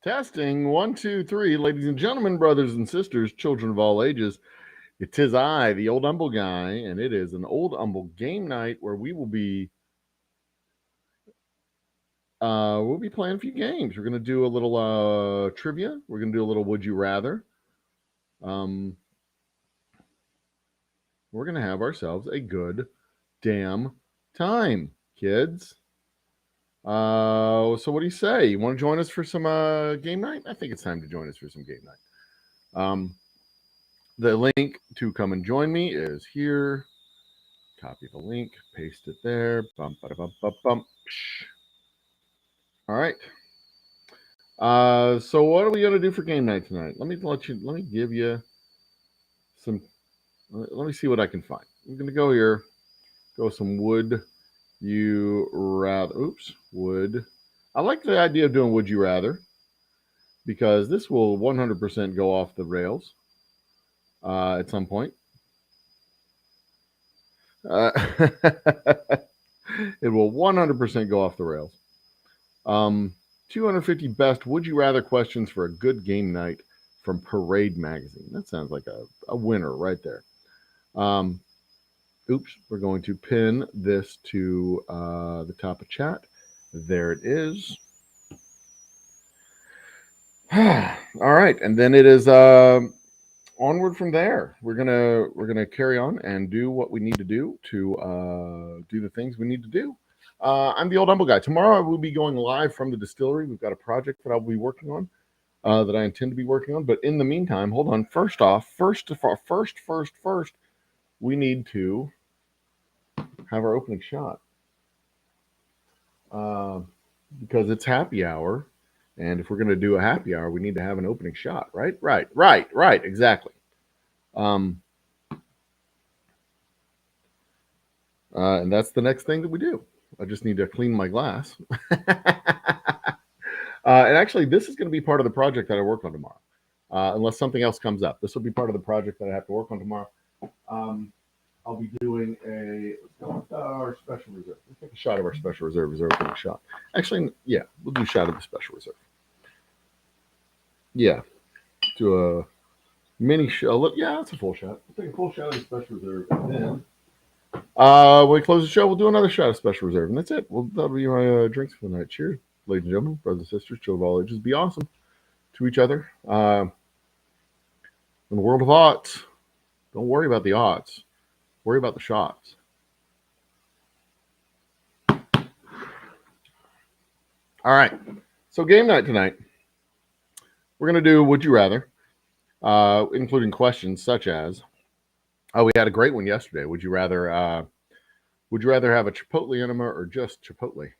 Testing 1, 2, 3, ladies and gentlemen, brothers and sisters, children of all ages. It is I, the Old Humble Guy, and it is an Old Humble game night where we will be we'll be playing a few games. We're gonna do a little trivia. We're gonna do a little Would You Rather. We're gonna have ourselves a good damn time, kids. So what do you say? You want to join us for some game night? I think it's time to join us for some game night. The link to come and join me is here. Copy the link, paste it there. Bump, bada, bump, bump, bump. All right. So what are we gonna do for game night tonight? Let me give you some. Let me see what I can find. I'm gonna go here. Go some Would You Rather. Oops. I like the idea of doing Would You Rather because this will 100% go off the rails at some point. It will 100% go off the rails. 250 best Would You Rather questions for a good game night from Parade Magazine. That sounds like a winner right there. Oops, we're going to pin this to the top of chat. There it is. All right, and then it is onward from there. We're gonna carry on and do what we need to do to do the things we need to do. I'm the Old Humble Guy. Tomorrow I will be going live from the distillery. We've got a project that I'll be working on, that I intend to be working on. But in the meantime, hold on. First, we need to have our opening shot because it's happy hour, and if we're going to do a happy hour, we need to have an opening shot, right? Right. Exactly. And that's the next thing that we do. I just need to clean my glass. And actually, this is going to be part of the project that I work on tomorrow, unless something else comes up. This will be part of the project that I have to work on tomorrow. I'll be doing our special reserve. Let's take a shot of our special reserve. Opening shot. Actually, yeah, we'll do a shot of the special reserve. Yeah, do a mini shot. Yeah, that's a full shot. We'll take a full shot of the special reserve, and then when we close the show, we'll do another shot of special reserve, and that's it. That'll be my drinks for the night. Cheers, ladies and gentlemen, brothers and sisters, children of all ages. Be awesome to each other. In the world of odds, don't worry about the odds. Worry about the shots. All right. So game night tonight. We're going to do Would You Rather, including questions such as, we had a great one yesterday. Would you rather have a Chipotle enema or just Chipotle?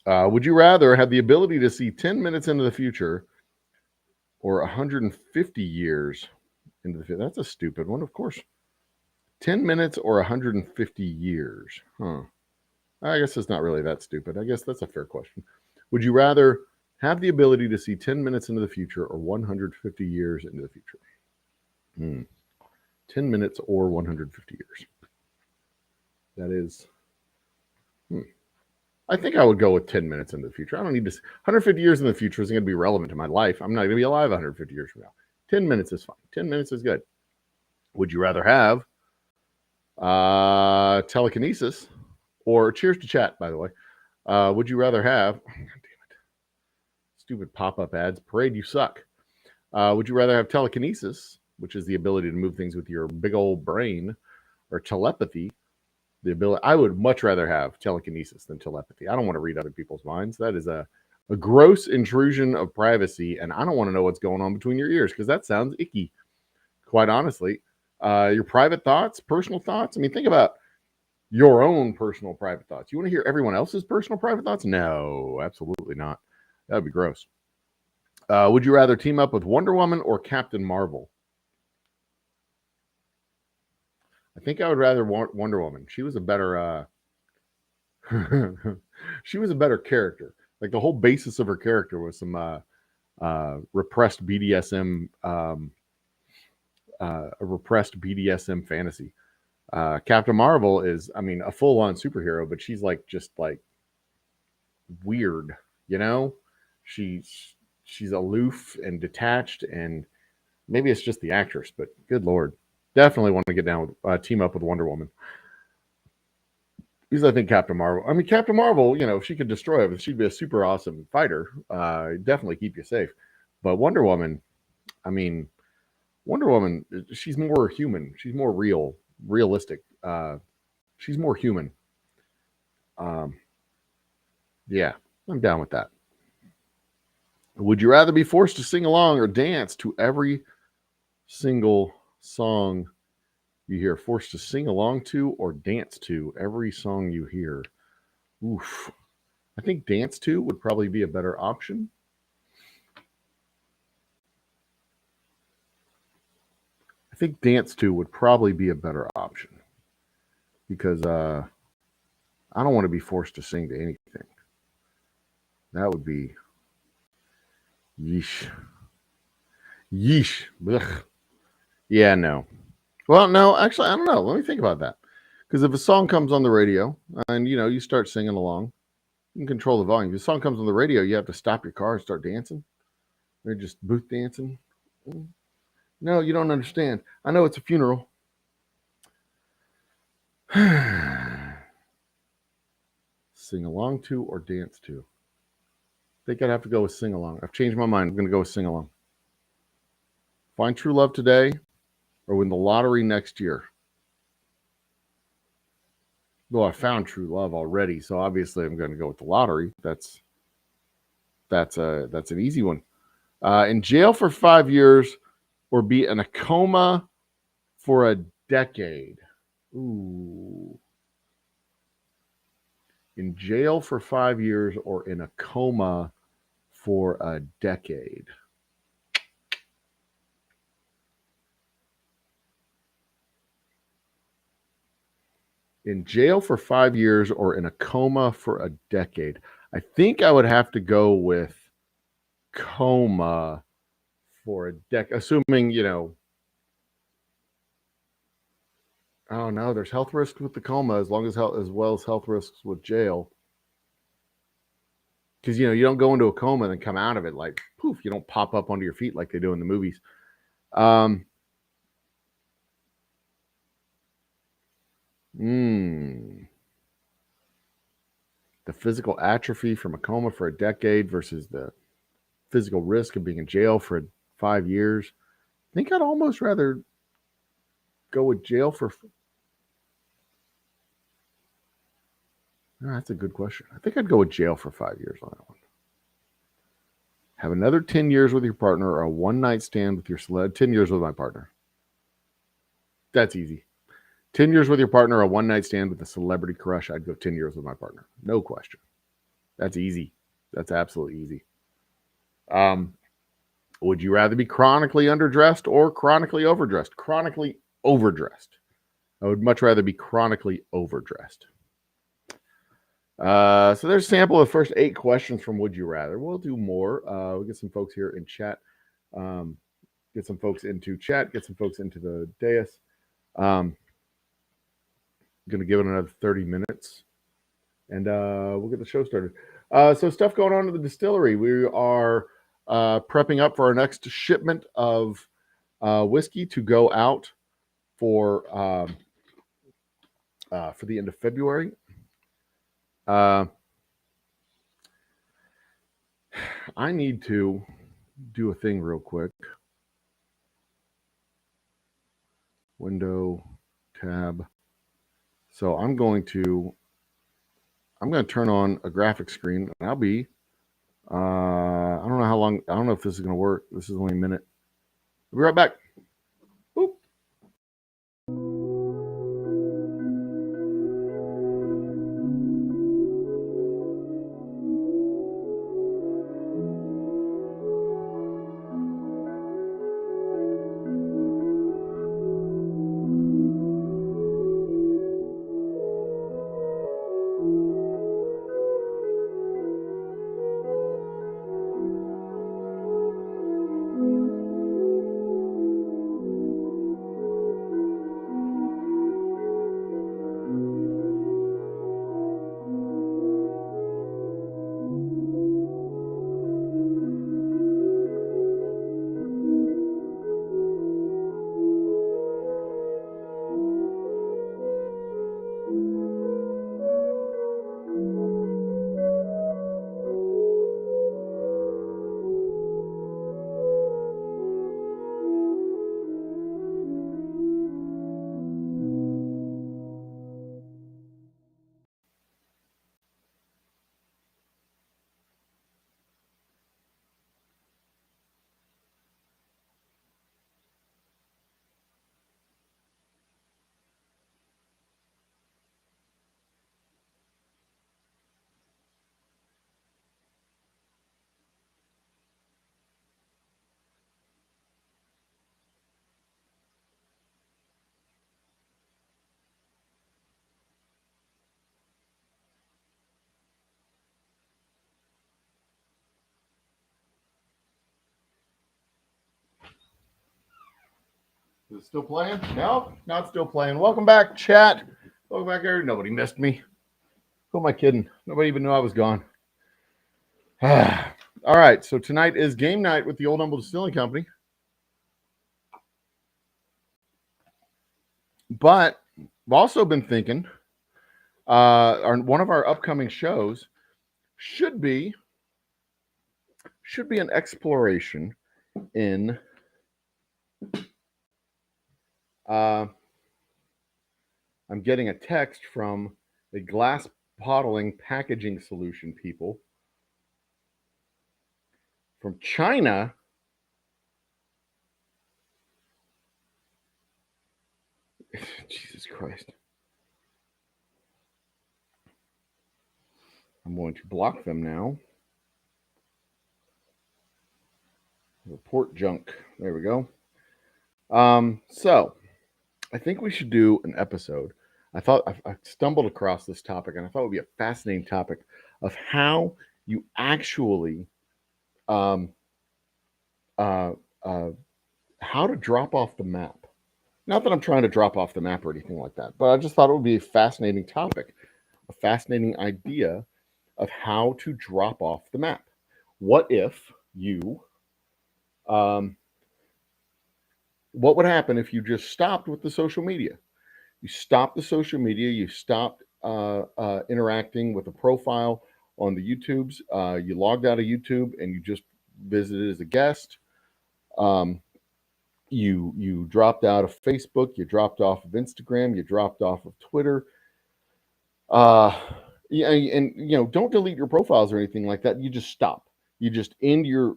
Would you rather have the ability to see 10 minutes into the future or 150 years into the future? That's a stupid one, of course. 10 minutes or 150 years? I guess it's not really that stupid. I guess that's a fair question. Would you rather have the ability to see 10 minutes into the future or 150 years into the future? 10 minutes or 150 years. That is... I think I would go with 10 minutes into the future. I don't need to... 150 years in the future isn't going to be relevant to my life. I'm not going to be alive 150 years from now. 10 minutes is fine. 10 minutes is good. Would you rather have telekinesis or... Cheers to chat, by the way. Would you rather have... God damn it. Stupid pop-up ads. Parade, you suck. Would you rather have telekinesis, which is the ability to move things with your big old brain, or telepathy, the ability? I would much rather have telekinesis than telepathy. I don't want to read other people's minds. That is a gross intrusion of privacy, and I don't want to know what's going on between your ears because that sounds icky, quite honestly. Your private thoughts, personal thoughts. I mean, think about your own personal private thoughts. You want to hear everyone else's personal private thoughts? No, absolutely not. That would be gross. Would you rather team up with Wonder Woman or Captain Marvel? I think I would rather want Wonder Woman. She was a better she was a better character. Like the whole basis of her character was some repressed BDSM, a repressed BDSM fantasy. Captain Marvel is, I mean, a full-on superhero, but she's like just like weird, you know. She's aloof and detached, and maybe it's just the actress, but good lord, definitely want to get down with team up with Wonder Woman. Because I think Captain Marvel. I mean, Captain Marvel, you know, if she could destroy it, she'd be a super awesome fighter. Definitely keep you safe. But Wonder Woman, I mean, Wonder Woman, she's more human. She's more realistic. She's more human. Um, yeah, I'm down with that. Would you rather be forced to sing along or dance to every single song you hear? Forced to sing along to or dance to every song you hear? Oof. I think dance to would probably be a better option. I think dance to would probably be a better option because I don't want to be forced to sing to anything. That would be yeesh. Yeesh. Ugh. Yeah, no. Well, no, actually, I don't know. Let me think about that. Because if a song comes on the radio and you know you start singing along, you can control the volume. If a song comes on the radio, you have to stop your car and start dancing. They're just booth dancing. No, you don't understand. I know it's a funeral. Sing along to or dance to? I think I'd have to go with sing along. I've changed my mind. I'm going to go with sing along. Find true love today or win the lottery next year. Well, I found true love already, so obviously I'm going to go with the lottery. That's an easy one. In jail for 5 years or be in a coma for a decade. Ooh. In jail for 5 years or in a coma for a decade. In jail for 5 years or in a coma for a decade. I think I would have to go with coma for a decade, assuming, you know, oh no, there's health risks with the coma as well as health risks with jail. Because you know, you don't go into a coma and then come out of it like poof, you don't pop up onto your feet like they do in the movies. The physical atrophy from a coma for a decade versus the physical risk of being in jail for 5 years. I think I'd almost rather go with jail for. Oh, that's a good question. I think I'd go with jail for 5 years on that one. Have another 10 years with your partner or a one night stand with your celeb. 10 years with my partner. That's easy. 10 years with your partner, a one night stand with a celebrity crush. I'd go 10 years with my partner. No question. That's easy. That's absolutely easy. Would you rather be chronically underdressed or chronically overdressed? Chronically overdressed. I would much rather be chronically overdressed. So there's a sample of the first 8 questions from Would You Rather. We'll do more. We'll get some folks here in chat. Get some folks into chat. Get some folks into the dais. Going to give it another 30 minutes. And we'll get the show started. So stuff going on at the distillery. We are prepping up for our next shipment of whiskey to go out for the end of February. I need to do a thing real quick. Window, tab. So I'm going to turn on a graphic screen, and I'll be. I don't know how long. I don't know if this is going to work. This is only a minute. I'll be right back. Boop. Is it still playing? No, not still playing. Welcome back, chat. Welcome back, everybody. Nobody missed me. Who am I kidding? Nobody even knew I was gone. All right, so tonight is game night with the Old Humble Distilling Company. But I've also been thinking one of our upcoming shows should be an exploration in I'm getting a text from the glass bottling packaging solution people from China. Jesus Christ. I'm going to block them now. Report junk. There we go. So I think we should do an episode. I stumbled across this topic, and I thought it would be a fascinating topic of how you actually how to drop off the map. Not that I'm trying to drop off the map or anything like that, but I just thought it would be a fascinating topic, a fascinating idea of how to drop off the map. What if you, what would happen if you just stopped with the social media? You stopped the social media, you stopped interacting with a profile on the YouTubes, you logged out of YouTube and you just visited as a guest. You dropped out of Facebook, you dropped off of Instagram, you dropped off of Twitter. Yeah, and you know, don't delete your profiles or anything like that. You just stop. You just end your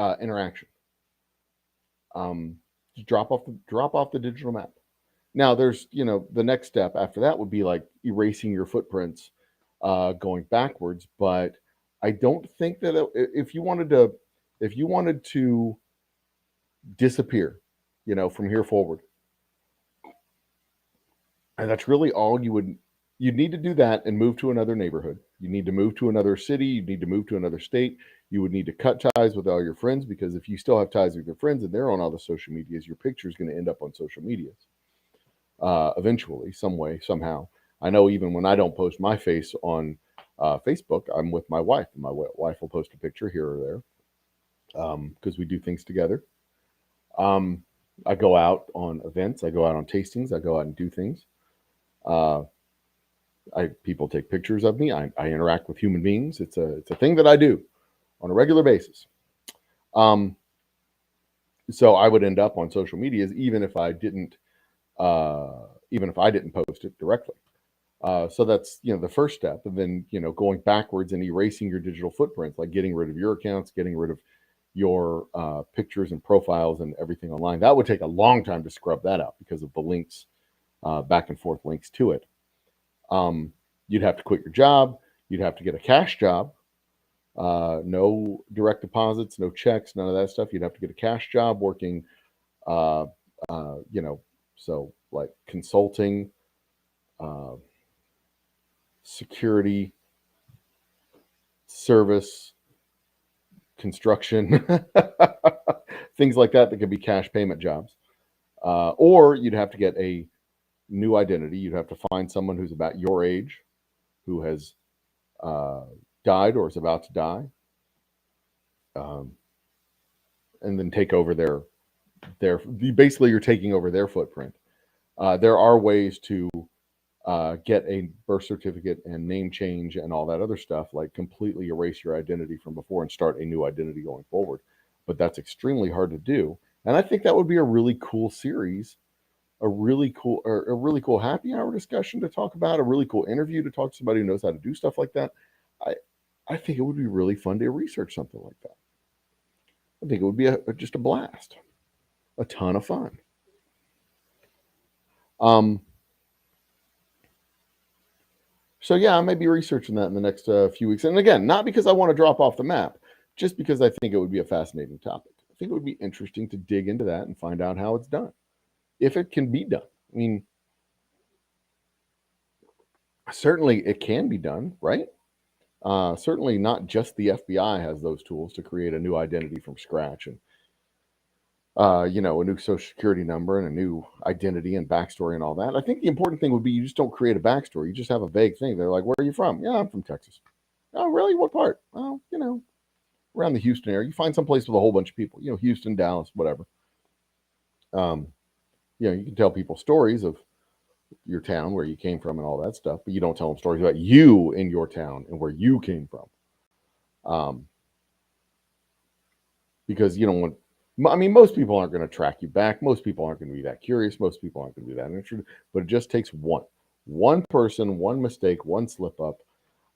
interaction. Drop off the digital map. Now, there's the next step after that would be like erasing your footprints, going backwards. But I don't think that if you wanted to disappear, from here forward, and that's really all you'd need to do that and move to another neighborhood. You need to move to another city. You need to move to another state. You would need to cut ties with all your friends, because if you still have ties with your friends and they're on all the social medias, your picture is going to end up on social medias eventually, some way, somehow. I know even when I don't post my face on Facebook, I'm with my wife, and my wife will post a picture here or there because we do things together. I go out on events. I go out on tastings. I go out and do things. People take pictures of me. I interact with human beings. It's a thing that I do on a regular basis. So I would end up on social medias even if I didn't post it directly. So that's the first step, and then going backwards and erasing your digital footprints, like getting rid of your accounts, getting rid of your pictures and profiles and everything online. That would take a long time to scrub that out because of the links, back and forth links to it. You'd have to quit your job. You'd have to get a cash job. No direct deposits, no checks, none of that stuff. You'd have to get a cash job working, so like consulting, security, service, construction, things like that could be cash payment jobs. Or you'd have to get a new identity. You'd have to find someone who's about your age, who has died or is about to die, and then take over their basically you're taking over their footprint. There are ways to get a birth certificate and name change and all that other stuff, like completely erase your identity from before and start a new identity going forward. But that's extremely hard to do. And I think that would be a really cool series, a really cool happy hour discussion to talk about, a really cool interview to talk to somebody who knows how to do stuff like that. I think it would be really fun to research something like that. I think it would be just a blast, a ton of fun. So yeah, I may be researching that in the next few weeks. And again, not because I want to drop off the map, just because I think it would be a fascinating topic. I think it would be interesting to dig into that and find out how it's done, if it can be done. I mean, certainly it can be done, right? Certainly not just the FBI has those tools to create a new identity from scratch and a new social security number and a new identity and backstory and all that. I think the important thing would be you just don't create a backstory. You just have a vague thing. They're like, where are you from? Yeah, I'm from Texas. Oh, really? What part? Oh, around the Houston area. You find some place with a whole bunch of people, Houston, Dallas, whatever. Um, you can tell people stories of your town, where you came from and all that stuff, but you don't tell them stories about you in your town and where you came from. Because you don't want, most people aren't going to track you back. Most people aren't going to be that curious. Most people aren't going to be that interested, but it just takes one person, one mistake, one slip up,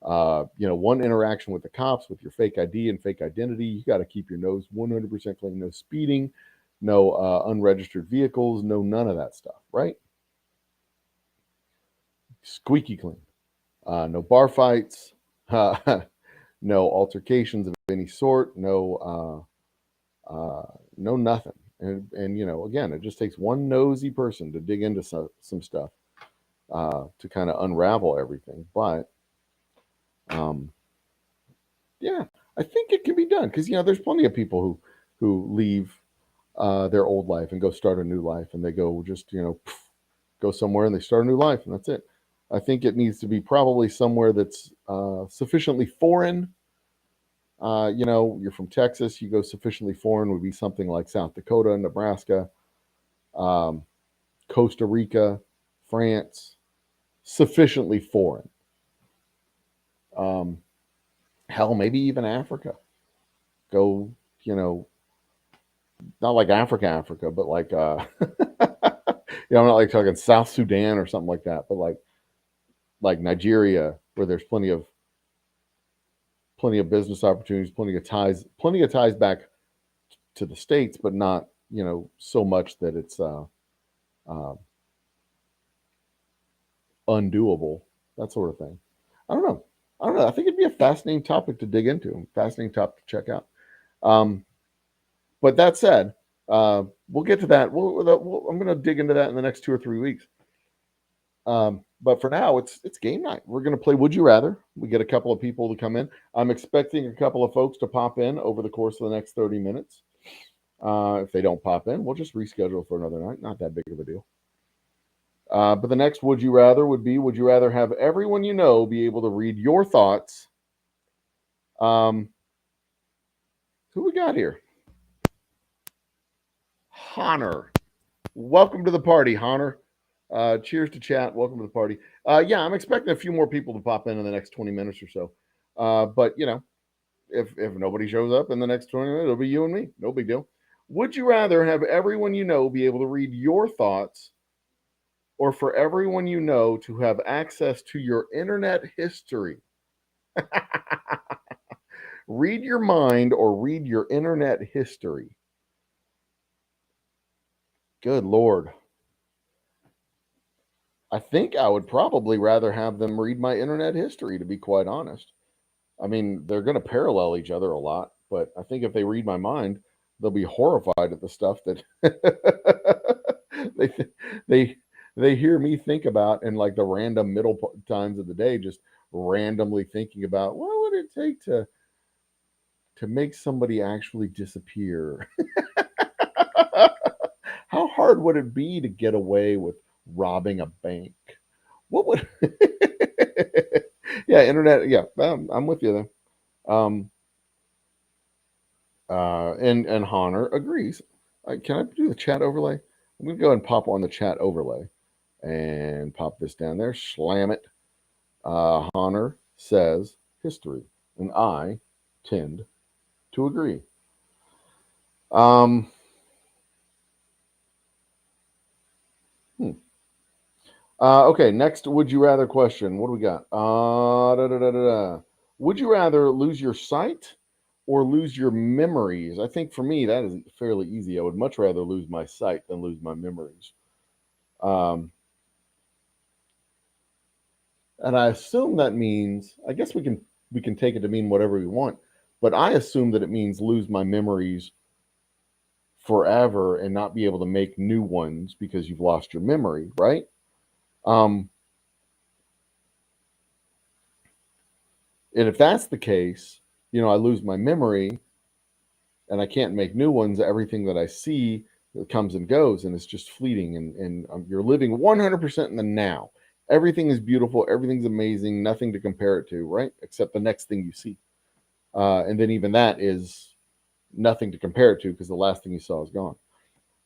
one interaction with the cops with your fake ID and fake identity. You got to keep your nose 100% clean. No speeding, no unregistered vehicles, none of that stuff, right? Squeaky clean. No bar fights, no altercations of any sort, no nothing. And again, it just takes one nosy person to dig into some stuff to kind of unravel everything. But yeah, I think it can be done because there's plenty of people who leave their old life and go start a new life, and they go just go somewhere and they start a new life, and that's it. I think it needs to be probably somewhere that's sufficiently foreign. You're from Texas, you go sufficiently foreign would be something like South Dakota, Nebraska, Costa Rica, France, sufficiently foreign. Hell, maybe even Africa. Go, not like Africa, but like, I'm not like talking South Sudan or something like that, but like Nigeria, where there's plenty of business opportunities, plenty of ties back to the States, but not, so much that it's undoable, that sort of thing. I don't know. I think it'd be a fascinating topic to dig into, fascinating topic to check out. But that said, we'll get to that. I'm going to dig into that in the next 2 or 3 weeks. But for now, it's game night. We're going to play Would You Rather. We get a couple of people to come in. I'm expecting a couple of folks to pop in over the course of the next 30 minutes. If they don't pop in, we'll just reschedule for another night. Not that big of a deal. But the next Would You Rather would be, would you rather have everyone you know be able to read your thoughts? Who we got here? Honor. Welcome to the party, Honor. Cheers to chat. Welcome to the party. Yeah, I'm expecting a few more people to pop in the next 20 minutes or so. But, if nobody shows up in the next 20 minutes, it'll be you and me. No big deal. Would you rather have everyone you know be able to read your thoughts, or for everyone you know to have access to your internet history? Read your mind or read your internet history? Good Lord. I think I would probably rather have them read my internet history, to be quite honest. I mean, they're going to parallel each other a lot, but I think if they read my mind, they'll be horrified at the stuff that they they hear me think about in like the random middle times of the day, just randomly thinking about what would it take to make somebody actually disappear? How hard would it be to get away with robbing a bank? What would yeah, internet, yeah, I'm with you there. And Honor agrees. Can I do the chat overlay? I'm gonna go ahead and pop on the chat overlay and pop this down there. Slam it. Honor says history, and I tend to agree. Okay, next would you rather question. What do we got? Would you rather lose your sight or lose your memories? I think for me that is fairly easy. I would much rather lose my sight than lose my memories. And I assume that means, I guess we can take it to mean whatever we want, but I assume that it means lose my memories forever and not be able to make new ones because you've lost your memory, right? And if that's the case, I lose my memory and I can't make new ones. Everything that I see It comes and goes, and it's just fleeting, and you're living 100% in the now. Everything is beautiful, everything's amazing, nothing to compare it to, right? Except the next thing you see. And then even that is nothing to compare it to because the last thing you saw is gone.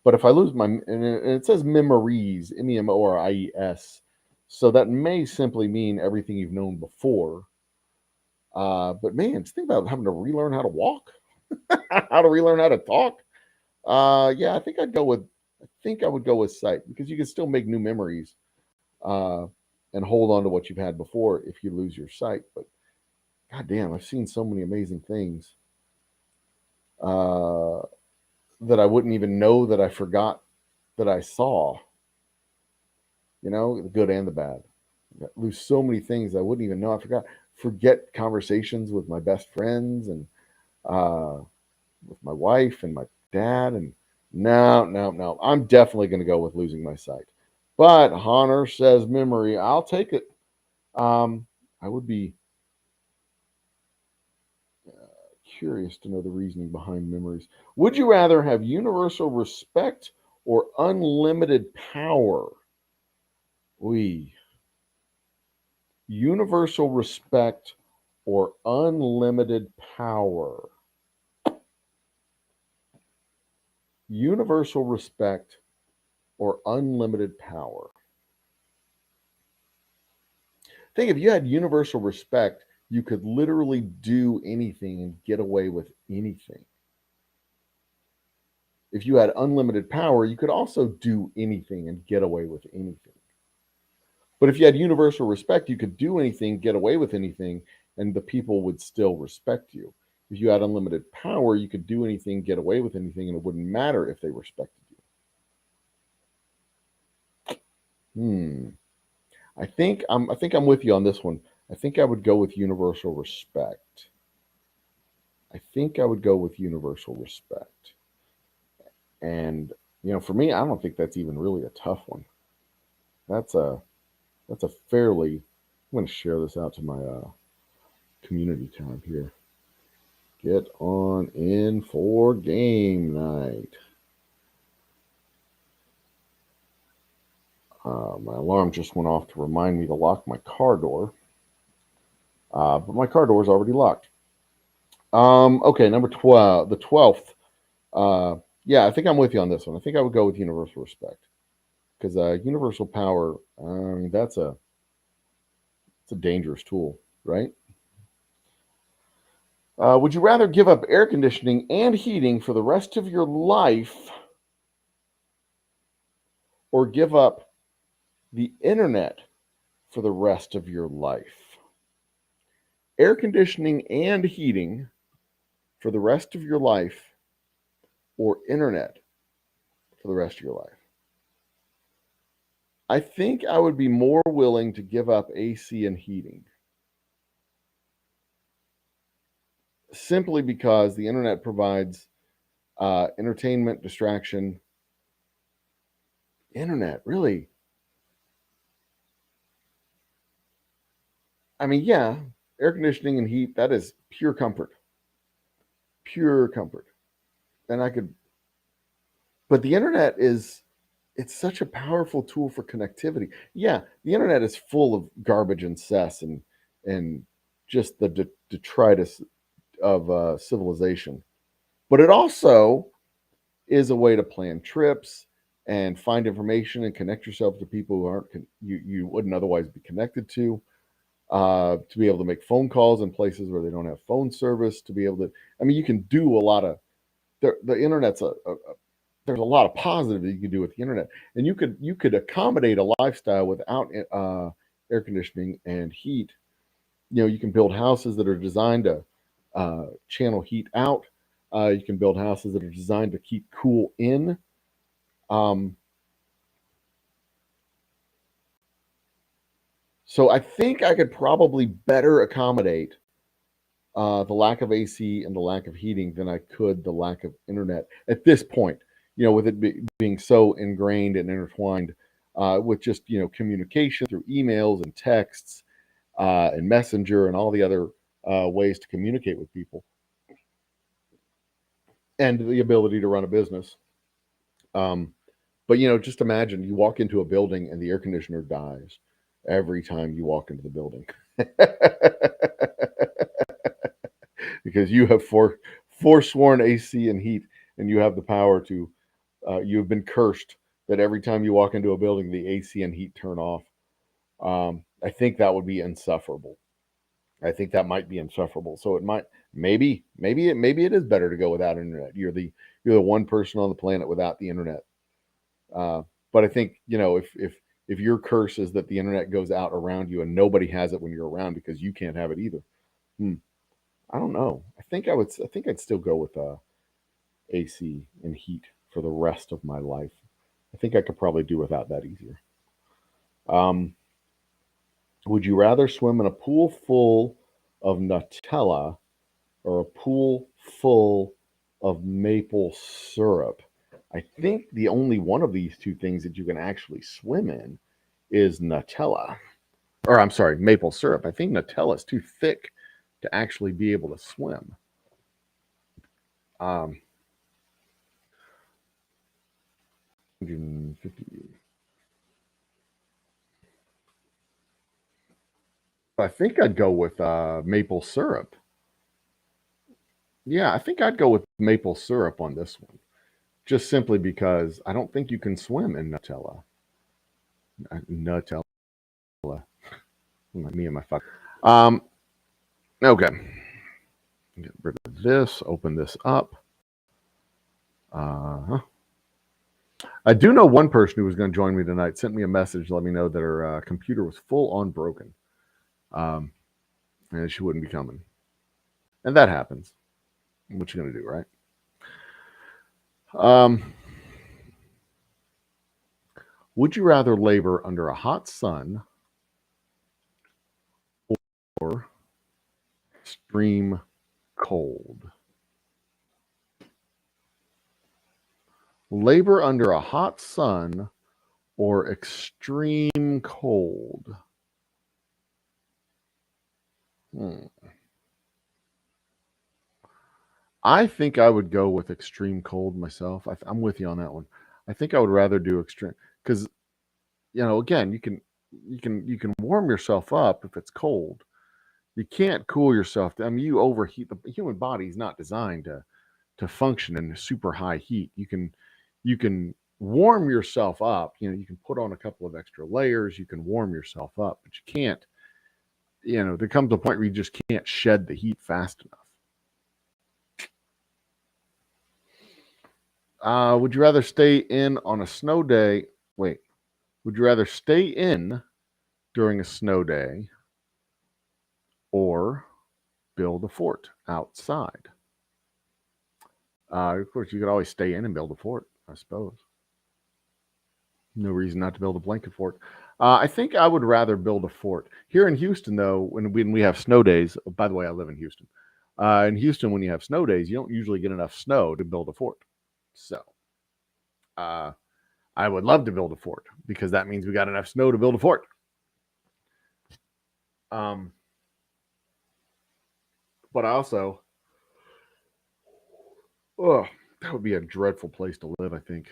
But if I lose my, and it says memories, Memories, so that may simply mean everything you've known before. But man, just think about having to relearn how to walk, how to relearn how to talk. Yeah, I think I would go with sight because you can still make new memories uh, and hold on to what you've had before if you lose your sight. But goddamn, I've seen so many amazing things uh, that I wouldn't even know that I forgot that I saw. You know, the good and the bad. I lose so many things I wouldn't even know I forgot. Forget conversations with my best friends and uh, with my wife and my dad. And no, no, no. I'm definitely going to go with losing my sight. But Honor says memory. I'll take it. I would be curious to know the reasoning behind memories. Would you rather have universal respect or unlimited power? We universal respect or unlimited power? Universal respect or unlimited power? Think if you had universal respect, you could literally do anything and get away with anything. If you had unlimited power, you could also do anything and get away with anything. But if you had universal respect, you could do anything, get away with anything, and the people would still respect you. If you had unlimited power, you could do anything, get away with anything, and it wouldn't matter if they respected you. I think I'm with you on this one. I think I would go with universal respect. I think I would go with universal respect. And for me, I don't think that's even really a tough one. That's a that's a fairly. I'm going to share this out to my community tab here. Get on in for game night. My alarm just went off to remind me to lock my car door, but my car door is already locked. Okay, number 12, the 12th. Yeah, I think I'm with you on this one. I think I would go with universal respect because universal power. I mean, it's a dangerous tool, right? Would you rather give up air conditioning and heating for the rest of your life, or give up the internet for the rest of your life? Air conditioning and heating for the rest of your life, or internet for the rest of your life? I think I would be more willing to give up AC and heating simply because the internet provides entertainment, distraction. Internet, really? I mean, yeah, air conditioning and heat, that is pure comfort. Pure comfort. And I could, but the internet is, it's such a powerful tool for connectivity. Yeah, the internet is full of garbage and cess and just the detritus of civilization. But it also is a way to plan trips and find information and connect yourself to people who aren't you wouldn't otherwise be connected to be able to make phone calls in places where they don't have phone service, to be able to, I mean, you can do a lot of, the internet's there's a lot of positive that you can do with the internet, and you could accommodate a lifestyle without air conditioning and heat. You can build houses that are designed to channel heat out. You can build houses that are designed to keep cool in. Um, so I think I could probably better accommodate the lack of AC and the lack of heating than I could the lack of internet at this point. With it being so ingrained and intertwined with just communication through emails and texts and Messenger and all the other ways to communicate with people, and the ability to run a business. But just imagine you walk into a building and the air conditioner dies every time you walk into the building because you have forsworn AC and heat, and you have the power to. You have been cursed that every time you walk into a building, the AC and heat turn off. I think that would be insufferable. I think that might be insufferable. So it might, maybe it is better to go without internet. You're the one person on the planet without the internet. But I think if your curse is that the internet goes out around you and nobody has it when you're around because you can't have it either. I don't know. I think I'd still go with AC and heat for the rest of my life. I think I could probably do without that easier. Would you rather swim in a pool full of Nutella or a pool full of maple syrup? I think the only one of these two things that you can actually swim in is Nutella. Or I'm sorry, maple syrup. I think Nutella is too thick to actually be able to swim. 150. I think I'd go with maple syrup. Yeah, I think I'd go with maple syrup on this one, just simply because I don't think you can swim in Nutella. Nutella. Me and my fuck. Okay. Get rid of this. Open this up. I do know one person who was going to join me tonight sent me a message to let me know that her computer was full on broken, and she wouldn't be coming. And that happens. What you going to do, right? Would you rather labor under a hot sun or extreme cold? Labor under a hot sun or extreme cold? I think I would go with extreme cold myself. I'm with you on that one. I think I would rather do extreme because, again, you can warm yourself up if it's cold. You can't cool yourself. I mean, you overheat. The human body is not designed to function in super high heat. You can warm yourself up. You can put on a couple of extra layers. You can warm yourself up, but you can't. There comes a point where you just can't shed the heat fast enough. Would you rather stay in on a snow day? Wait, would you rather stay in during a snow day or build a fort outside? Of course, you could always stay in and build a fort, I suppose. No reason not to build a blanket fort. I think I would rather build a fort. Here in Houston, though, when we have snow days, by the way, I live in Houston. In Houston, when you have snow days, you don't usually get enough snow to build a fort. So I would love to build a fort because that means we got enough snow to build a fort. But I also, that would be a dreadful place to live, I think.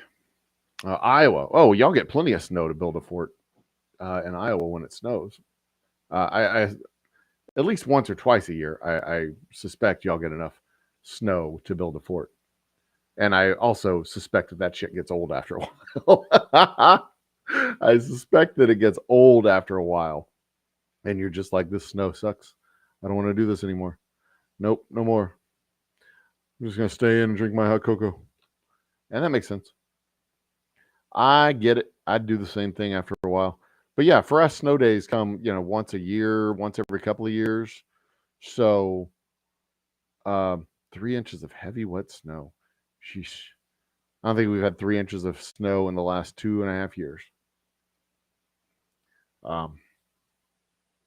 Iowa. Oh, y'all get plenty of snow to build a fort in Iowa when it snows. I at least once or twice a year, I suspect y'all get enough snow to build a fort. And I also suspect that shit gets old after a while. I suspect that it gets old after a while. And you're just like, this snow sucks. I don't want to do this anymore. Nope, no more. I'm just going to stay in and drink my hot cocoa. And that makes sense. I get it. I'd do the same thing after a while. But yeah, for us, snow days come, once a year, once every couple of years. So 3 inches of heavy, wet snow. Sheesh. I don't think we've had 3 inches of snow in the last 2.5 years.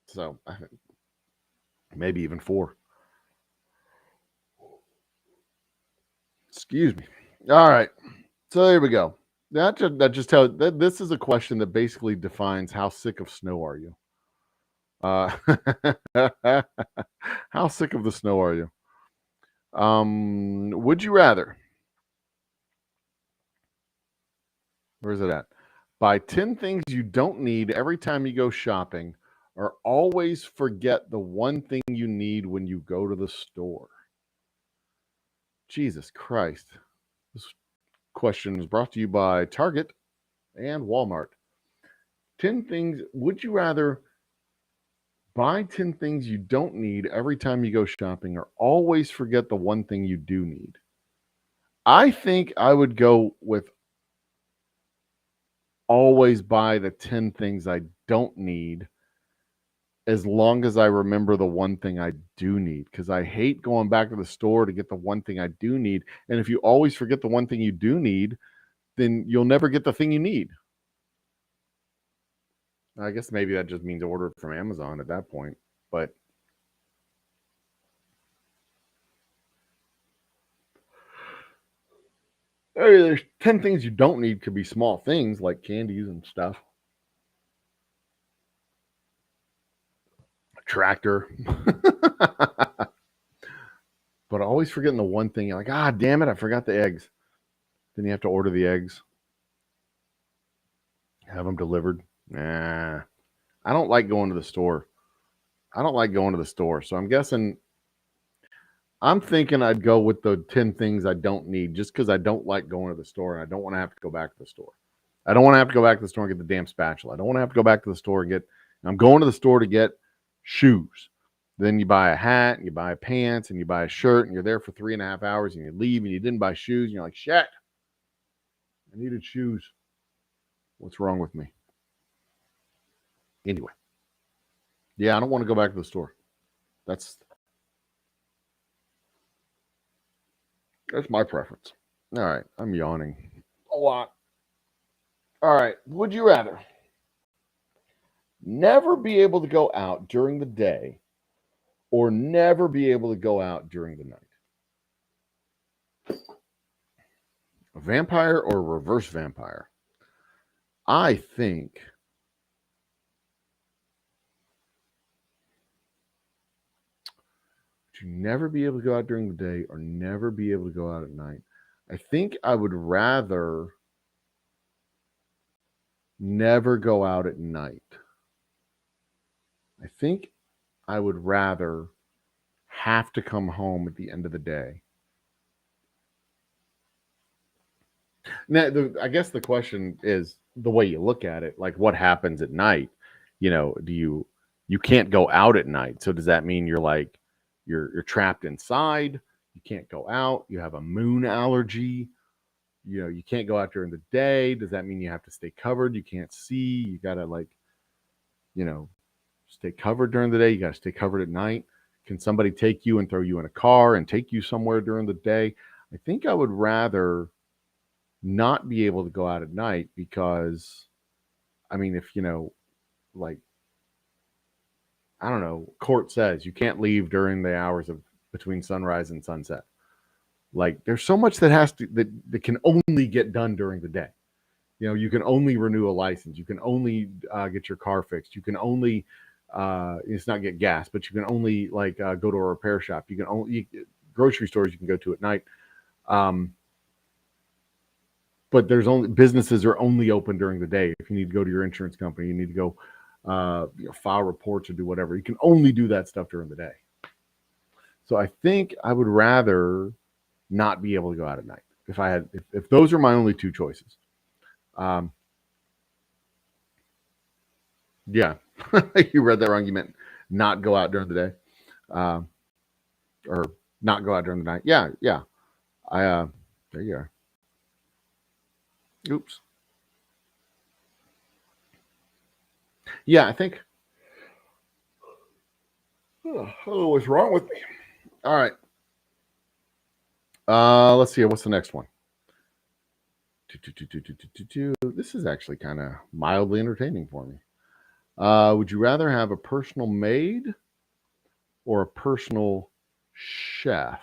So I think maybe even 4. Excuse me. All right. So there we go. That just tells that this is a question that basically defines how sick of snow are you. How sick of the snow are you? Would you rather Where's it at? Buy 10 things you don't need every time you go shopping, or always forget the one thing you need when you go to the store. Jesus Christ. This question is brought to you by Target and Walmart. 10 things. Would you rather buy 10 things you don't need every time you go shopping, or always forget the one thing you do need? I think I would go with always buy the 10 things I don't need, as long as I remember the one thing I do need, because I hate going back to the store to get the one thing I do need. And if you always forget the one thing you do need, then you'll never get the thing you need. I guess maybe that just means order it from Amazon at that point. But there's 10 things you don't need. Could be small things like candies and stuff. A tractor. But always forgetting the one thing. You're like, damn it, I forgot the eggs. Then you have to order the eggs. Have them delivered. Nah. I don't like going to the store. So I'm thinking I'd go with the 10 things I don't need, just because I don't like going to the store and I don't want to have to go back to the store. I don't want to have to go back to the store and get the damn spatula. I don't want to have to go back to the store and I'm going to the store to get shoes. Then you buy a hat and you buy pants and you buy a shirt and you're there for 3.5 hours and you leave and you didn't buy shoes and you're like, shit, I needed shoes. What's wrong with me? Anyway. Yeah, I don't want to go back to the store. That's my preference. All right, I'm yawning a lot. All right, would you rather never be able to go out during the day or never be able to go out during the night? A vampire or a reverse vampire? I think to never be able to go out during the day or never be able to go out at night. I think I would rather never go out at night. I think I would rather have to come home at the end of the day. Now, I guess the question is the way you look at it, like what happens at night. You can't go out at night. So does that mean you're trapped inside? You can't go out. You have a moon allergy. You can't go out during the day. Does that mean you have to stay covered? You can't see. You got to stay covered during the day. You got to stay covered at night. Can somebody take you and throw you in a car and take you somewhere during the day? I think I would rather not be able to go out at night, because if I don't know, court says you can't leave during the hours of between sunrise and sunset. There's so much that can only get done during the day. You can only renew a license. You can only get your car fixed. You can only it's not get gas, but you can only go to a repair shop. You can only grocery stores you can go to at night. But businesses are only open during the day. If you need to go to your insurance company, you need to go file reports or do whatever. You can only do that stuff during the day. So I think I would rather not be able to go out at night if those are my only two choices. Yeah, you read that wrong. You meant not go out during the day, or not go out during the night. Yeah. There you are. Oops. Yeah, I think. Oh, what's wrong with me? All right. Let's see. What's the next one? This is actually kind of mildly entertaining for me. Would you rather have a personal maid or a personal chef?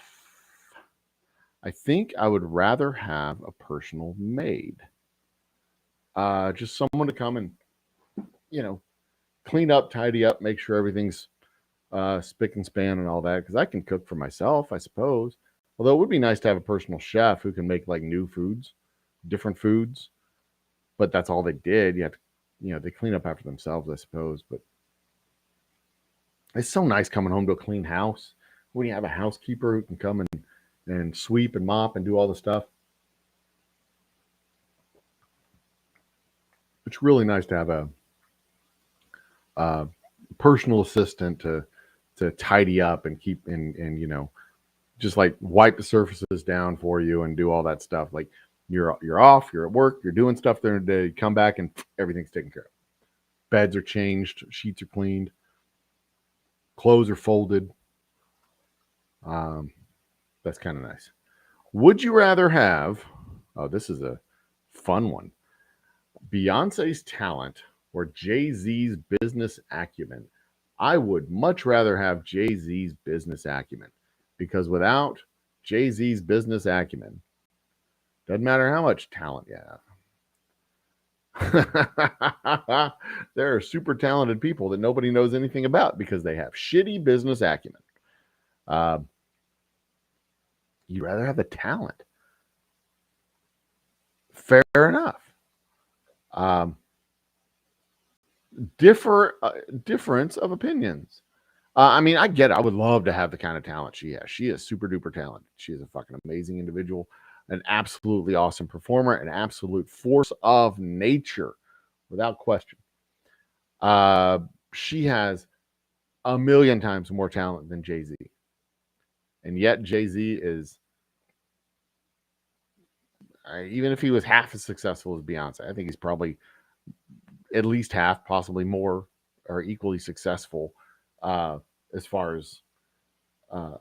I think I would rather have a personal maid. Just someone to come and, clean up, tidy up, make sure everything's spick and span and all that, because I can cook for myself, I suppose. Although it would be nice to have a personal chef who can make new foods, different foods. but that's all they did. You have to, they clean up after themselves, I suppose. But it's so nice coming home to a clean house when you have a housekeeper who can come and sweep and mop and do all the stuff. It's really nice to have a personal assistant to tidy up and keep and just like wipe the surfaces down for you and do all that stuff. Like you're off, you're at work, you're doing stuff during the day, you come back and everything's taken care of. Beds are changed, sheets are cleaned, clothes are folded. That's kind of nice. Would you rather have? Oh, this is a fun one. Beyonce's talent or Jay-Z's business acumen? I would much rather have Jay-Z's business acumen because without Jay-Z's business acumen, doesn't matter how much talent you have. There are super talented people that nobody knows anything about because they have shitty business acumen. You'd rather have the talent. Fair enough. Difference of opinions. I mean, I get it. I would love to have the kind of talent she has. She is super duper talented. She is a fucking amazing individual, an absolutely awesome performer, an absolute force of nature, without question. She has a million times more talent than Jay-Z. And yet Jay-Z is, even if he was half as successful as Beyonce, I think he's probably at least half, possibly more, or equally successful as far as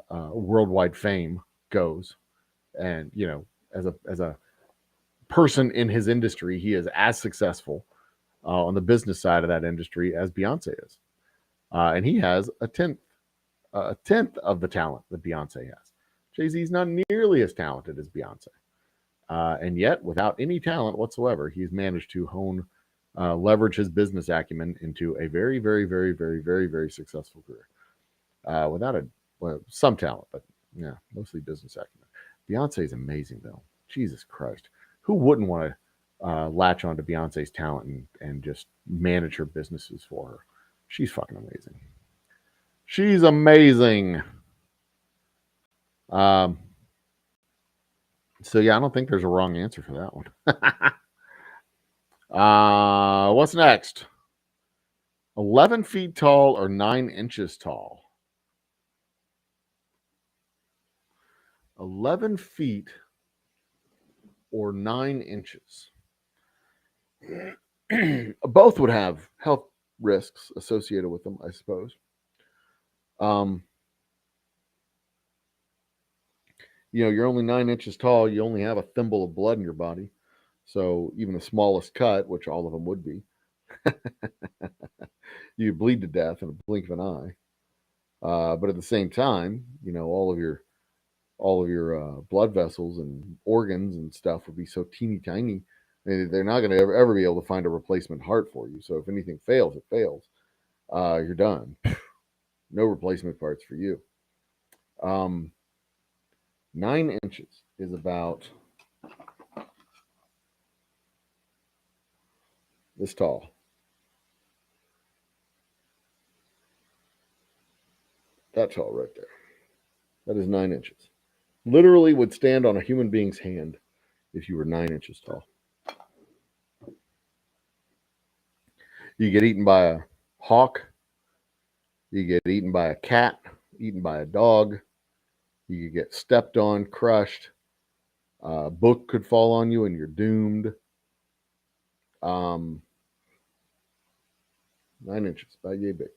worldwide fame goes. And as a person in his industry, he is as successful on the business side of that industry as Beyonce is, and he has a tenth of the talent that Beyonce has. Jay-Z's not nearly as talented as Beyonce, and yet without any talent whatsoever, he's managed to leverage his business acumen into a very, very, very, very, very, very successful career. Without some talent, but yeah, mostly business acumen. Beyonce is amazing, though. Jesus Christ, who wouldn't want to latch onto Beyonce's talent and just manage her businesses for her? She's fucking amazing. She's amazing. So yeah, I don't think there's a wrong answer for that one. What's next? 11 feet tall or 9 inches tall? 11 feet or 9 inches. Both would have health risks associated with them, I suppose. You're only 9 inches tall. You only have a thimble of blood in your body. So even the smallest cut, which all of them would be, you bleed to death in a blink of an eye. But at the same time, all of your blood vessels and organs and stuff would be so teeny tiny. They're not going to ever be able to find a replacement heart for you. So if anything fails, it fails. You're done. No replacement parts for you. 9 inches is about this tall. That tall right there. That is 9 inches. Literally would stand on a human being's hand if you were 9 inches tall. You get eaten by a hawk. You get eaten by a cat, eaten by a dog. You could get stepped on, crushed. A book could fall on you and you're doomed. 9 inches, about yay big.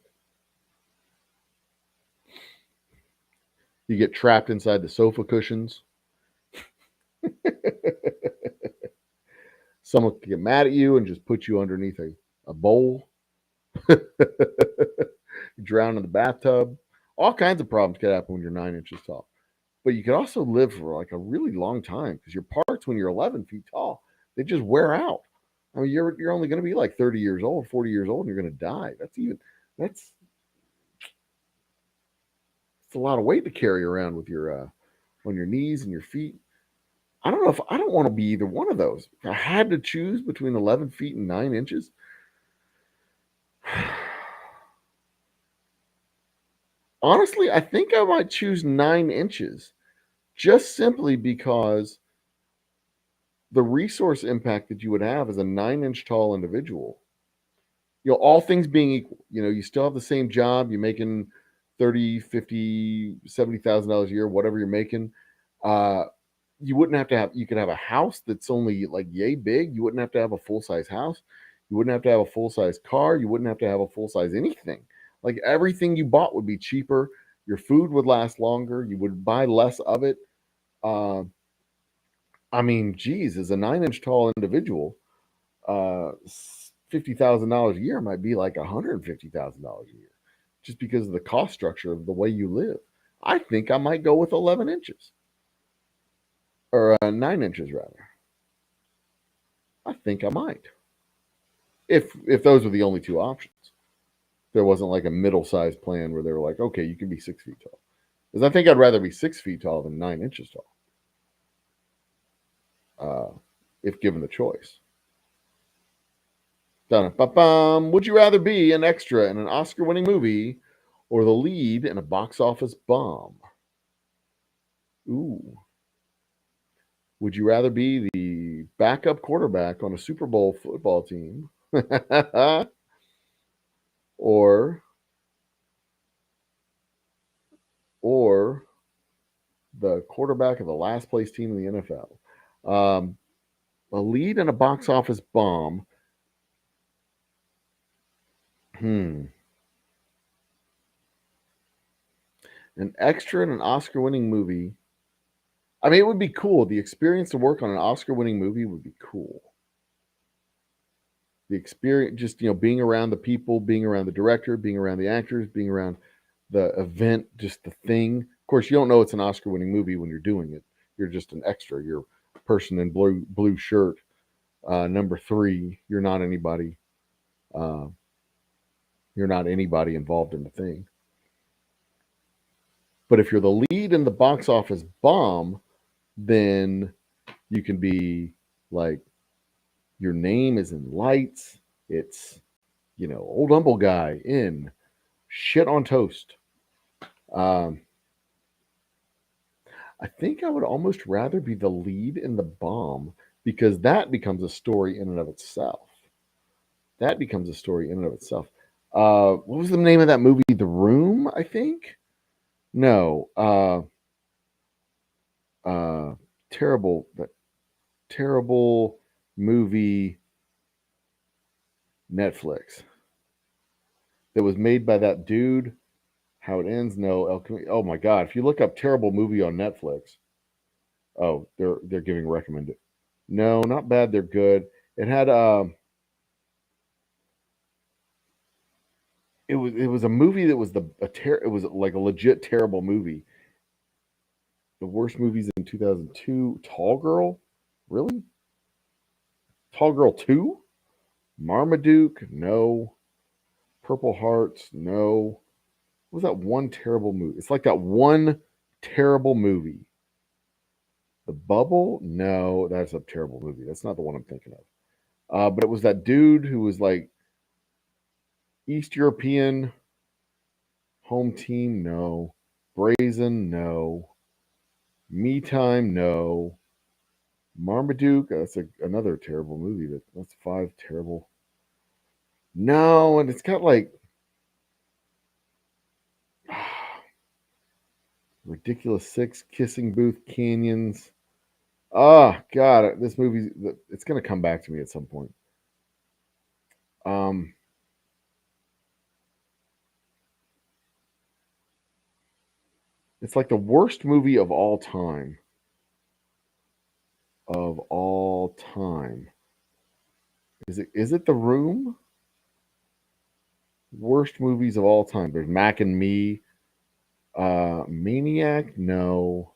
You get trapped inside the sofa cushions. Someone could get mad at you and just put you underneath a bowl. Drown in the bathtub. All kinds of problems could happen when you're 9 inches tall. But you could also live for like a really long time because your parts, when you're 11 feet tall, they just wear out. I mean, you're only going to be like 30 years old, 40 years old, and you're going to die. That's a lot of weight to carry around with your on your knees and your feet. I don't know if I don't want to be either one of those. If I had to choose between 11 feet and 9 inches, honestly, I think I might choose 9 inches just simply because the resource impact that you would have as a 9-inch tall individual, all things being equal, you still have the same job, you're making 30, 50, $70,000 a year, whatever you're making. You wouldn't have to have, you could have a house that's only like yay big. You wouldn't have to have a full-size house. You wouldn't have to have a full-size car. You wouldn't have to have a full-size anything. Like everything you bought would be cheaper. Your food would last longer. You would buy less of it. Uh, I mean, geez, as a 9-inch tall individual, $50,000 a year might be like $150,000 a year, just because of the cost structure of the way you live. I think I might go with 11 inches or 9 inches rather. I think I might, if those were the only two options. There wasn't like a middle sized plan where they were like, okay, you can be 6 feet tall. Because I think I'd rather be 6 feet tall than 9 inches tall, if given the choice. Dun-ba-bum. Would you rather be an extra in an Oscar winning movie or the lead in a box office bomb? Ooh. Would you rather be the backup quarterback on a Super Bowl football team or the quarterback of the last place team in the NFL? A lead in a box office bomb. An extra in an Oscar winning movie. I mean, it would be cool. The experience to work on an Oscar winning movie would be cool. The experience, just, being around the people, being around the director, being around the actors, being around the event, just the thing. Of course, you don't know it's an Oscar winning movie when you're doing it. You're just an extra. You're a person in blue shirt, number 3. You're not anybody. You're not anybody involved in the thing. But if you're the lead in the box office bomb, then you can be like, your name is in lights. It's, old humble guy in shit on toast. I think I would almost rather be the lead in the bomb, because that becomes a story in and of itself. What was the name of that movie? The Room, I think? No. Terrible movie, Netflix, that was made by that dude. How It Ends? No. Oh my God! If you look up terrible movie on Netflix, oh, they're giving recommended. No, not bad. They're good. It had it was a movie that was it was like a legit terrible movie. The worst movies in 2002. Tall Girl, really? Tall Girl 2? Marmaduke, no. Purple Hearts, no. What was that one terrible movie? It's like that one terrible movie. The Bubble? No, that's a terrible movie. That's not the one I'm thinking of. But it was that dude who was like East European home team, no. Brazen, no. Me Time, no. Marmaduke, that's another terrible movie. That's 5 terrible. No, and it's got like Ridiculous 6, Kissing Booth Canyons. Oh God, this movie, it's gonna come back to me at some point. It's like the worst movie of all time. Of all time. Is it The Room? Worst movies of all time. There's Mac and Me. Maniac? No.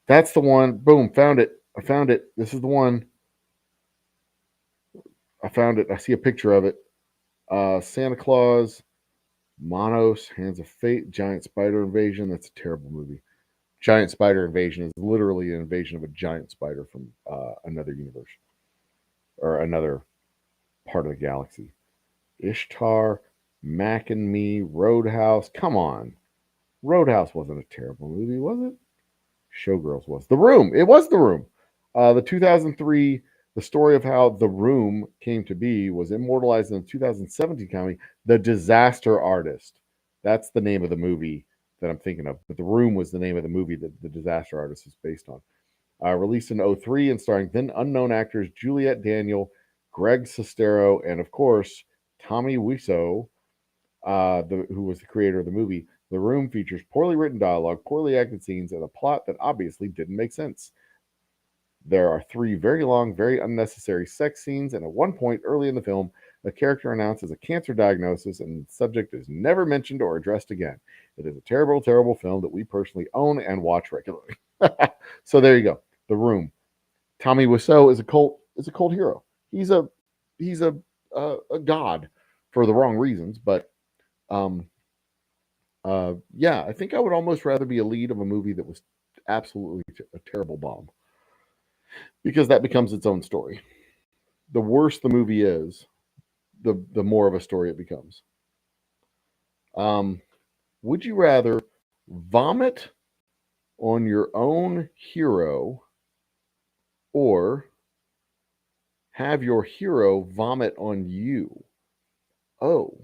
That's the one. Boom, found it. I found it. This is the one. I found it. I see a picture of it. Santa Claus, Monos, Hands of Fate, Giant Spider Invasion. That's a terrible movie. giant spider invasion is literally an invasion of a giant spider from another universe or another part of the galaxy. Ishtar, Mac and Me, Roadhouse. Come on. Roadhouse wasn't a terrible movie, was it? Showgirls was. The Room. It was The Room. The 2003, the story of how The Room came to be was immortalized in the 2017 comedy, The Disaster Artist. That's the name of the movie that I'm thinking of. But The Room was the name of the movie that The Disaster Artist is based on. Released in 2003 and starring then unknown actors Juliette Daniel, Greg Sestero, and of course, Tommy Wiseau, who was the creator of the movie. The Room features poorly written dialogue, poorly acted scenes, and a plot that obviously didn't make sense. There are 3 very long, very unnecessary sex scenes, and at one point early in the film, a character announces a cancer diagnosis, and the subject is never mentioned or addressed again. It is a terrible, terrible film that we personally own and watch regularly. So there you go. The Room. Tommy Wiseau is a cult hero. He's a god for the wrong reasons, but yeah, I think I would almost rather be a lead of a movie that was absolutely a terrible bomb, because that becomes its own story. The worse the movie is, the more of a story it becomes. Would you rather vomit on your own hero or have your hero vomit on you? Oh,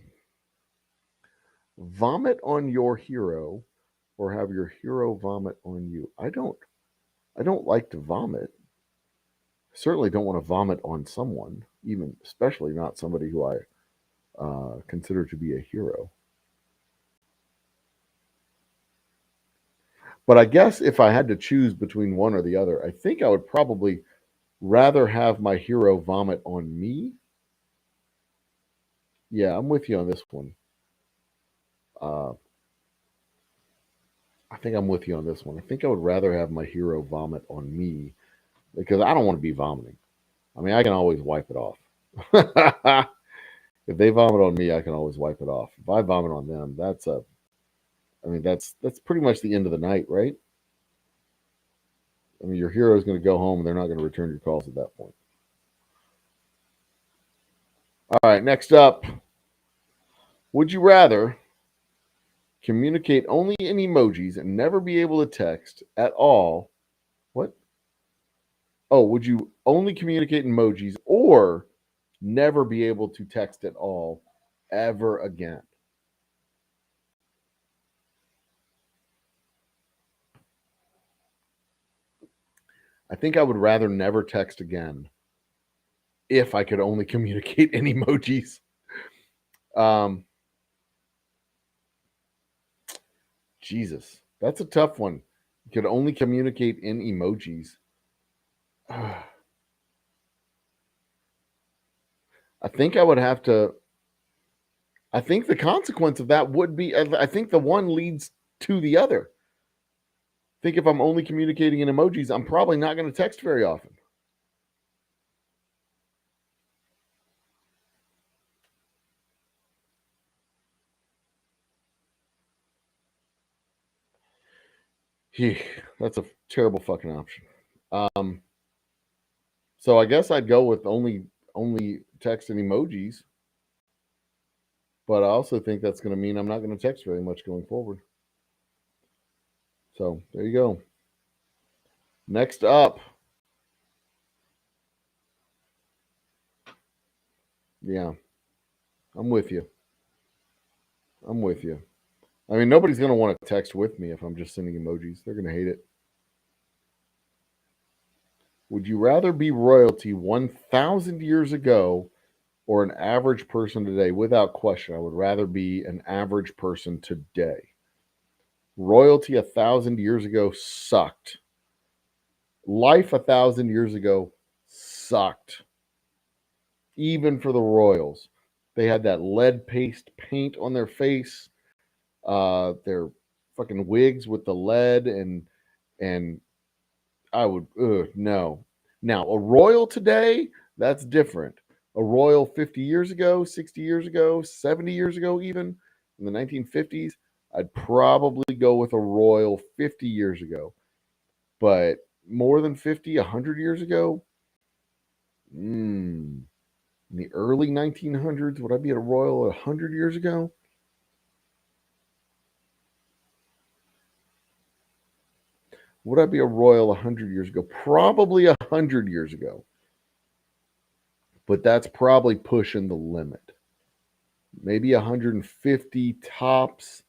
vomit on your hero or have your hero vomit on you. I don't like to vomit. I certainly don't want to vomit on someone, even especially not somebody who I consider to be a hero. But I guess if I had to choose between one or the other, I think I would probably rather have my hero vomit on me. Yeah, I'm with you on this one. I think I'm with you on this one. I think I would rather have my hero vomit on me because I don't want to be vomiting. I mean, I can always wipe it off. If they vomit on me, I can always wipe it off. If I vomit on them, that's pretty much the end of the night, right? I mean, your hero is going to go home and they're not going to return your calls at that point. All right, next up. Would you rather communicate only in emojis and never be able to text at all? What? Oh, would you only communicate in emojis or never be able to text at all ever again? I think I would rather never text again if I could only communicate in emojis. Jesus, that's a tough one. You could only communicate in emojis. I think I would have to. I think the consequence of that would be. I think the one leads to the other. I think if I'm only communicating in emojis, I'm probably not going to text very often. That's a terrible fucking option. So I guess I'd go with only text and emojis. But I also think that's going to mean I'm not going to text very much going forward. So there you go. Next up. Yeah, I'm with you. I'm with you. I mean, nobody's going to want to text with me if I'm just sending emojis. They're going to hate it. Would you rather be royalty 1,000 years ago or an average person today? Without question, I would rather be an average person today. Royalty 1,000 years ago sucked. Life 1,000 years ago sucked. Even for the royals, they had that lead paste paint on their face, their fucking wigs with the lead, and I would no. Now a royal today, that's different. A royal 50 years ago, 60 years ago, 70 years ago, even in the 1950s, I'd probably go with a Royal 50 years ago. But more than 50, 100 years ago, in the early 1900s, would I be at a Royal 100 years ago? Would I be a Royal 100 years ago? Probably 100 years ago. But that's probably pushing the limit. Maybe 150 tops,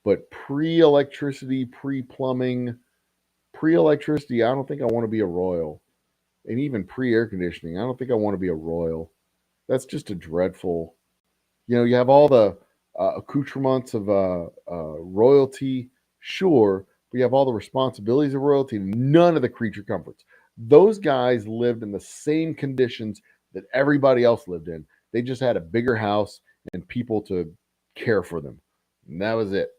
but pre-electricity, pre-plumbing, pre-electricity, I don't think I want to be a Royal. And even pre-air conditioning, I don't think I want to be a Royal. That's just a dreadful. You have all the accoutrements of royalty, sure, but you have all the responsibilities of royalty, none of the creature comforts. Those guys lived in the same conditions that everybody else lived in. They just had a bigger house and people to care for them. And that was it.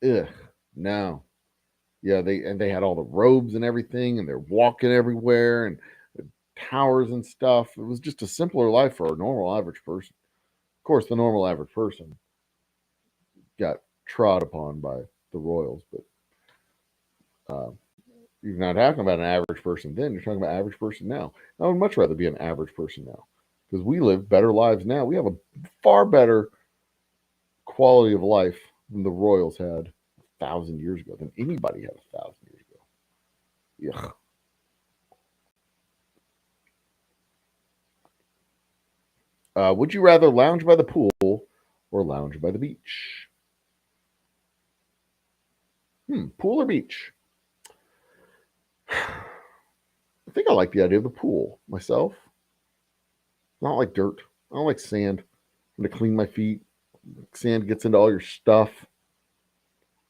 Ugh, no. Yeah, they had all the robes and everything, and they're walking everywhere and towers and stuff. It was just a simpler life for a normal average person. Of course, the normal average person got trod upon by the royals, but you're not talking about an average person then. You're talking about average person now. I would much rather be an average person now because we live better lives now. We have a far better quality of life than the royals had 1,000 years ago, than anybody had 1,000 years ago. Yuck. Would you rather lounge by the pool or lounge by the beach? Pool or beach? I think I like the idea of the pool myself. I don't like dirt. I don't like sand. I'm gonna clean my feet. Sand gets into all your stuff.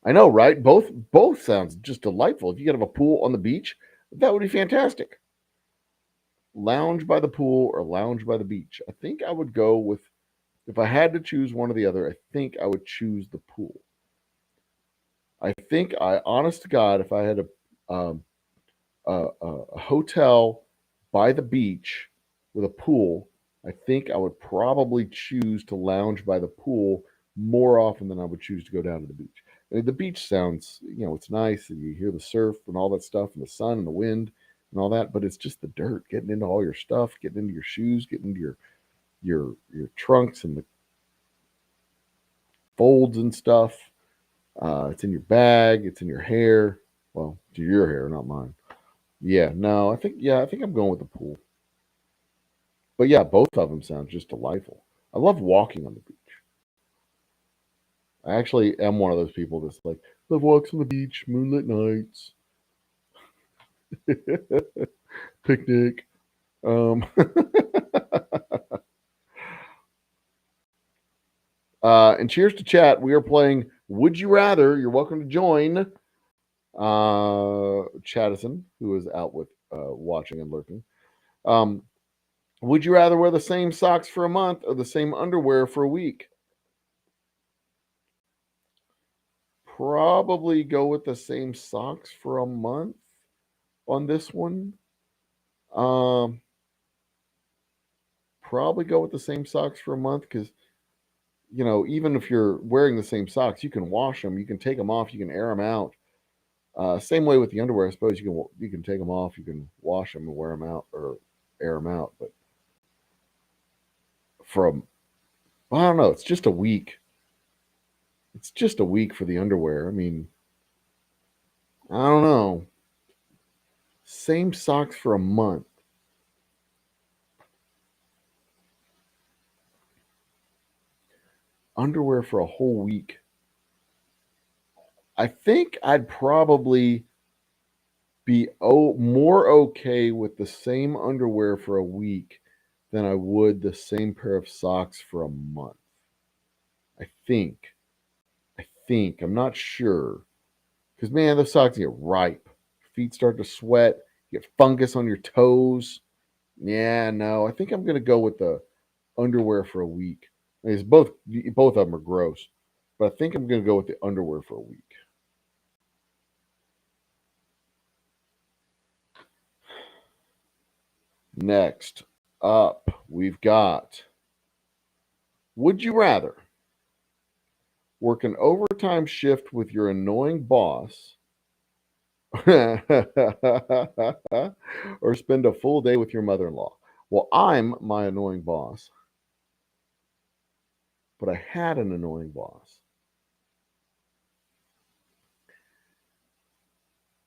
I know, right? Both sounds just delightful. If you could have a pool on the beach, that would be fantastic. Lounge by the pool or lounge by the beach. I think I would go with, if I had to choose one or the other, I think I would choose the pool. Honest to God, if I had a hotel by the beach with a pool, I think I would probably choose to lounge by the pool more often than I would choose to go down to the beach. I mean, the beach sounds, it's nice and you hear the surf and all that stuff and the sun and the wind and all that, but it's just the dirt getting into all your stuff, getting into your shoes, getting into your trunks and the folds and stuff. It's in your bag, it's in your hair. Well, to your hair, not mine. Yeah, no, I think I'm going with the pool. But yeah, both of them sound just delightful. I love walking on the beach. I actually am one of those people that's like, love walks on the beach, moonlit nights, picnic. Um, and cheers to chat. We are playing Would You Rather. You're welcome to join Chattison, who is out with watching and lurking. Would you rather wear the same socks for a month or the same underwear for a week? Probably go with the same socks for a month on this one. Um, Probably go with the same socks for a month because even if you're wearing the same socks, you can wash them, you can take them off, you can air them out. Same way with the underwear, I suppose you can take them off, you can wash them and wear them out or air them out. But from I don't know, it's just a week. It's just a week for the underwear. I mean, I don't know. Same socks for a month. Underwear for a whole week. I think I'd probably be more okay with the same underwear for a week than I would the same pair of socks for a month. I think. I'm not sure. Because, man, those socks get ripe. Feet start to sweat. You get fungus on your toes. Yeah, no. I think I'm going to go with the underwear for a week. I mean, both of them are gross. But I think I'm going to go with the underwear for a week. Next up, we've got, would you rather work an overtime shift with your annoying boss, or spend a full day with your mother-in-law? Well, I'm my annoying boss, but I had an annoying boss.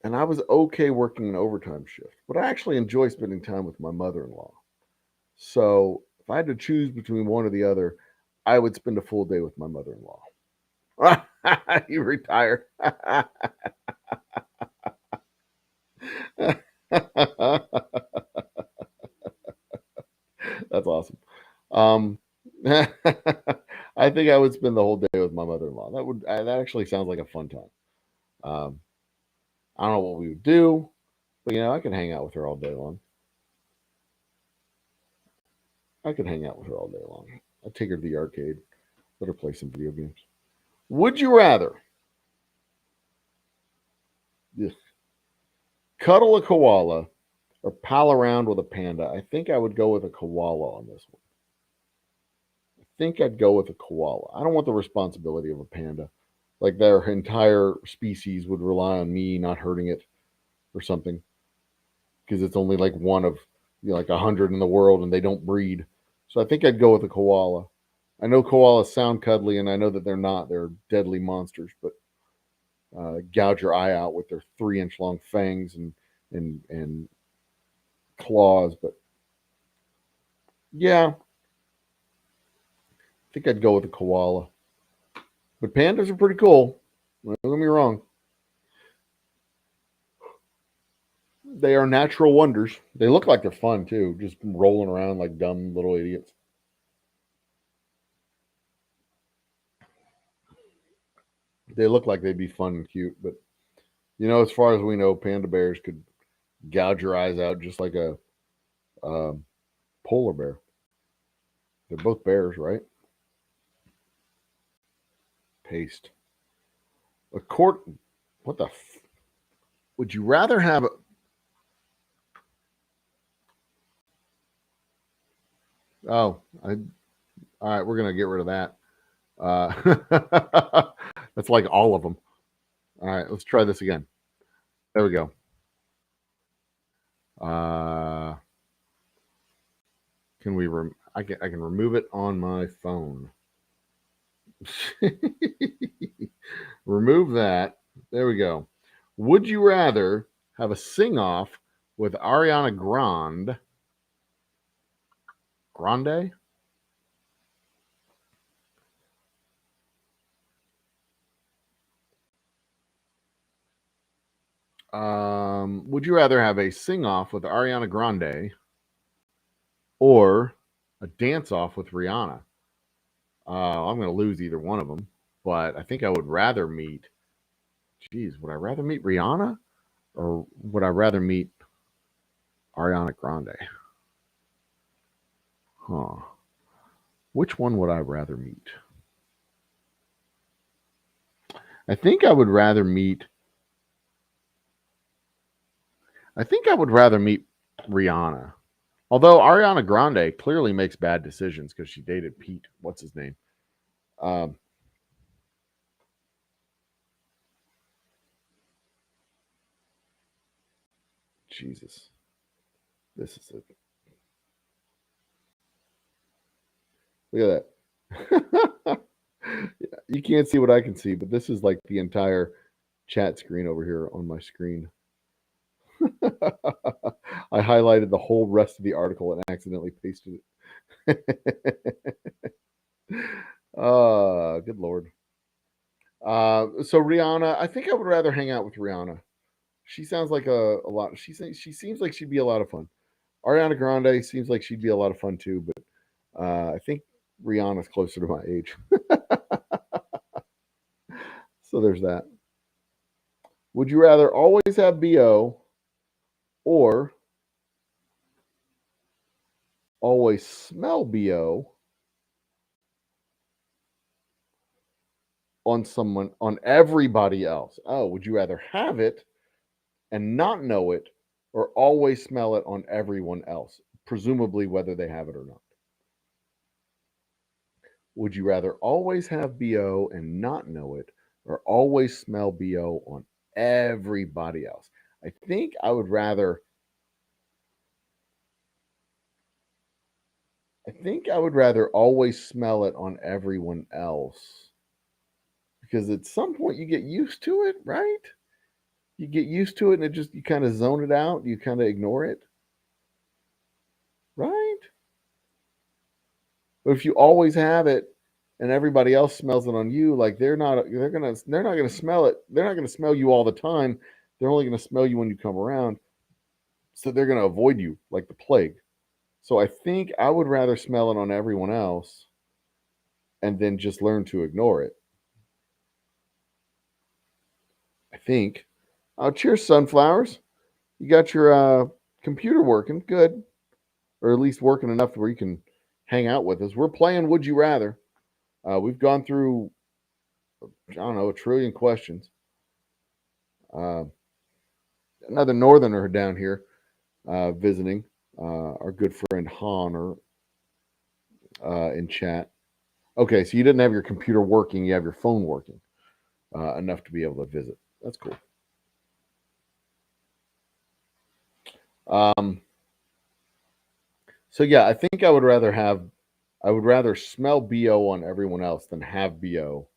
And I was okay working an overtime shift, but I actually enjoy spending time with my mother-in-law. So if I had to choose between one or the other, I would spend a full day with my mother-in-law. You retired. That's awesome. I think I would spend the whole day with my mother-in-law. That actually sounds like a fun time. Um, I don't know what we would do, but I could hang out with her all day long. I'd take her to the arcade, let her play some video games. Would you rather cuddle a koala or pal around with a panda? I think I would go with a koala on this one. I think I'd go with a koala. I don't want the responsibility of a panda. Like their entire species would rely on me not hurting it or something, because it's only like one of like 100 in the world and they don't breed. So I think I'd go with a koala. I know koalas sound cuddly, and I know that they're not. They're deadly monsters, but gouge your eye out with their 3-inch long fangs and claws. But yeah, I think I'd go with a koala. But pandas are pretty cool. Don't get me wrong. They are natural wonders. They look like they're fun too, just rolling around like dumb little idiots. They look like they'd be fun and cute, but as far as we know, panda bears could gouge your eyes out just like a polar bear. They're both bears, right? Paste. A court. What the? Would you rather have? All right. We're gonna get rid of that. That's like all of them. All right. Let's try this again. There we go. Can we? I can remove it on my phone. Remove that. There we go. Would you rather have a sing-off with Ariana Grande? Would you rather have a sing-off with Ariana Grande or a dance-off with Rihanna? I'm going to lose either one of them, but I think I would rather meet. Would I rather meet Rihanna or would I rather meet Ariana Grande? Huh. Which one would I rather meet? I think I would rather meet. Rihanna. Although Ariana Grande clearly makes bad decisions because she dated Pete. What's his name? Jesus. This is it. Look at that. You can't see what I can see, but this is like the entire chat screen over here on my screen. I highlighted the whole rest of the article and accidentally pasted it. Good Lord. So Rihanna, I think I would rather hang out with Rihanna. She sounds like a lot. She seems like she'd be a lot of fun. Ariana Grande seems like she'd be a lot of fun too, but I think Rihanna's closer to my age. So there's that. Would you rather always have BO or always smell BO on everybody else? Oh, would you rather have it and not know it or always smell it on everyone else, presumably whether they have it or not? Would you rather always have BO and not know it, or always smell BO on everybody else? I think I would rather. I think I would rather always smell it on everyone else, because at some point you get used to it, right? You get used to it and it just you kind of zone it out, you kind of ignore it, right? But if you always have it and everybody else smells it on you, like they're not gonna smell it. They're not gonna smell you all the time. They're only gonna smell you when you come around. So they're gonna avoid you like the plague. So I think I would rather smell it on everyone else and then just learn to ignore it. I think. Cheers, sunflowers. You got your computer working, good, or at least working enough to where you can hang out with us. We're playing Would You Rather. We've gone through, I don't know, a trillion questions. Uh, Another northerner down here visiting, our good friend Honor in chat. Okay, so you didn't have your computer working, you have your phone working enough to be able to visit. That's cool. So yeah, I think I would rather smell BO on everyone else than have BO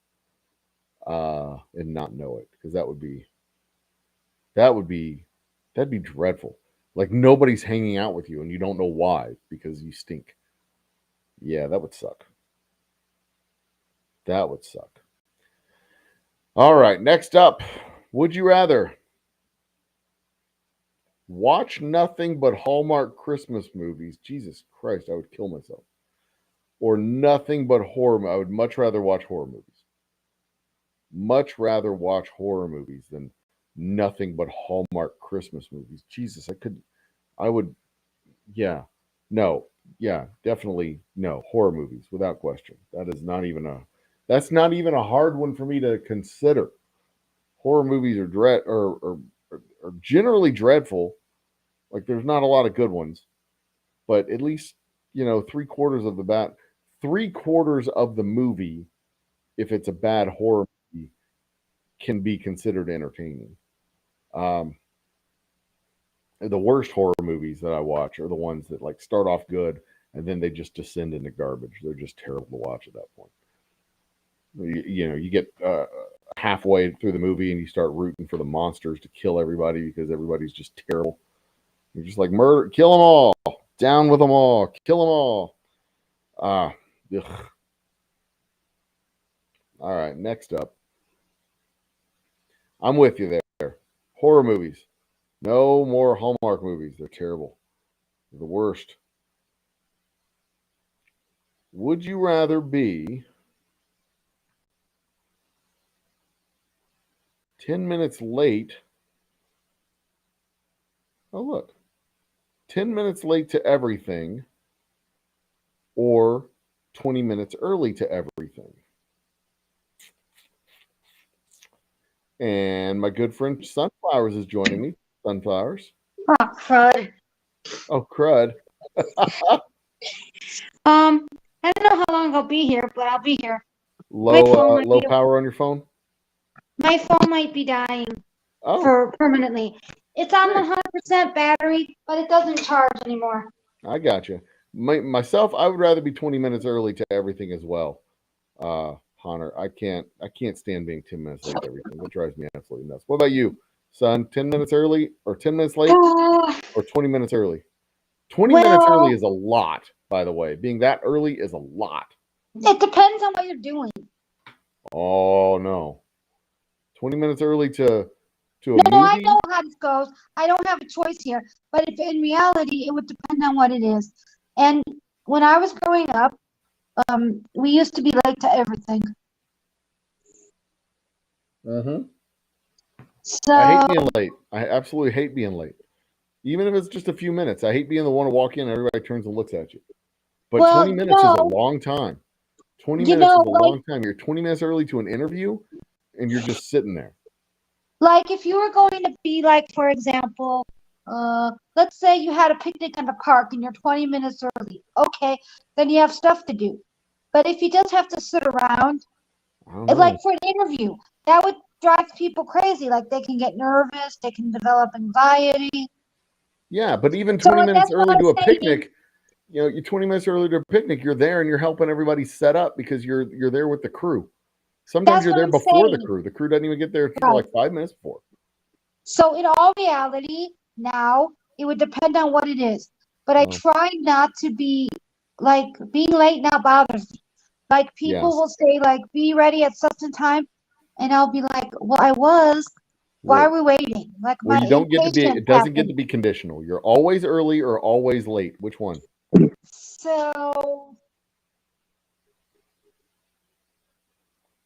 and not know it, because that'd be dreadful. Like nobody's hanging out with you and you don't know why because you stink. Yeah, that would suck. That would suck. All right, next up, would you rather watch nothing but Hallmark Christmas movies? Jesus Christ, I would kill myself. Or nothing but horror. I would much rather watch horror movies. Much rather watch horror movies than nothing but Hallmark Christmas movies. Jesus, I would, yeah, no, yeah, definitely no. Horror movies, without question. That's not even a hard one for me to consider. Horror movies are generally dreadful. Like there's not a lot of good ones, but at least three quarters of the movie, if it's a bad horror movie, can be considered entertaining. Um, the worst horror movies that I watch are the ones that like start off good and then they just descend into garbage. They're just terrible to watch at that point. You get halfway through the movie and you start rooting for the monsters to kill everybody because everybody's just terrible. You're just like murder, kill them all, down with them all, kill them all. Ugh. All right, next up. I'm with you there. Horror movies. No more Hallmark movies. They're terrible. They're the worst. Would you rather be 10 minutes late? Oh, look. 10 minutes late to everything or 20 minutes early to everything? And my good friend Sunflowers is joining me. Sunflowers. Oh, crud. Oh, crud. I don't know how long I'll be here, but I'll be here. Low power on your phone? My phone might be dying for permanently. It's on 100% battery, but it doesn't charge anymore. I got you. Myself, I would rather be 20 minutes early to everything as well. Hunter, I can't stand being 10 minutes late to everything. That drives me absolutely nuts. What about you, son? 10 minutes early or 10 minutes late or 20 minutes early? 20 minutes early is a lot, by the way. Being that early is a lot. It depends on what you're doing. Oh, no. 20 minutes early to a movie? No, I know how this goes. I don't have a choice here. But if in reality, it would depend on what it is. And when I was growing up, we used to be late to everything. Mm-hmm. So I hate being late. I absolutely hate being late. Even if it's just a few minutes. I hate being the one to walk in and everybody turns and looks at you. But 20 minutes is a long time. 20 minutes is a long time. You're 20 minutes early to an interview and you're just sitting there. Like if you were going to be like, for example, let's say you had a picnic in the park and you're 20 minutes early. Okay, then you have stuff to do. But if you just have to sit around, I don't know. like for an interview, that would drive people crazy. Like they can get nervous, they can develop anxiety. Yeah, but even So 20 minutes that's what early I'm to a saying. picnic, you're 20 minutes early to a picnic, you're there and you're helping everybody set up because you're there with the crew. Sometimes That's you're what there I'm before the saying. crew. The crew doesn't even get there until Right. like 5 minutes before. So in all reality, now it would depend on what it is. But I Oh. try not to be like being late now bothers me. Like people will say like be ready at such a time, and I'll be like, well, I was. Why are we waiting? Like Well, my you don't get to be. impatience It doesn't get happened. to be conditional. You're always early or always late. Which one? So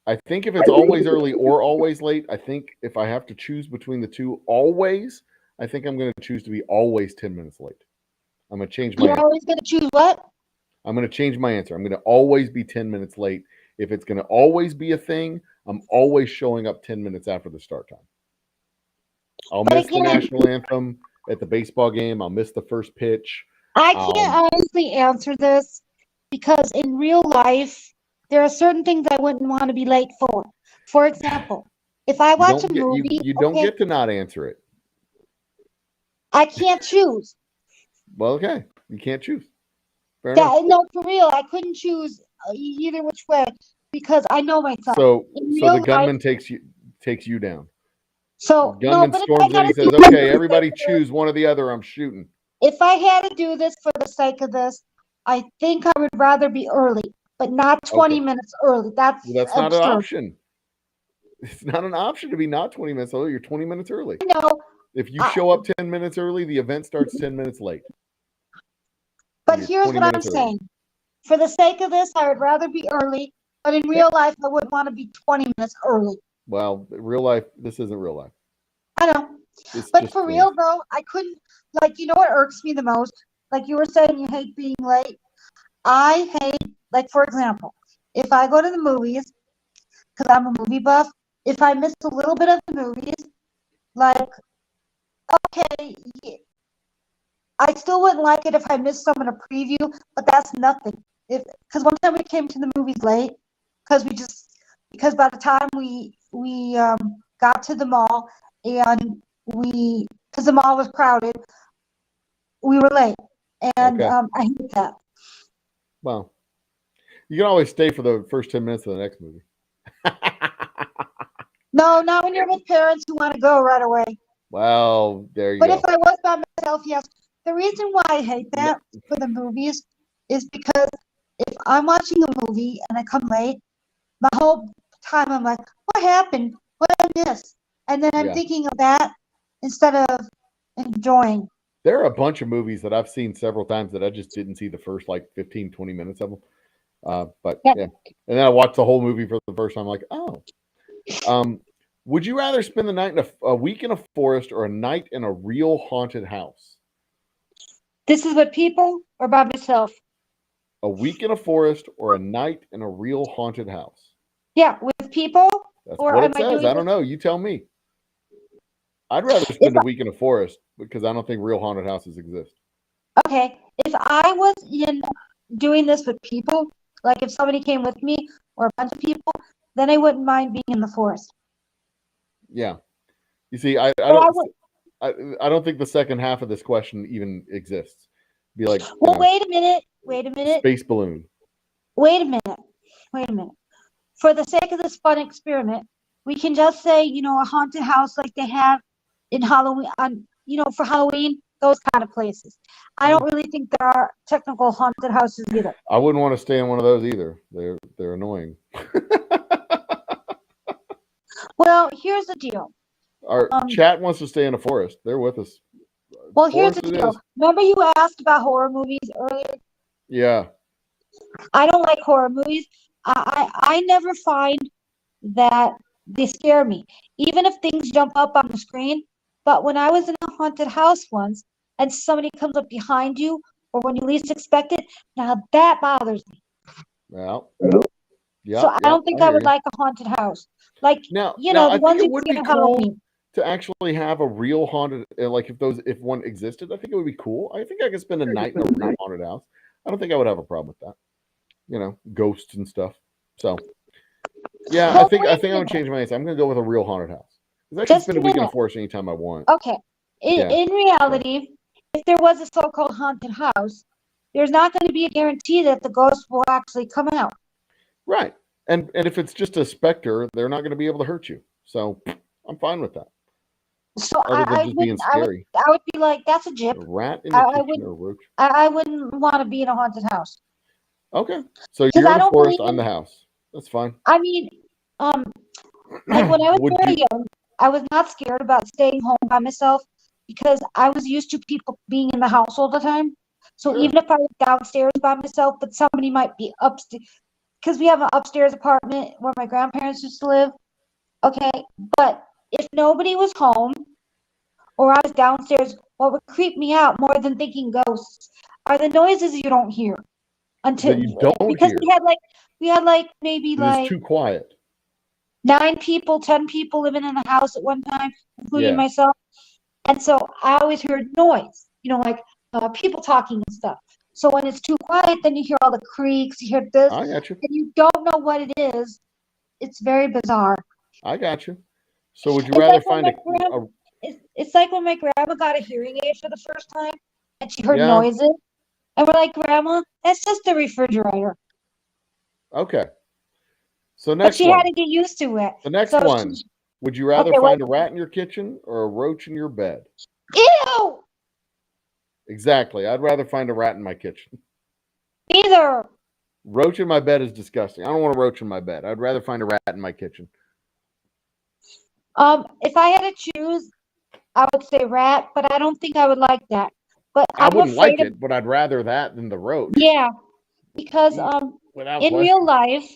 I think if it's always early or always late, I think if I have to choose between the two, always, I think I'm going to choose to be always 10 minutes late. I'm going to change my you're answer. always gonna choose what? I'm going to change my answer. I'm going to always be 10 minutes late. If it's going to always be a thing, I'm always showing up 10 minutes after the start time. I'll But miss the again, national anthem at the baseball game. I'll miss the first pitch. I can't honestly answer this because in real life, there are certain things I wouldn't want to be late for. For example, if I watch a movie, You don't okay, get to not answer it. I can't choose. Well, okay, you can't choose. Fair enough. Yeah, no, for real, I couldn't choose either which way because I know myself. So In the real life, gunman takes you down. so no, Gunman but if I storms in. had He to says, do "Okay, everybody choose one or the other. I'm shooting." if I had to do this for the sake of this, I think I would rather be early, but not 20 Okay. minutes early. That's Well, that's not an absurd. option. It's not an option to be not 20 minutes early. You're 20 minutes early. No, If you show up 10 minutes early, the event starts 10 minutes late. but You're here's 20 what I'm minutes early. saying. For the sake of this, I would rather be early, but in real life, I wouldn't want to be 20 minutes early. Well, real life, this isn't real life. I know. It's But just for games. real though, I couldn't, like, you know what irks me the most? Like you were saying, you hate being late. I hate, like, for example, if I go to the movies, because I'm a movie buff, if I miss a little bit of the movies, like, okay, I still wouldn't like it if I missed some in a preview, but that's nothing. Because one time we came to the movies late, because by the time we got to the mall and because the mall was crowded, we were late, and Okay. I hate that. Well, you can always stay for the first 10 minutes of the next movie. No, not when you're with parents who want to go right away. Well, there you But go. if I was by myself, yes. The reason why I hate that for the movies is because if I'm watching a movie and I come late, my whole time I'm like, what happened? What did I miss? And then I'm thinking of that instead of enjoying. There are a bunch of movies that I've seen several times that I just didn't see the first like 15, 20 minutes of them. But yeah. And then I watched the whole movie for the first time. Like, oh. Would you rather spend the night in a week in a forest or a night in a real haunted house? This is with people or by myself? A week in a forest or a night in a real haunted house? Yeah, with people? That's or what am it I says. doing I don't know. You tell me. I'd rather spend a week in a forest because I don't think real haunted houses exist. Okay, if I was doing this with people, like if somebody came with me or a bunch of people, then I wouldn't mind being in the forest. Yeah. You see, I don't think the second half of this question even exists. Be like, well, wait a minute. Space balloon. Wait a minute. For the sake of this fun experiment, we can just say, a haunted house like they have in Halloween, for Halloween, those kind of places. I don't really think there are technical haunted houses either. I wouldn't want to stay in one of those either. They're annoying. Well, here's the deal. Our chat wants to stay in a forest. They're with us. Well, here's the deal. Remember you asked about horror movies earlier? Yeah. I don't like horror movies. I never find that they scare me, even if things jump up on the screen. But when I was in a haunted house once and somebody comes up behind you or when you least expect it, now that bothers me. Well, yeah. So I don't think I would like a haunted house. Like, now, the ones you see in Halloween. To actually have a real haunted, like if one existed, I think it would be cool. I think I could spend a night in a real haunted house. I don't think I would have a problem with that. ghosts and stuff. So yeah, Well, I think wait a I'm gonna minute. change my answer. I'm gonna go with a real haunted house because I can Just spend a a week in a minute. forest anytime I want. Okay. Yeah. In reality, if there was a so-called haunted house, there's not going to be a guarantee that the ghost will actually come out. Right. And if it's just a specter, they're not going to be able to hurt you. So I'm fine with that. So Other than I just being wouldn't. scary. I would be like, that's a A gyp. rat in I, the I kitchen wouldn't. or a roach. I wouldn't want to be in a haunted house Okay. So because you're I in the don't forest, believe I'm in. the house. That's fine. I mean, um, like when I was Would very you young, I was not scared about staying home by myself because I was used to people being in the house all the time. So Sure. even if I was downstairs by myself, but somebody might be upstairs, because we have an upstairs apartment where my grandparents used to live. Okay, but if nobody was home or I was downstairs, what would creep me out more than thinking ghosts are the noises you don't hear that you until don't because hear? we had like maybe It is like too quiet. 9 people, 10 people living in the house at one time, including Yeah. myself. And so I always heard noise, like people talking and stuff. So when it's too quiet, then you hear all the creaks, you hear this, I got you. and you don't know what it is. It's very bizarre. I got you. So would you It's rather like when find my grand, a it's like when my grandma got a hearing aid for the first time, and she heard yeah? noises, and we're like, Grandma, that's just the refrigerator. Okay. So But next she had one. to get used to it. The next So one. she, Would you rather okay, wait. find a rat in your kitchen or a roach in your bed? Ew! Exactly. I'd rather find a rat in my kitchen. Either. Roach in my bed is disgusting. I don't want a roach in my bed. I'd rather find a rat in my kitchen. If I had to choose, I would say rat, but I don't think I would like that. But I I'm wouldn't like afraid of, it, but I'd rather that than the roach. yeah, because Without in question. real life,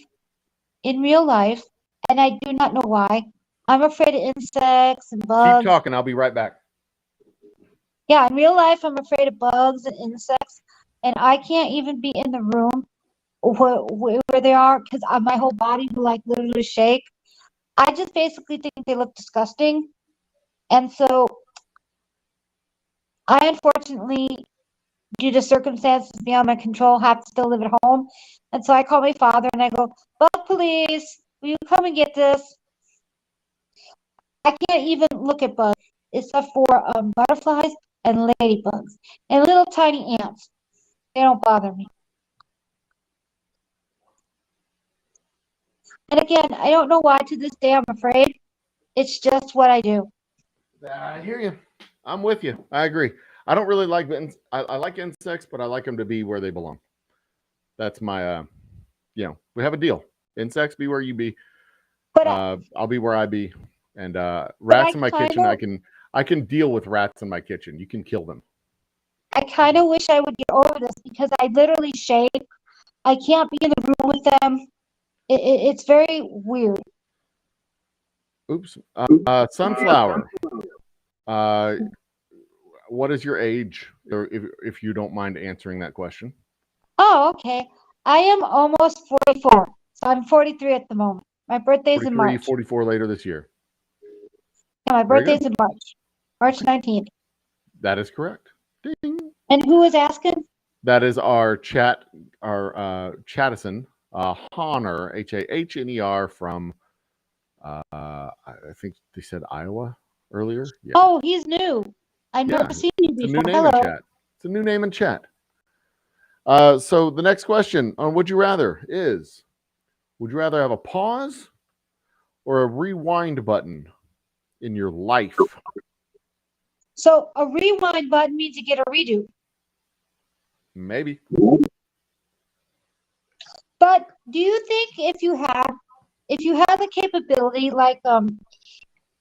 and I do not know why, I'm afraid of insects and Keep bugs. talking. I'll be right back. Yeah, in real life, I'm afraid of bugs and insects, and I can't even be in the room where they are because my whole body will like literally shake. I just basically think they look disgusting, and so I unfortunately, due to circumstances beyond my control, have to still live at home. And so I call my father and I go, Bug police, will you come and get this? I can't even look at bugs except for butterflies and ladybugs and little tiny ants. They don't bother me. And again, I don't know why to this day I'm afraid. It's just what I do. I hear you. I'm with you. I agree. I don't really like I like insects, but I like them to be where they belong. That's my we have a deal. Insects be where you be. But I'll be where I be. And rats in my kitchen, kinda, I can deal with rats in my kitchen. You can kill them. I kind of wish I would get over this because I literally shake. I can't be in the room with them. It's very weird. Oops. Sunflower. What is your age, or if you don't mind answering that question? Oh, okay. I am almost 44. So I'm 43 at the moment. My birthday's in March. 44 later this year. Yeah, my birthday's in March. March 19th. That is correct. Ding. And who is asking? That is our Chattison, Honor, Hahner from, I think they said Iowa earlier. Yeah. Oh, he's new. I've never seen you before. It's a new name in chat. It's a new name in chat. So the next question on Would You Rather is, would you rather have a pause or a rewind button in your life? So a rewind button means you get a redo. Maybe. But do you think if you have the capability, like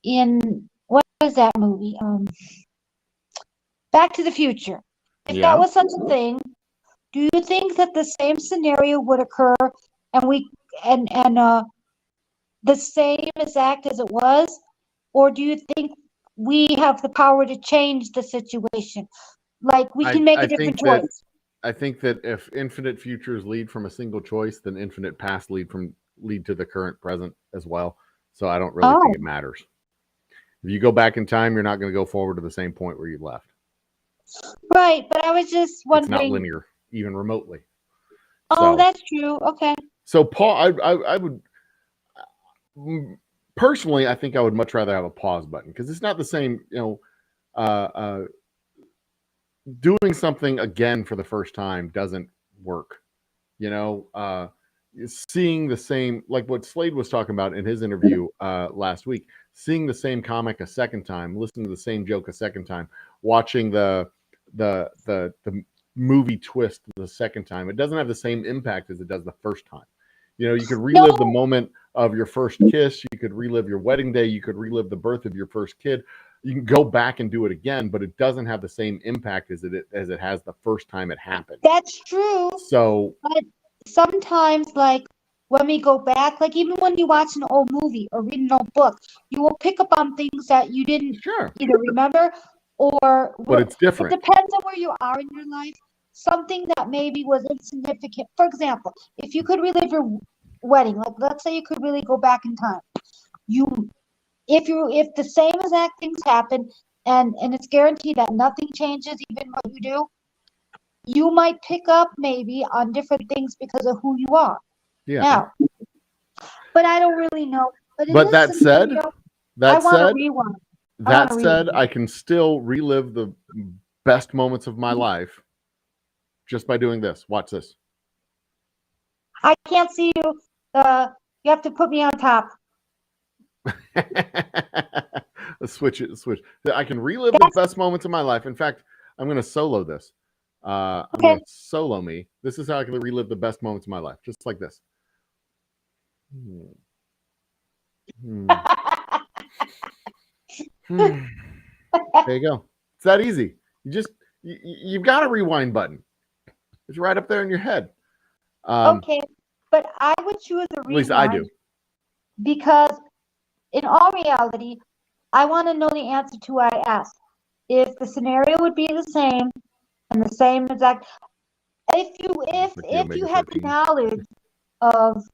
in what is that movie? Back to the Future. If that was such a thing, do you think that the same scenario would occur and the same exact as it was? Or do you think we have the power to change the situation? Like we can make a different choice. I think that if infinite futures lead from a single choice, then infinite past lead to the current present as well. So I don't really think it matters. If you go back in time, you're not going to go forward to the same point where you left. Right, but I was just wondering. It's not linear, even remotely. Oh, that's true. Okay. So Paul, I would personally, I think I would much rather have a pause button because it's not the same. Doing something again for the first time doesn't work. Seeing the same, like what Slade was talking about in his interview last week, seeing the same comic a second time, listening to the same joke a second time, watching the movie twist the second time, it doesn't have the same impact as it does the first time. You could relive the moment of your first kiss, you could relive your wedding day, you could relive the birth of your first kid. You can go back and do it again, but it doesn't have the same impact as it has the first time it happened. That's true. So, but sometimes, like when we go back, like even when you watch an old movie or read an old book, you will pick up on things that you didn't either remember or. But it's different. It depends on where you are in your life. Something that maybe was insignificant. For example, if you could relive your wedding, like let's say you could really go back in time, if the same exact things happen and it's guaranteed that nothing changes, even what you do, you might pick up maybe on different things because of who you are. Yeah. Now, but I don't really know. But that said, I can still relive the best moments of my life just by doing this. Watch this. I can't see you. You have to put me on top. Let's switch. I can relive the best moments of my life. In fact, I'm going to solo this. I'm going to solo me. This is how I can relive the best moments of my life. Just like this. There you go. It's that easy. You've got a rewind button. It's right up there in your head. Okay, but I would choose a rewind. At least I do. Because in all reality, I want to know the answer to what I asked. If the scenario would be the same and the same exact, if you had the knowledge of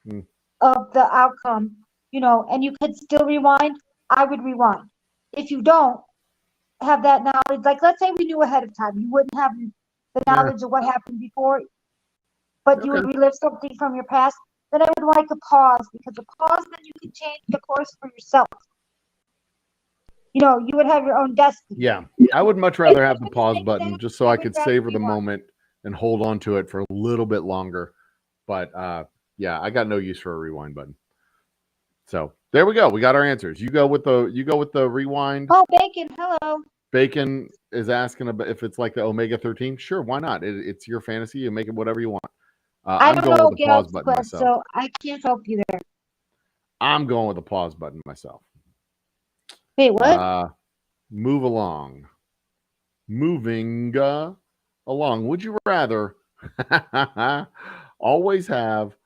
the outcome, and you could still rewind, I would rewind. If you don't have that knowledge, like let's say we knew ahead of time, you wouldn't have the knowledge of what happened before, but you would relive something from your past, then I would like a pause, because a pause, then you can change the course for yourself. You would have your own destiny. Yeah, I would much rather have the pause button just so I could savor the moment and hold on to it for a little bit longer. But yeah, I got no use for a rewind button. So there we go. We got our answers. You go with the rewind. Oh, Bacon, hello. Bacon is asking about if it's like the Omega-13. Sure, why not? It's your fantasy. You make it whatever you want. I don't know the pause button myself, so I can't help you there. I'm going with the pause button myself. Wait, what? Move along. Moving along. Would you rather always have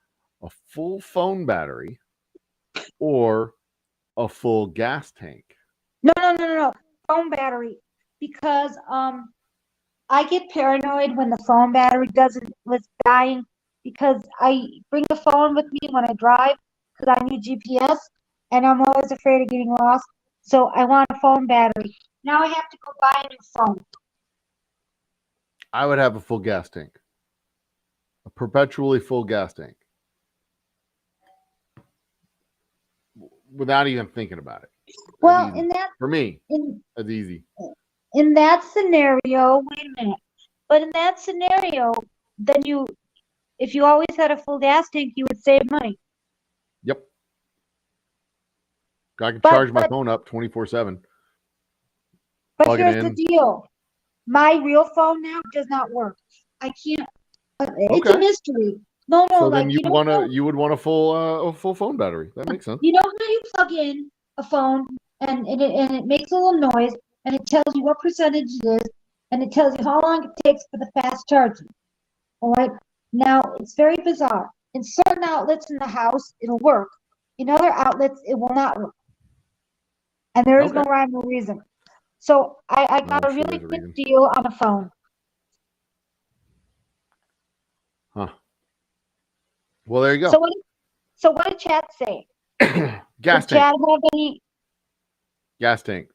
a full phone battery or a full gas tank? No. Phone battery. Because I get paranoid when the phone battery was dying, because I bring the phone with me when I drive because I need GPS and I'm always afraid of getting lost. So I want a phone battery. Now I have to go buy a new phone. I would have a full gas tank. A perpetually full gas tank. Without even thinking about it. Well, for me, that's easy. In that scenario, wait a minute. But in that scenario, then if you always had a full gas tank, you would save money. Yep. I can charge my phone up 24/7. But here's the deal. My real phone now does not work. I can't. It's a mystery. No. So then you would want a full phone battery. That makes sense. You know how you plug in a phone and it makes a little noise and it tells you what percentage it is and it tells you how long it takes for the fast charging. All right. Now it's very bizarre. In certain outlets in the house, it'll work. In other outlets, it will not work. And there is no rhyme or reason. So I got a really good deal on a phone. Huh. Well, there you go. So what did chat say? Gas tank. Chat have any? Gas tank.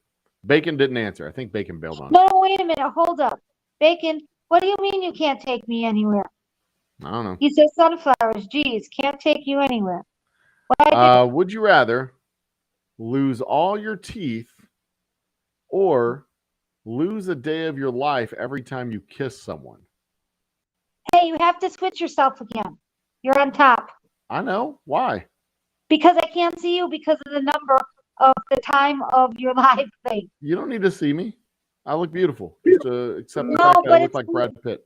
Bacon didn't answer. I think Bacon bailed on it. No, wait a minute. Hold up. Bacon, What do you mean you can't take me anywhere? I don't know. You said sunflowers. Geez, can't take you anywhere. What I do? Would you rather lose all your teeth or lose a day of your life every time you kiss someone? Hey, you have to switch yourself again. You're on top. I know. Why? Because I can't see you because of the number of the time of your life thing. You don't need to see me. I look beautiful. Just accept the No, fact that I but look it's like weird. Brad Pitt.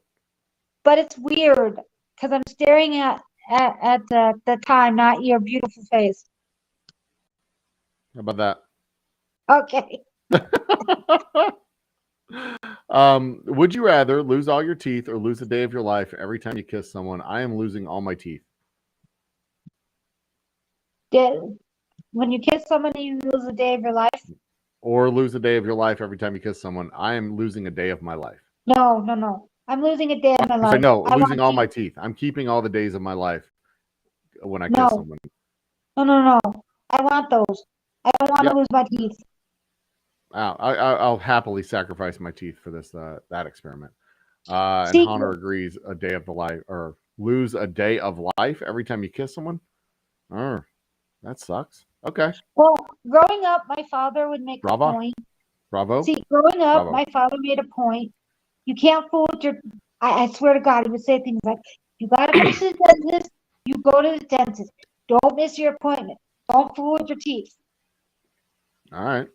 But it's weird because I'm staring at the time, not your beautiful face. How about that? Okay. Would you rather lose all your teeth or lose a day of your life every time you kiss someone? I am losing all my teeth. When you kiss somebody, you lose a day of your life. Or lose a day of your life every time you kiss someone. I am losing a day of my life. No. I'm losing a day of my life. No, I losing want all teeth. my teeth. I'm keeping all the days of my life when I kiss No. someone. No. I want those. I don't want Yep. to lose my teeth. I'll happily sacrifice my teeth for this that experiment. And See, Hunter agrees. A day of the life, or lose a day of life every time you kiss someone. That sucks. Okay. well, growing up, my father would make a Bravo. point. Bravo. See, growing up, Bravo. my father made a point. You can't fool with your. I swear to God, he would say things like, "You gotta go to the dentist. You go to the dentist. Don't miss your appointment. Don't fool with your teeth." All right.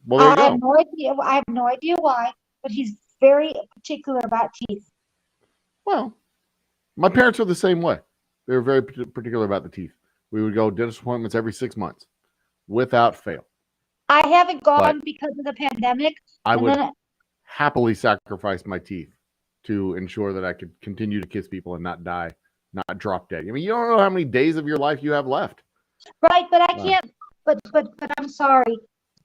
Well, there you I go. have no idea. I have no idea why, but he's very particular about teeth. Well, my parents were the same way. They were very particular about the teeth. We would go dentist appointments every 6 months without fail. I haven't gone But because of the pandemic. I And would then happily sacrifice my teeth to ensure that I could continue to kiss people and not die, not drop dead. I mean, you don't know how many days of your life you have left. right, but I Wow. can't. But I'm sorry.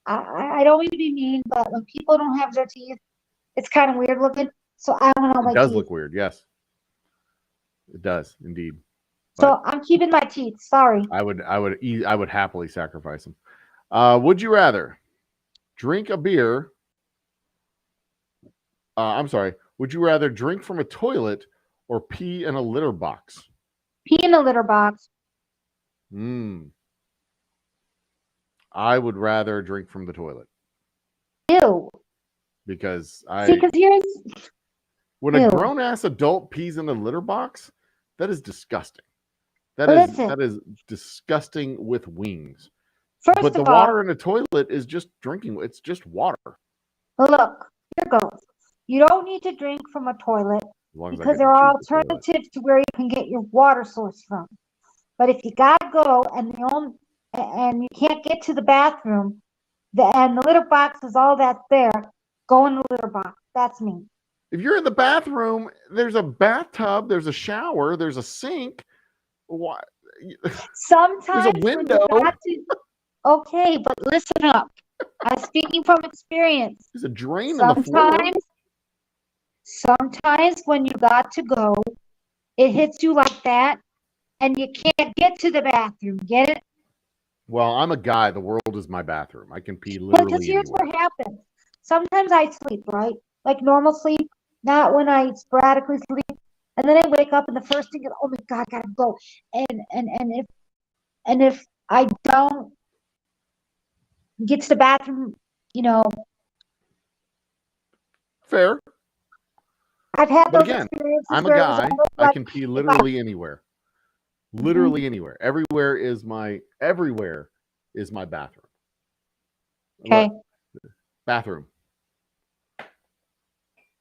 I don't mean to be mean, but when people don't have their teeth, it's kind of weird looking. So I don't know my It does teeth. look weird. Yes, it does indeed. So I'm keeping my teeth. Sorry. I would happily sacrifice them. Would you rather drink a beer? I'm sorry. Would you rather drink from a toilet or pee in a litter box? Pee in a litter box. I would rather drink from the toilet Ew. because See, because here's when a ew. grown ass adult pees in a litter box, that is disgusting. Listen. That is disgusting with wings. First But the of all, water in a toilet is just drinking. It's just water. look, here goes. You don't need to drink from a toilet As long as I because get there to are choose the toilet. alternatives to where you can get your water source from. But if you gotta go and you can't get to the bathroom, and the litter box is all that's there, go in the litter box. That's me. If you're in the bathroom, there's a bathtub, there's a shower, there's a sink. Why? Sometimes when you window. got to, okay, but listen up. I'm speaking from experience. There's a drain in the floor. Sometimes when you got to go, it hits you like that, and you can't get to the bathroom. Get it? Well, I'm a guy. The world is my bathroom. I can pee Because literally here's anywhere. what happens. Sometimes I sleep, right? Like normal sleep, not when I sporadically sleep. And then I wake up and the first thing is, oh my God, I gotta go. And if I don't get to the bathroom, Fair. I've had But those again, experiences I'm a where it was guy. almost I like can pee literally anywhere. Literally anywhere. Everywhere is my bathroom. okay. Look, bathroom.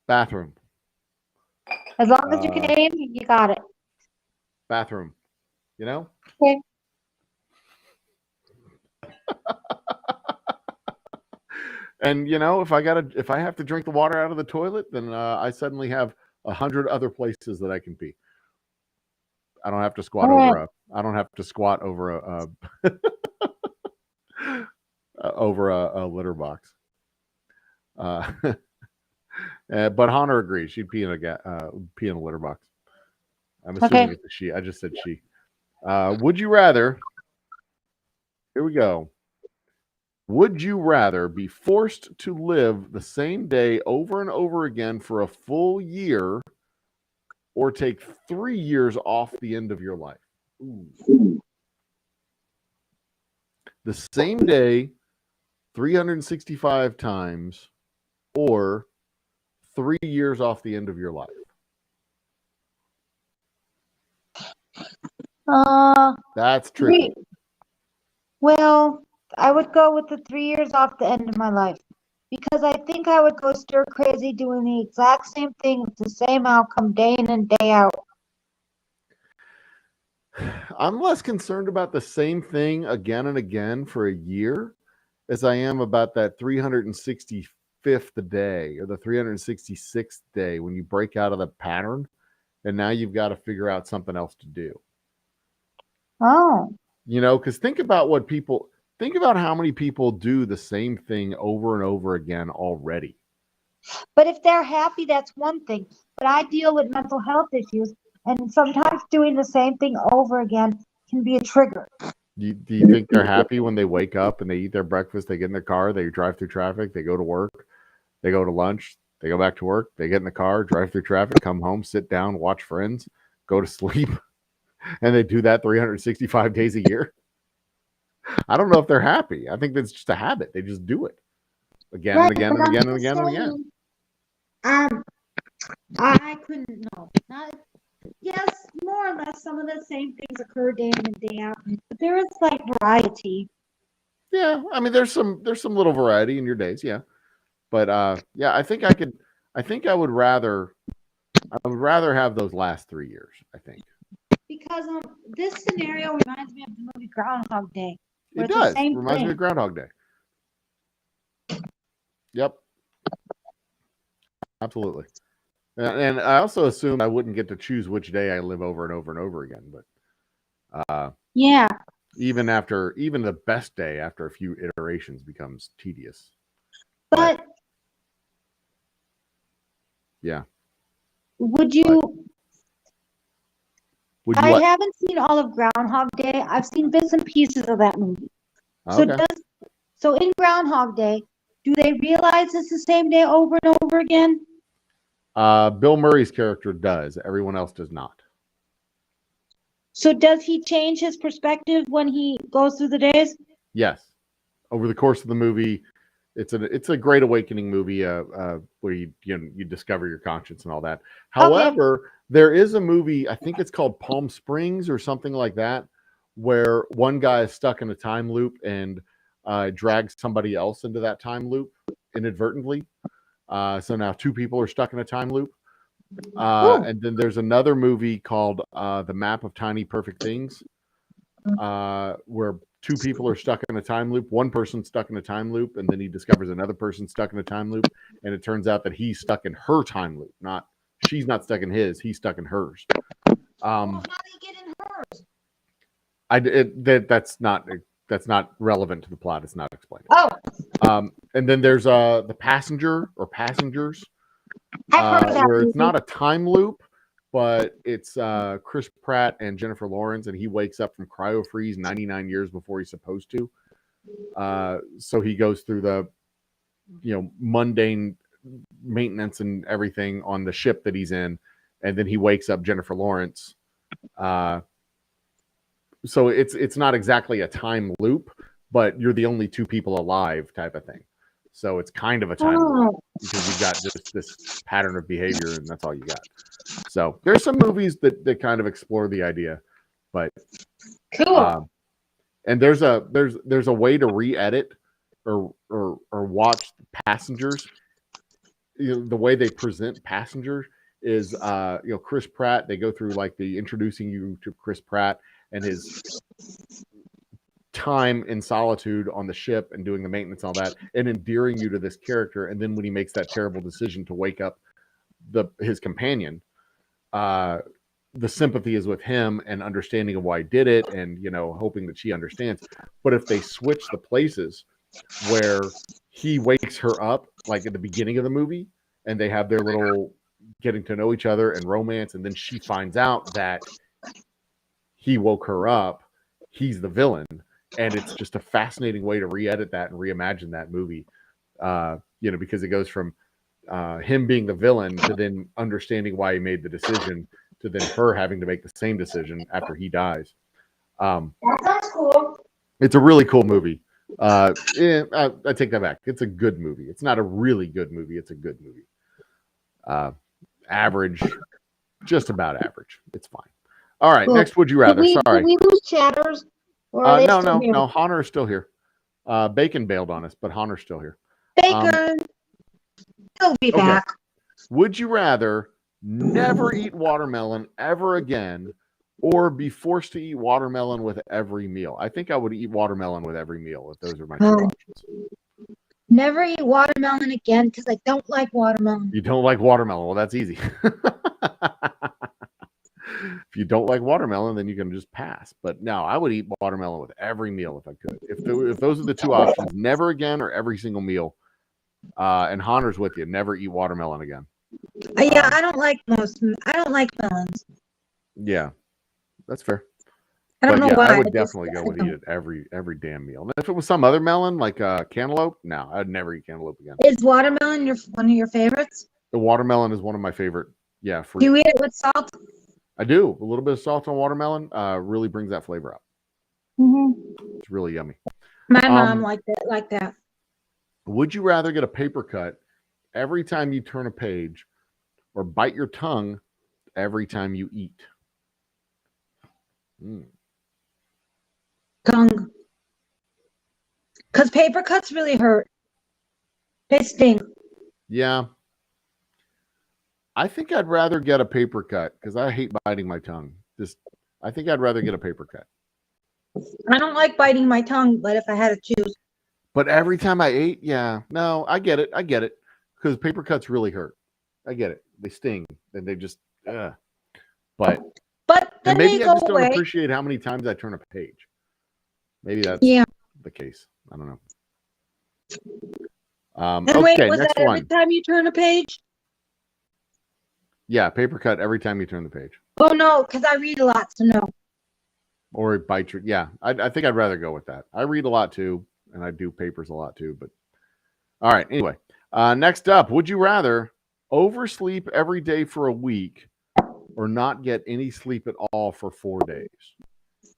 Bathroom. As long as you can aim, you got it. Bathroom. You know? Okay. And if I have to drink the water out of the toilet, then I suddenly have 100 other places that I can pee. I don't have to squat over a over a litter box. But Hunter agrees. She'd pee in a litter box. I'm assuming it's a she. I just said she. Would you rather? Here we go. Would you rather be forced to live the same day over and over again for a full year or take 3 years off the end of your life? Ooh. The same day 365 times or 3 years off the end of your life? That's tricky. Well, I would go with the 3 years off the end of my life because I think I would go stir crazy doing the exact same thing with the same outcome day in and day out. I'm less concerned about the same thing again and again for a year as I am about that 365th day or the 366th day when you break out of the pattern and now you've got to figure out something else to do. Oh. You know, because think about how many people do the same thing over and over again already. But if they're happy, that's one thing. But I deal with mental health issues, and sometimes doing the same thing over again can be a trigger. Do you think they're happy when they wake up and they eat their breakfast, they get in their car, they drive through traffic, they go to work, they go to lunch, they go back to work, they get in the car, drive through traffic, come home, sit down, watch Friends, go to sleep, and they do that 365 days a year? I don't know if they're happy. I think that's just a habit. They just do it again and again and again and again and again. I couldn't know. Yes, more or less some of the same things occur day in and day out, but there is like variety. Yeah, I mean there's some little variety in your days, yeah. But yeah, I think I would rather have those last 3 years, I think. Because this scenario reminds me of the movie Groundhog Day. It does. Reminds me of Groundhog Day. Yep. Absolutely. And I also assumed I wouldn't get to choose which day I live over and over and over again. But yeah, even the best day after a few iterations becomes tedious. But yeah. Would you? I haven't seen all of Groundhog Day. I've seen bits and pieces of that movie. Okay. So in Groundhog Day, do they realize it's the same day over and over again? Bill Murray's character does. Everyone else does not. So does he change his perspective when he goes through the days? Yes. Over the course of the movie, it's a great awakening movie where you discover your conscience and all that. However, there is a movie, I think it's called Palm Springs or something like that, where one guy is stuck in a time loop and drags somebody else into that time loop inadvertently. So now two people are stuck in a time loop. And then there's another movie called The Map of Tiny Perfect Things, where two people are stuck in a time loop. One person's stuck in a time loop, and then he discovers another person stuck in a time loop, and it turns out that he's stuck in her time loop. She's not stuck in his, he's stuck in hers. How do you get in hers? That's not relevant to the plot. It's not explained. Oh. And then there's The Passenger or Passengers, where it's not a time loop, but it's Chris Pratt and Jennifer Lawrence, and he wakes up from cryo freeze 99 years before he's supposed to. So he goes through the mundane maintenance and everything on the ship that he's in, and then he wakes up Jennifer Lawrence. So it's not exactly a time loop, but you're the only two people alive type of thing. So it's kind of a time loop because you've got just this pattern of behavior and that's all you got. So there's some movies that kind of explore the idea, but cool. And there's a way to re-edit or watch Passengers. The way they present Passengers is Chris Pratt. They go through like the introducing you to Chris Pratt and his time in solitude on the ship and doing the maintenance, all that, and endearing you to this character. And then when he makes that terrible decision to wake up his companion, the sympathy is with him and understanding of why he did it, and hoping that she understands. But if they switch the places where he wakes her up like at the beginning of the movie and they have their little getting to know each other and romance, and then she finds out that he woke her up, he's the villain, and it's just a fascinating way to re-edit that and reimagine that movie. Because it goes from him being the villain to then understanding why he made the decision to then her having to make the same decision after he dies. That sounds cool. It's a really cool movie. I take that back. It's a good movie. It's not a really good movie. It's a good movie. Average, just about average. It's fine. All right, Cool. next, would you rather? Did Sorry. we lose chatters? Or are they still here? No. Honor is still here. Bacon bailed on us, but Honor's still here. Bacon. He'll be back. Would you rather never eat watermelon ever again or be forced to eat watermelon with every meal? I think I would eat watermelon with every meal if those are my two options. Never eat watermelon again because I don't like watermelon. You don't like watermelon? Well, that's easy. If you don't like watermelon, then you can just pass. But no, I would eat watermelon with every meal if I could. If those are the two options, never again or every single meal. And Honor's with you. Never eat watermelon again. Yeah, I don't like melons. Yeah, that's fair. I don't know why. I would definitely go with eat it every damn meal. And if it was some other melon like cantaloupe, no, I'd never eat cantaloupe again. Is watermelon one of your favorites? The watermelon is one of my favorite. Yeah, fruit. Do you eat it with salt? I do. A little bit of salt on watermelon really brings that flavor out. Mm-hmm. It's really yummy. My mom liked it like that. Would you rather get a paper cut every time you turn a page or bite your tongue every time you eat? Tongue. Because paper cuts really hurt. They sting. Yeah. I think I'd rather get a paper cut because I hate biting my tongue. I think I'd rather get a paper cut. I don't like biting my tongue, but if I had to choose. But every time I ate, no, I get it. Because paper cuts really hurt. I get it. They sting. And they just, But then maybe they I go just away. don't appreciate how many times I turn a page. Maybe that's the case. I don't know. And okay, wait, was next that one. every time you turn a page? Yeah, paper cut every time you turn the page. Oh, no, because I read a lot, so no. Or bite your, I think I'd rather go with that. I read a lot too, and I do papers a lot too. But all right, anyway. Next up, would you rather oversleep every day for a week or not get any sleep at all for 4 days?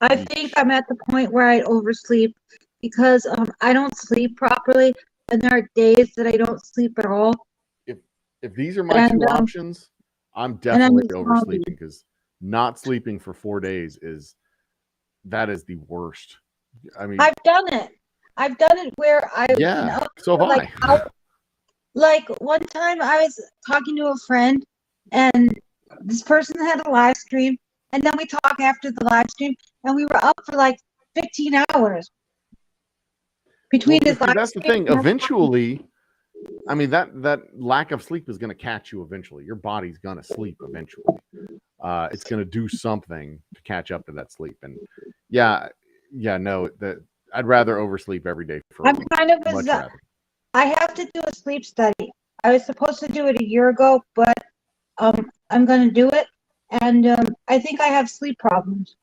I think I'm at the point where I oversleep because I don't sleep properly, and there are days that I don't sleep at all. If these are my two options, I'm definitely oversleeping because not sleeping for 4 days is the worst. I mean, I've done it. I've done it where so have I. Like one time I was talking to a friend and this person had a live stream, and then we talked after the live stream, and we were up for like 15 hours between his live that's the thing. Eventually, I mean, that lack of sleep is going to catch you eventually. Your body's going to sleep eventually. It's going to do something to catch up to that sleep. And I'd rather oversleep every day for I'm kind of I have to do a sleep study. I was supposed to do it a year ago, but I'm going to do it. And I think I have sleep problems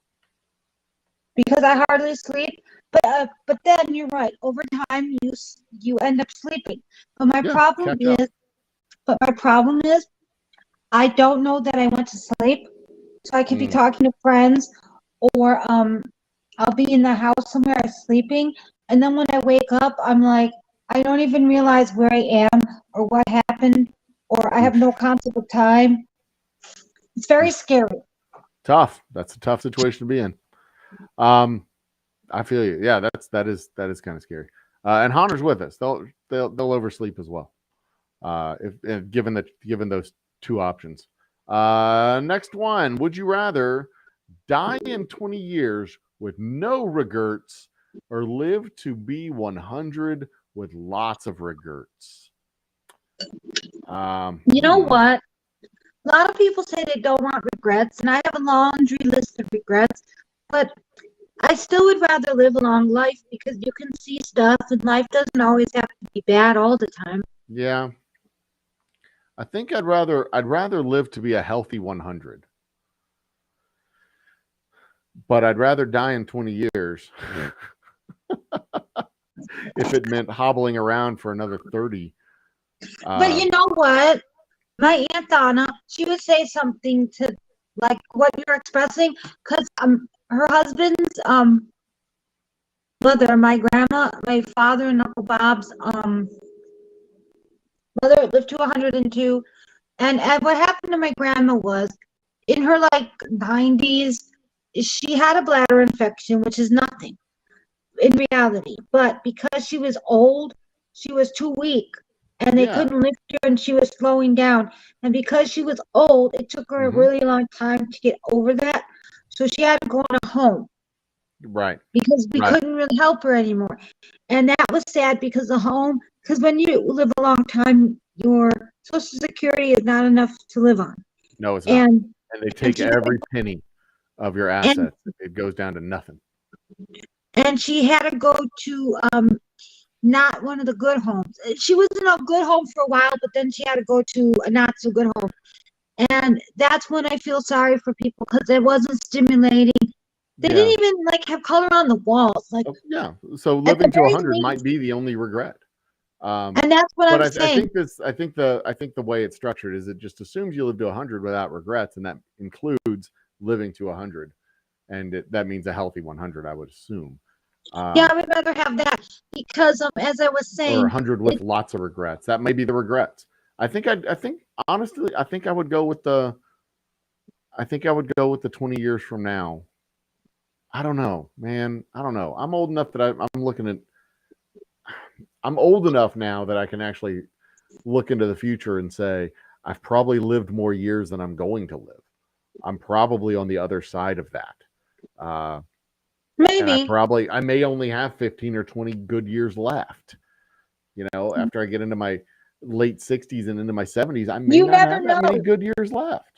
because I hardly sleep. But then you're right. Over time, you end up sleeping. But my problem is, I don't know that I went to sleep. So I could be talking to friends, or I'll be in the house somewhere sleeping, and then when I wake up, I'm like, I don't even realize where I am or what happened, or I have no concept of time. It's very scary. Tough. That's a tough situation to be in. I feel you. Yeah, that is kind of scary. And Honor's with us. They'll oversleep as well. If given those two options. Next one. Would you rather die in 20 years with no regrets or live to be 100 with lots of regrets? You know what? A lot of people say they don't want regrets, and I have a laundry list of regrets, but I still would rather live a long life because you can see stuff, and life doesn't always have to be bad all the time. Yeah. I think I'd rather live to be a healthy 100. But I'd rather die in 20 years if it meant hobbling around for another 30. But you know what? My Aunt Donna, she would say something to like what you're expressing, because her husband's mother, my grandma, my father and Uncle Bob's mother lived to 102. And what happened to my grandma was in her like 90s, she had a bladder infection, which is nothing in reality. But because she was old, she was too weak and they Yeah. couldn't lift her and she was slowing down. And because she was old, it took her a really long time to get over that. So she had to go in a home Right. because we Right. couldn't really help her anymore. And that was sad because the home, because when you live a long time, your Social Security is not enough to live on. No, it's not. And they take she- every penny of your assets. It goes down to nothing. and she had to go to not one of the good homes. She was in a good home for a while, but then she had to go to a not so good home. And that's when I feel sorry for people because it wasn't stimulating. They Yeah. didn't even like have color on the walls. Like, Oh, yeah. So living to very 100 least- might be the only regret. and that's what But I'm I saying. think the way it's structured is it just assumes you live to 100 without regrets, and that includes living to 100, and that means a healthy 100, I would assume. Yeah, I would rather have that because as I was Or saying, 100 with lots of regrets. That may be the regrets. I think honestly, I think I would go with the 20 years from now. I don't know, man. I don't know. I'm old enough that I'm old enough now that I can actually look into the future and say, I've probably lived more years than I'm going to live. I'm probably on the other side of that. And maybe. I may only have 15 or 20 good years left. After I get into my late 60s and into my 70s, I may You not never have that many know. good years left.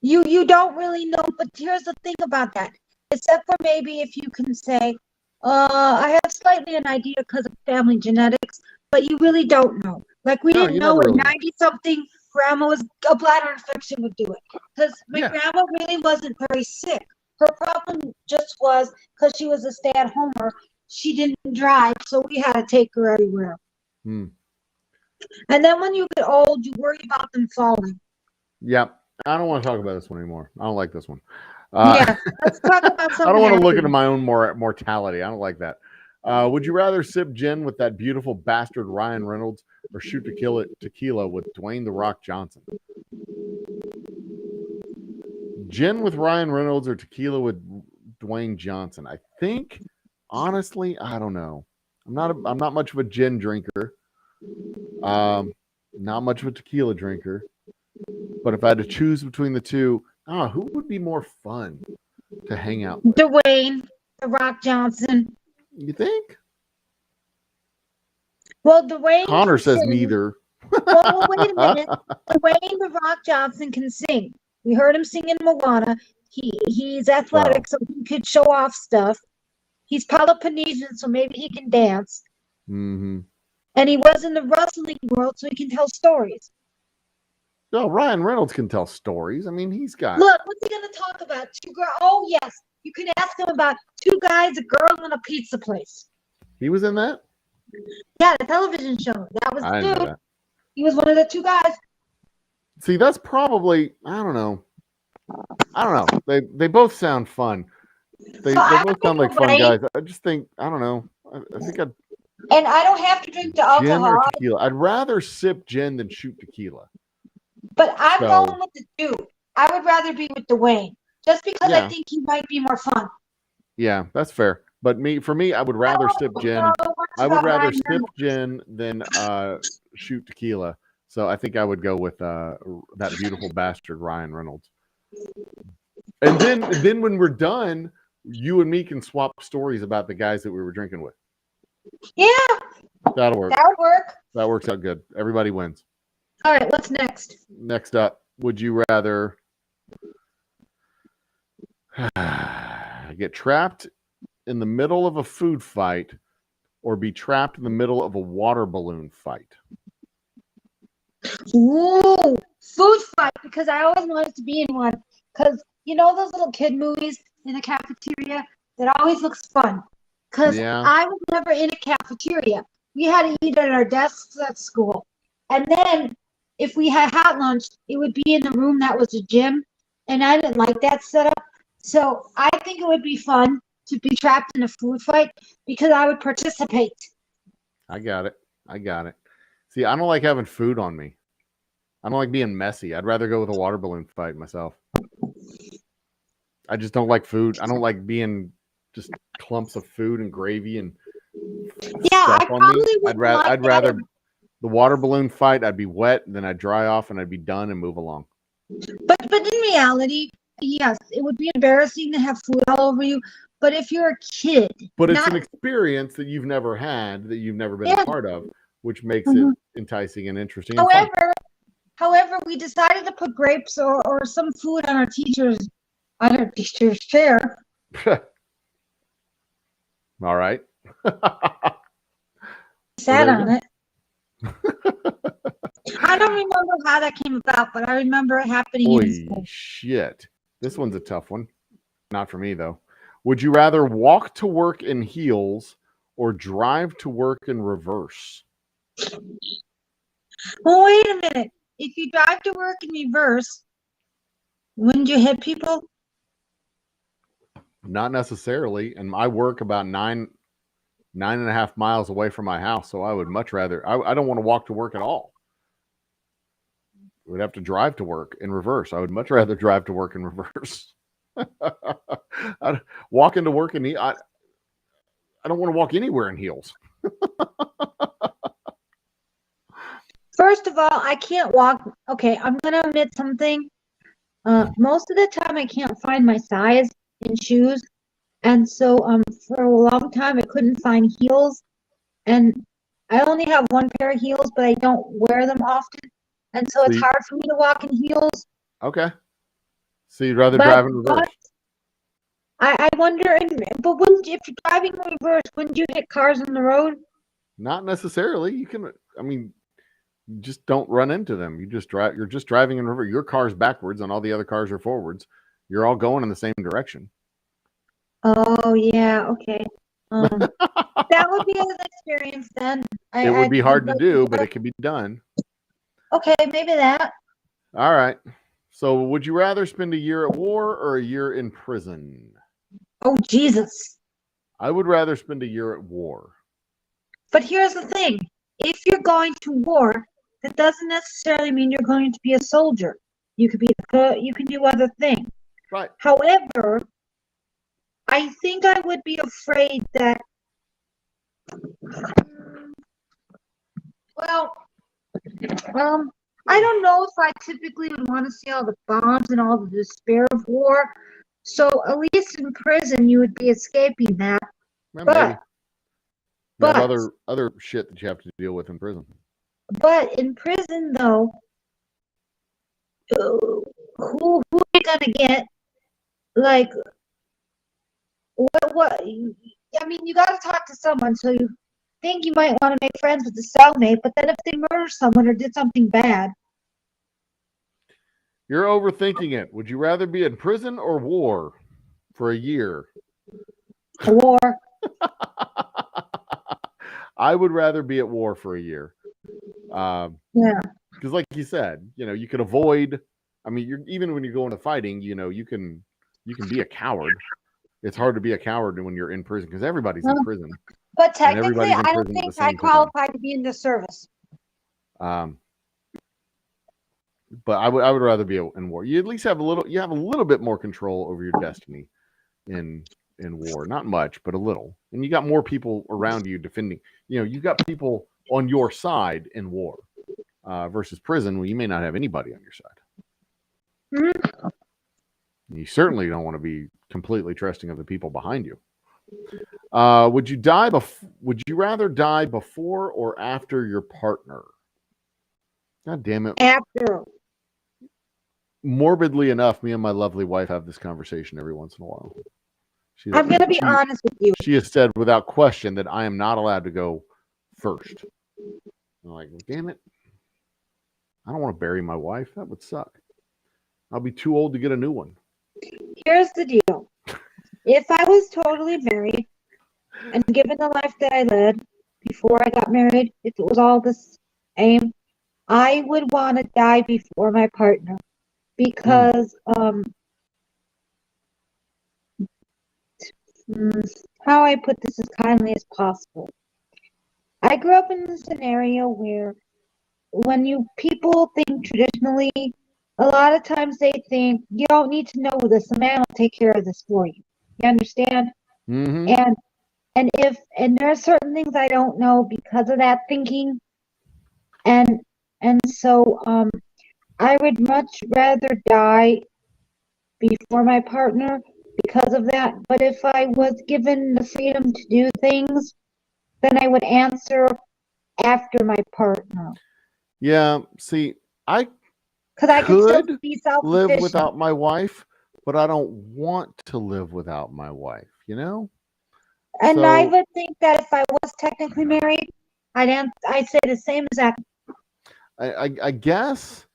You don't really know, but here's the thing about that. Except for maybe if you can say, I have slightly an idea because of family genetics, but you really don't know. Like we No, didn't you know never at really know. 90-something grandma was a bladder infection would do it. Because my Yeah. grandma really wasn't very sick. Her problem just was because she was a stay-at-homer, she didn't drive, so we had to take her everywhere. Hmm. And then when you get old, you worry about them falling. Yeah. I don't want to talk about this one anymore. I don't like this one. Yeah, let's talk about something. I don't want to look happy. into my own mortality. I don't like that. Would you rather sip gin with that beautiful bastard Ryan Reynolds or shoot tequila with Dwayne The Rock Johnson? Gin with Ryan Reynolds or tequila with Dwayne Johnson? I think, honestly, I don't know. I'm not much of a gin drinker. Not much of a tequila drinker. But if I had to choose between the two, who would be more fun to hang out with? Dwayne The Rock Johnson. You think? Well, Dwayne. Connor can says sing. neither. Well, wait a minute. Dwayne The Rock Johnson can sing. We heard him sing in Moana. He's athletic, so he could show off stuff. He's Peloponnesian, so maybe he can dance. Mm-hmm. And he was in the wrestling world, so he can tell stories. No, Ryan Reynolds can tell stories. I mean, he's got. Look, what's he going to talk about? Two girls. Oh, yes. You can ask him about two guys, a girl, and a pizza place. He was in that? Yeah, the television show. That was I the didn't know dude. that. He was one of the two guys. See, that's probably, I don't know. They both sound fun. They both sound like fun guys. I just think, I don't know. I think I'd And I don't have to drink the gin alcohol. or tequila. I'd rather sip gin than shoot tequila. But I'm So- going with the dude. I would rather be with Dwayne. Just because Yeah. I think he might be more fun. Yeah, that's fair. But for me, I would rather sip gin. I would rather sip gin than shoot tequila. So I think I would go with that beautiful bastard Ryan Reynolds. And then when we're done, you and me can swap stories about the guys that we were drinking with. Yeah, That'll work. that would work. That works out good. Everybody wins. All right, what's next? Next up, would you rather get trapped in the middle of a food fight or be trapped in the middle of a water balloon fight? Ooh, food fight, because I always wanted to be in one. Because you know those little kid movies in the cafeteria? That always looks fun. because Yeah. I was never in a cafeteria. We had to eat at our desks at school. And then if we had hot lunch, it would be in the room that was a gym. And I didn't like that setup. So I think it would be fun to be trapped in a food fight because I would participate. I got it. See, I don't like having food on me. I don't like being messy. I'd rather go with a water balloon fight myself. I just don't like food. I don't like being just clumps of food and gravy and Yeah, I stuff on me. probably wouldn't like I'd that rather the water balloon fight. I'd be wet, then I'd dry off, and I'd be done and move along. But in reality, yes, it would be embarrassing to have food all over you. But if you're a kid, But it's not an experience that you've never had, that you've never been Yeah. a part of, which makes Mhm. it enticing and interesting. And fun. however, we decided to put grapes or some food on our teacher's chair. All right. Sat there you on it. I don't remember how that came about, but I remember it happening in Holy school. shit. This one's a tough one. Not for me, though. Would you rather walk to work in heels or drive to work in reverse? Well, wait a minute. If you drive to work in reverse, wouldn't you hit people? Not necessarily. And I work about 9.5 miles away from my house. So I would much rather, I don't want to walk to work at all. We'd have to drive to work in reverse. I would much rather drive to work in reverse. I'd walk into work in I don't want to walk anywhere in heels. First of all, I can't walk. Okay, I'm gonna admit something. Most of the time, I can't find my size in shoes, and so for a long time, I couldn't find heels, and I only have one pair of heels, but I don't wear them often, and so it's See- hard for me to walk in heels. Okay. So you'd rather But- drive in reverse? I wonder, but wouldn't if you're driving in reverse, wouldn't you hit cars on the road? Not necessarily. You can, I mean, you just don't run into them. You just drive. You're just driving in reverse. Your car's backwards, and all the other cars are forwards. You're all going in the same direction. Oh yeah, okay. That would be an experience then. It would be hard to I'd do, like but it can be done. Okay, maybe that. All right. So, would you rather spend a year at war or a year in prison? Oh Jesus. I would rather spend a year at war. But here's the thing. If you're going to war, that doesn't necessarily mean you're going to be a soldier. You could be you can do other things. Right. However, I think I would be afraid that well, I don't know if I typically would want to see all the bombs and all the despair of war. So at least in prison you would be escaping that. Well, But- maybe. You have but- other shit that you have to deal with in prison. But in prison, though, who are you gonna get? Like, what? I mean, you gotta talk to someone. So you think you might want to make friends with the cellmate, but then if they murder someone or did something bad, You're overthinking it. Would you rather be in prison or war for a year? war. I would rather be at war for a year. Yeah. Because, like you said, you can avoid. I mean, even when you go into fighting, you can be a coward. It's hard to be a coward when you're in prison because everybody's in prison. But And technically, everybody's in I don't prison at think the I same time. qualify to be in the service. But I would rather be in war. You at least have a little bit more control over your destiny in war. Not much, but a little. And you got more people around you defending. You've got people on your side in war versus prison where you may not have anybody on your side. Mhm. You certainly don't want to be completely trusting of the people behind you. Would you rather die before or after your partner? God damn it. After. Morbidly enough, me and my lovely wife have this conversation every once in a while. I'm gonna be honest with you. She has said without question that I am not allowed to go first. I'm like, damn it. I don't want to bury my wife. That would suck. I'll be too old to get a new one. Here's the deal. If I was totally married, And given the life that I led before I got married, if it was all the same, I would want to die before my partner because how I put this as kindly as possible. I grew up in a scenario where when people think traditionally, a lot of times they think you don't need to know this, the man will take care of this for you. You understand? Mm-hmm. And there are certain things I don't know because of that thinking, and so I would much rather die before my partner because of that. But if I was given the freedom to do things, then I would answer after my partner. Yeah. See, I Because I can still could be live self-sufficient. without my wife, but I don't want to live without my wife, you know? And I So would think that if I was technically married, I'd say the same exact. I guess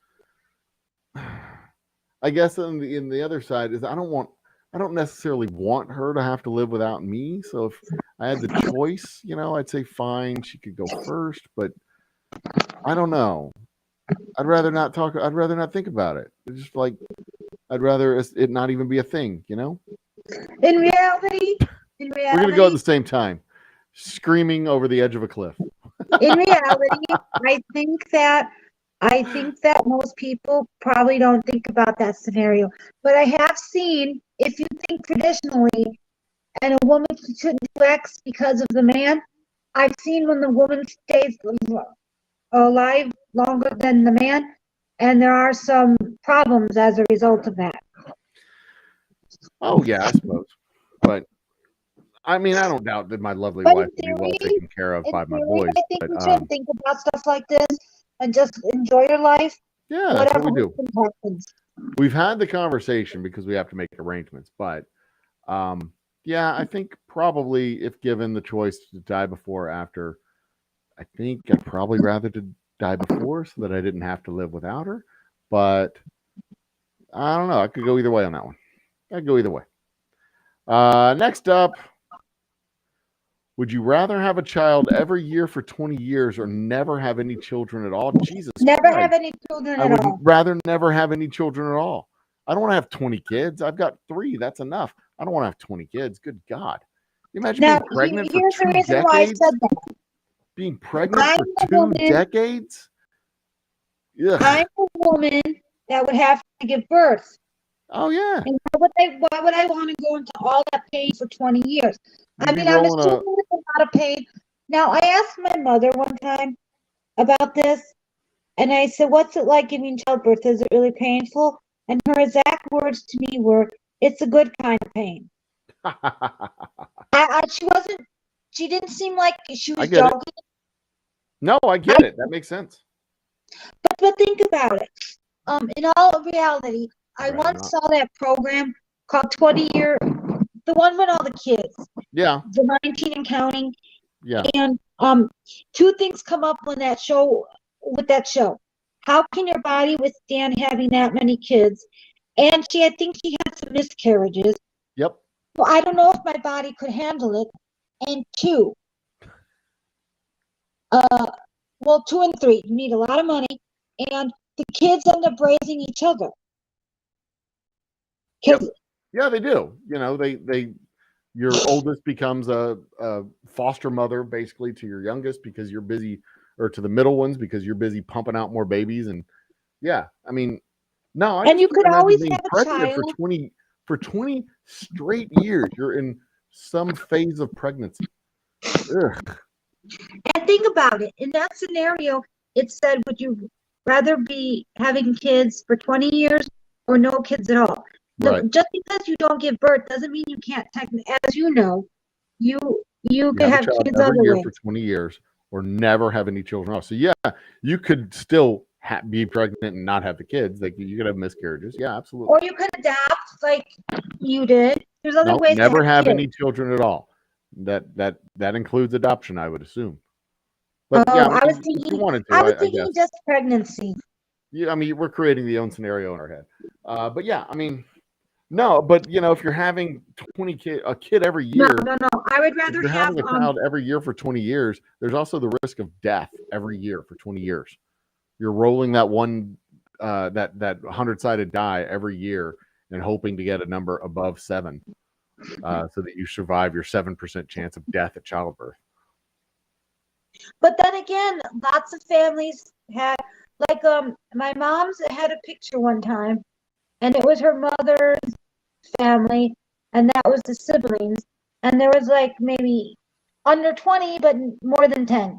in the other side is I don't necessarily want her to have to live without me. So if I had the choice, I'd say fine, she could go first, but I don't know. I'd rather not talk. I'd rather not think about it. It's just like I'd rather it not even be a thing. In reality, We're gonna go at the same time, screaming over the edge of a cliff. in reality, I think that most people probably don't think about that scenario. But I have seen, if you think traditionally, and a woman shouldn't do X because of the man, I've seen when the woman stays alive longer than the man, and there are some problems as a result of that. Oh yeah, I suppose. But I mean, I don't doubt that my lovely But wife in will be well theory, taken care of by my boys. I think But we should think about stuff like this and just enjoy your life. yeah, that's what Whatever we do. happens. We've had the conversation because we have to make arrangements. But yeah, I think probably if given the choice to die before or after, I think I'd probably rather to die before so that I didn't have to live without her. But I don't know. I could go either way on that one. I'd go either way. Next up, would you rather have a child every year for 20 years or never have any children at all? Jesus Never Christ. have any children I at would all. rather never have any children at all. I don't want to have 20 kids. I've got 3. That's enough. I don't want to have 20 kids. Good God. You imagine Now, being pregnant here's for the 2 reason why I decades? said that. Being pregnant I'm for a 2 woman. decades? Ugh. I'm a woman that would have to give birth. Oh, yeah. And why would I want to go into all that pain for 20 years? You'd I be mean, I'm rolling assuming it's a lot of pain. Now, I asked my mother one time about this, and I said, "What's it like giving childbirth? Is it really painful?" And her exact words to me were, "It's a good kind of pain." She didn't seem like she I was get it. joking. No, I get it. That makes sense. But think about it. In all reality, I Rather once not. saw that program called 20 Year, the one with all the kids, Yeah. the 19 and counting. Yeah. And two things come up with that show. How can your body withstand having that many kids? And I think she had some miscarriages. Yep. Well, I don't know if my body could handle it. And 2, 2 and 3, you need a lot of money, and the kids end up raising each other. Yep. Yeah, they do. Your oldest becomes a foster mother basically to your youngest because you're busy, or to the middle ones because you're busy pumping out more babies. And yeah, I mean, no, And you could always have a pregnant child for 20 straight years. You're in some phase of pregnancy. Ugh. And think about it. In that scenario, it said, would you rather be having kids for 20 years or no kids at all? Right. Just because you don't give birth doesn't mean you can't technically, as you know, you could have kids every other year ways. for 20 years or never have any children at all. So yeah, you could still be pregnant and not have the kids. Like you could have miscarriages. Yeah, absolutely. Or you could adopt like you did. There's other ways never to have kids. any children at all. That includes adoption, I would assume. But yeah, I was if you wanted to, I was I thinking guess. just pregnancy. Yeah, I mean, we're creating the own scenario in our head. But yeah, I mean, No, but if you're having a kid every year, No. I would if rather you're have having a child every year for 20 years, there's also the risk of death every year for 20 years. You're rolling that one that 100-sided die every year and hoping to get a number above 7, so that you survive your 7% chance of death at childbirth. But then again, lots of families had, like, my mom's had a picture one time, and it was her mother's family, and that was the siblings, and there was like maybe under 20, but more than 10.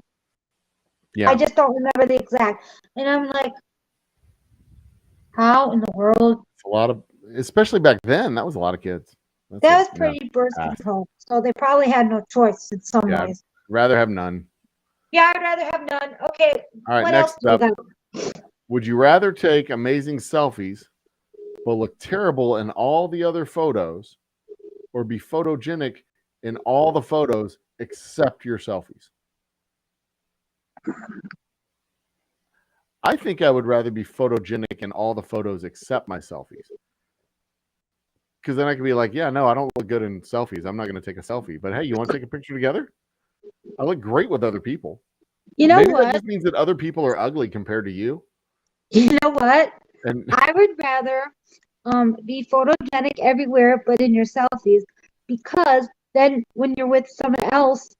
Yeah, I just don't remember the exact. And I'm like, how in the world? it's a lot of, especially back then. That was a lot of kids. That was pretty birth control. So they probably had no choice in some Yeah. ways. Rather have none. Yeah, I'd rather have none. Okay. All right, What next else do up. we got? Would you rather take amazing selfies but look terrible in all the other photos, or be photogenic in all the photos except your selfies? I think I would rather be photogenic in all the photos except my selfies. Because then I could be like, yeah, no, I don't look good in selfies. I'm not going to take a selfie. But hey, you want to take a picture together? I look great with other people. You know Maybe what? that just means that other people are ugly compared to you. You know what? And I would rather be photogenic everywhere but in your selfies, because then when you're with someone else,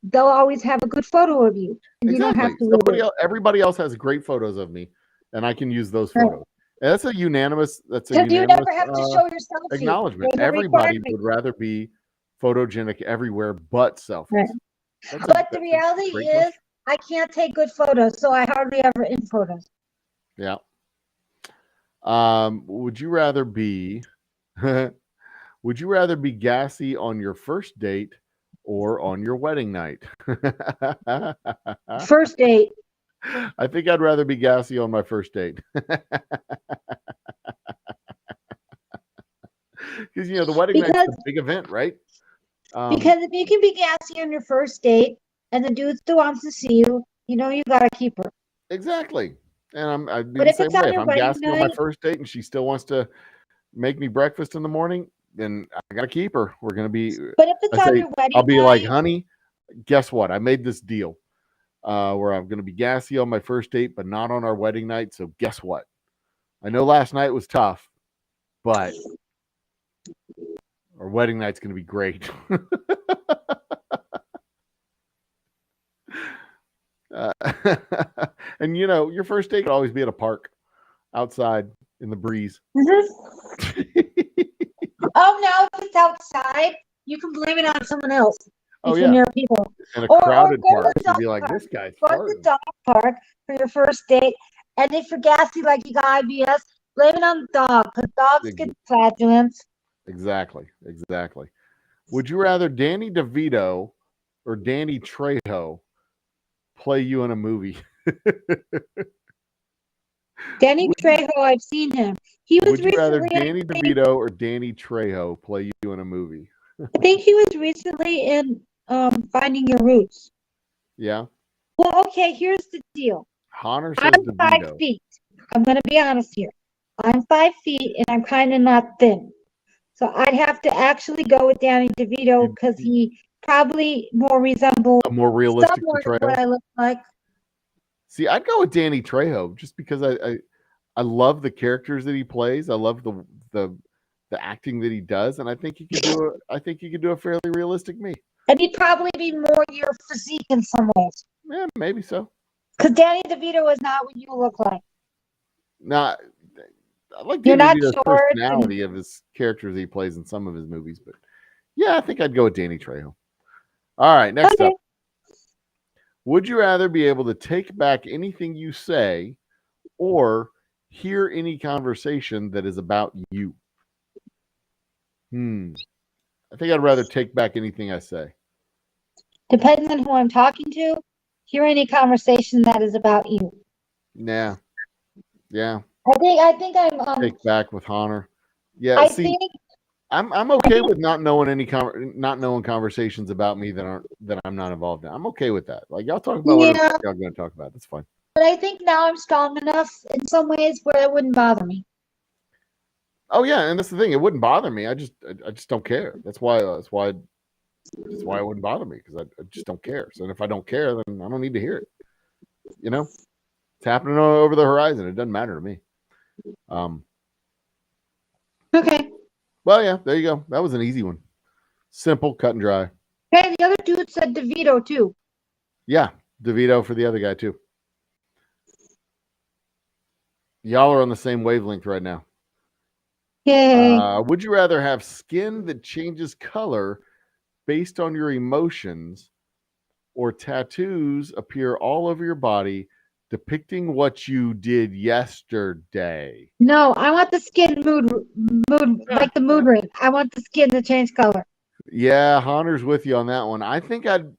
they'll always have a good photo of you. And you don't have exactly. to Everybody else has great photos of me, and I can use those Right. photos. And that's a unanimous. Because you never have to show your selfie. acknowledgement. There's no Everybody requirement. would rather be photogenic everywhere but selfies. Right. But the reality is, I can't take good photos, so I hardly ever in photos. Yeah. Would you rather be would you rather be gassy on your first date or on your wedding night? First date. I think I'd rather be gassy on my first date. Because the wedding night's a big event, right? Because if you can be gassy on your first date and the dude still wants to see you, you gotta keep her. Exactly. And I'd be But the if same it's on way. If your I'm wedding gassy on my night- first date and she still wants to make me breakfast in the morning, then I gotta keep her. We're gonna be. But if it's on your wedding I'll be like, night- honey, guess what? I made this deal where I'm gonna be gassy on my first date, but not on our wedding night. So guess what? I know last night was tough, but our wedding night's gonna be great. And your first date could always be at a park outside in the breeze. Oh, now if it's outside, you can blame it on someone else. Oh, if you're near people. In a Or crowded go to park, the you'd be dog like, park. this guy's Go to farting. the dog park for your first date, and if you're gassy like you got IBS, blame it on the dog, because dogs get flatulence. Exactly. Would you rather Danny DeVito or Danny Trejo play you in a movie? Danny Trejo, I've seen him. He was Would you rather recently. Danny DeVito or Danny Trejo play you in a movie? I think he was recently in Finding Your Roots. Yeah. Well, okay, here's the deal. Honor says I'm DeVito. 5 feet. I'm going to be honest here. I'm 5 feet, and I'm kind of not thin. So I'd have to actually go with Danny DeVito because he probably more resembles A more realistic somewhat portrayal. what I look like. See, I'd go with Danny Trejo just because I love the characters that he plays. I love the acting that he does, and I think he could do a fairly realistic me. And he'd probably be more your physique in some ways. Yeah, maybe so. Because Danny DeVito is not what you look like. Not I like You're not the short personality of his characters he plays in some of his movies, but yeah, I think I'd go with Danny Trejo. All right, next up. Would you rather be able to take back anything you say or hear any conversation that is about you? I think I'd rather take back anything I say. Depends on who I'm talking to. Hear any conversation that is about you. Yeah. I think I'm Take back with honor. Yeah. I see, think I'm okay with not knowing conversations about me that I'm not involved in. I'm okay with that. Like y'all talk about whatever y'all going to talk about. That's fine. But I think now I'm strong enough in some ways where it wouldn't bother me. Oh yeah, and that's the thing. It wouldn't bother me. I just don't care. That's why it wouldn't bother me, because I just don't care. So if I don't care, then I don't need to hear it. You know, it's happening over the horizon. It doesn't matter to me. Okay. Well, yeah, there you go. That was an easy one. Simple, cut and dry. Okay, the other dude said DeVito too. Yeah, DeVito for the other guy too. Y'all are on the same wavelength right now. Yay. Would you rather have skin that changes color based on your emotions, or tattoos appear all over your body depicting what you did yesterday? No, I want the skin mood like the mood ring. I want the skin to change color. Yeah, Hunter's with you on that one. I think I'd.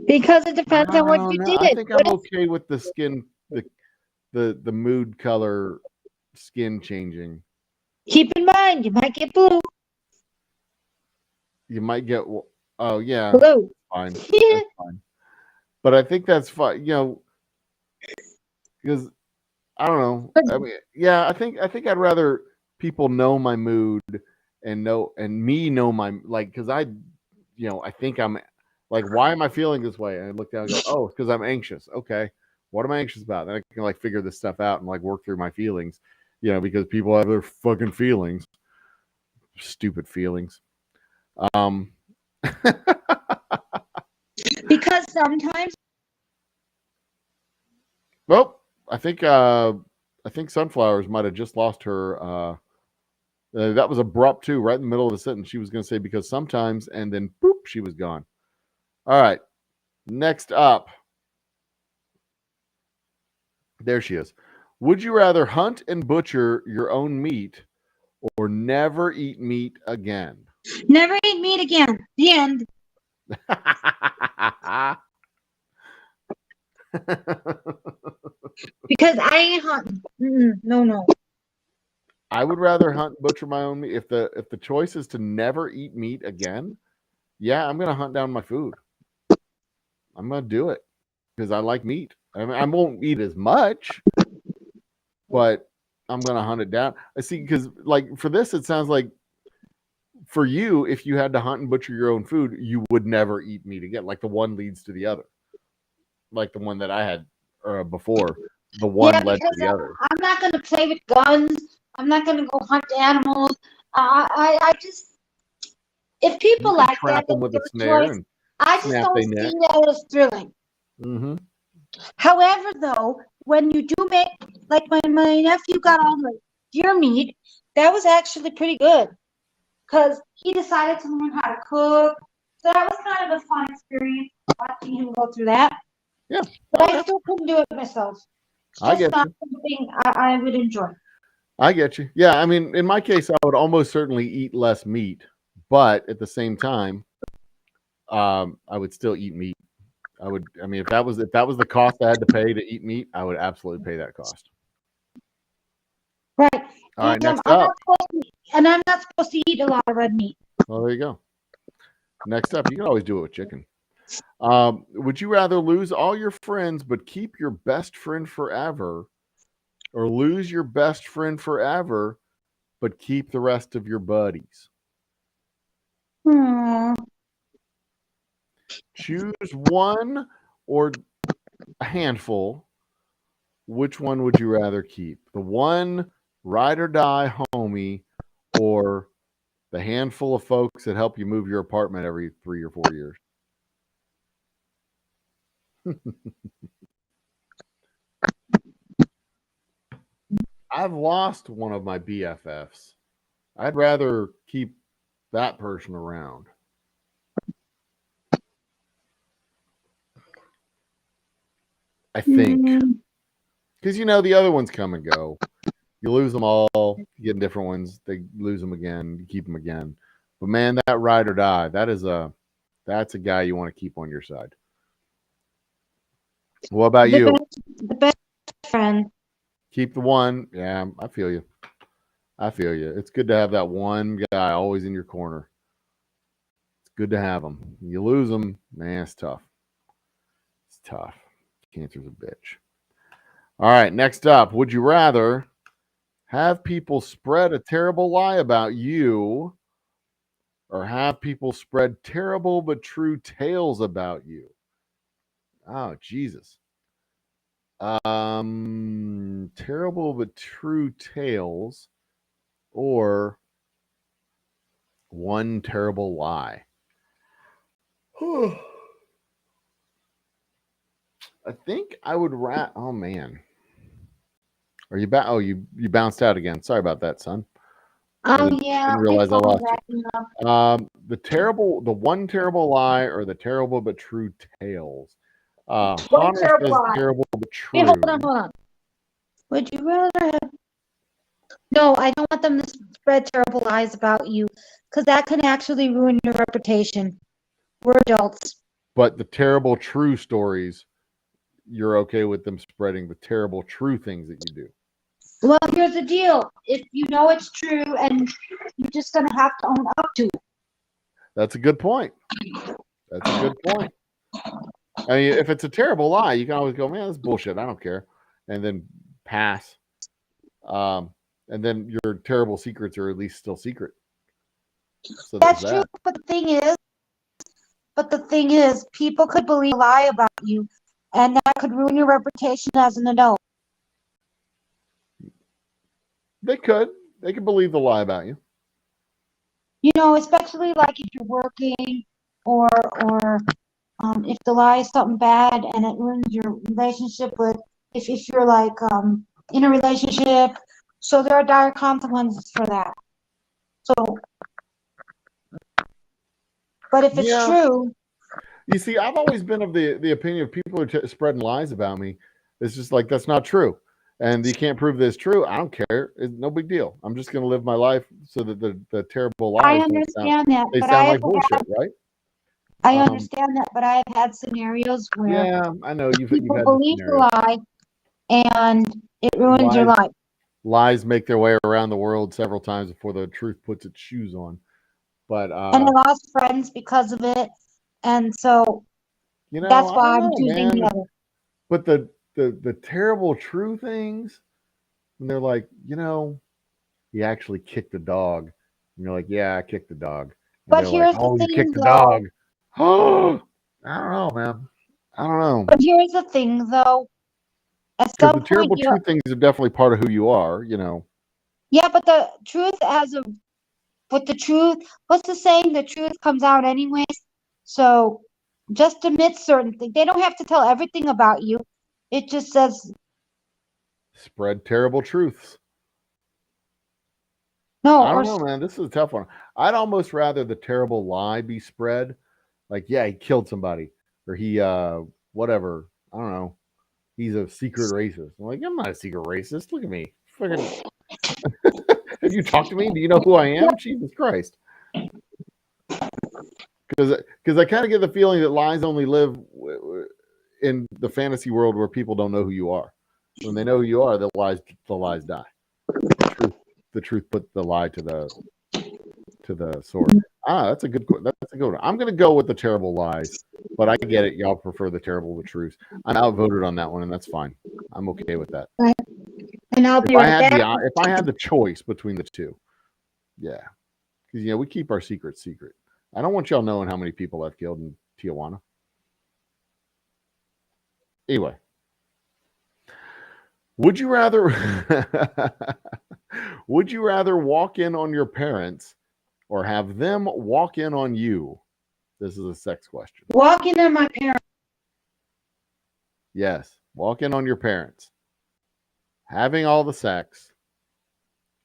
Because it depends on what Oh, you no, did. I think I'm What if- okay with the skin, the mood color, skin changing. keep in mind, you might get blue. You might get. Oh yeah, Blue. fine. Yeah. That's fine. But I think that's fine. You know, because I don't know. I mean, yeah, I think I'd rather people know my mood and me know my, like, because I think I'm like, why am I feeling this way? And I look down and go, oh, it's because I'm anxious. Okay, what am I anxious about? Then I can like figure this stuff out and like work through my feelings, because people have their fucking feelings, stupid feelings. Because sometimes Well, I think Sunflowers might have just lost her. That was abrupt too, right in the middle of the sentence. She was going to say because sometimes, and then boop, she was gone. All right, next up, there she is. Would you rather hunt and butcher your own meat, or never eat meat again? never eat meat again. The end. Because I ain't hunting. No. I would rather hunt and butcher my own meat. If the choice is to never eat meat again, yeah, I'm gonna hunt down my food. I'm gonna do it because I like meat. I mean, I won't eat as much, but I'm gonna hunt it down. I see, because like for this, it sounds like for you, if you had to hunt and butcher your own food, you would never eat meat again. Like the one leads to the other. Like the one that I had before, the one Yeah, led to because the other. I'm not going to play with guns. I'm not going to go hunt animals. I just, if You people can like trap that, them that's with a their snare choice. and I just snap don't their see neck. that as thrilling. Mm-hmm. However, though, when you do make, like my nephew got all the deer meat, that was actually pretty good because he decided to learn how to cook. So that was kind of a fun experience watching him go through that. Yeah. But Okay. I still couldn't do it myself. It's I just get not you. something I would enjoy. I get you. Yeah. I mean, in my case, I would almost certainly eat less meat, but at the same time, I would still eat meat. I mean, if that was the cost I had to pay to eat meat, I would absolutely pay that cost. Right. All right, And next up. I'm not supposed to eat a lot of red meat. Well, there you go. Next up, you can always do it with chicken. Would you rather lose all your friends but keep your best friend forever, or lose your best friend forever but keep the rest of your buddies? Choose one or a handful. Which one would you rather keep? The one ride or die homie, or the handful of folks that help you move your apartment every 3 or 4 years? I've lost one of my BFFs. I'd rather keep that person around. I think. Because, the other ones come and go. You lose them all, you get different ones. They lose them again, you keep them again. But man, that ride or die, that's a guy you want to keep on your side. What about you? The best friend. Keep the one. Yeah, I feel you. It's good to have that one guy always in your corner. It's good to have them. You lose them, man, it's tough. It's tough. Cancer's a bitch. All right, next up, would you rather have people spread a terrible lie about you or have people spread terrible but true tales about you? Oh, Jesus. Terrible but true tales or one terrible lie. I think I would oh man. Are you back? Oh, you bounced out again. Sorry about that, son. Oh yeah, Didn't my realize I phone's lost you. acting up. The one terrible lie or the terrible but true tales. One Hunter terrible says lie. terrible but Hey, true. hold on. Would you rather have? No, I don't want them to spread terrible lies about you, because that can actually ruin your reputation. We're adults. But the terrible true stories, you're okay with them spreading the terrible true things that you do. Well, here's the deal. If you know it's true, and you're just gonna have to own up to it. That's a good point. That's a good point. I mean, if it's a terrible lie, you can always go, man, that's bullshit. I don't care. And then pass. And then your terrible secrets are at least still secret. So That's there's true, that. but the thing is, people could believe a lie about you, and that could ruin your reputation as an adult. They could believe the lie about you. You know, especially like if you're working, or if the lie is something bad and it ruins your relationship with, if you're like in a relationship, so there are dire consequences for that. So, but if it's Yeah. true, You see, I've always been of the opinion of people who are spreading lies about me. It's just like, that's not true. And you can't prove this true. I don't care. It's no big deal. I'm just going to live my life so that the terrible lies I don't understand that, they but sound I like bullshit, right? I understand that, but I've had scenarios where Yeah, I know you've people had believe the lie and it ruins your life. Lies make their way around the world several times before the truth puts its shoes on. But And I lost friends because of it, and so you know, that's I why don't I'm know, choosing man. the other. But the terrible true things, and they're like, you know, he actually kicked the dog. And you're like, yeah, I kicked the dog. And But they're like, here's the oh, you thing, kicked the though. dog. Oh, I don't know, man. I don't know. But here's the thing, though. At Because some the terrible point, true things are definitely part of who you are, you know. yeah, but the truth what's the saying? The truth comes out anyways. So just admit certain things. They don't have to tell everything about you. It just says, Spread terrible truths. no, I or don't know, man. This is a tough one. I'd almost rather the terrible lie be spread. Like, yeah, he killed somebody, or he, whatever. I don't know. He's a secret racist. I'm like, I'm not a secret racist. Look at me. Fucking, have you talked to me? Do you know who I am? Jesus Christ. Because I kind of get the feeling that lies only live in the fantasy world where people don't know who you are. When they know who you are, the lies die. The truth put the lie to the sword. That's a good one. I'm going to go with the terrible lies, but I get it. Y'all prefer the terrible with truth. I'm outvoted on that one, and that's fine. I'm okay with that. right. And I'll be right back. If I had the choice between the two, yeah, because we keep our secrets secret. I don't want y'all knowing how many people I've killed in Tijuana. Anyway, would you rather walk in on your parents or have them walk in on you? This is a sex question. Walk in on my parents. Yes, walk in on your parents. Having all the sex,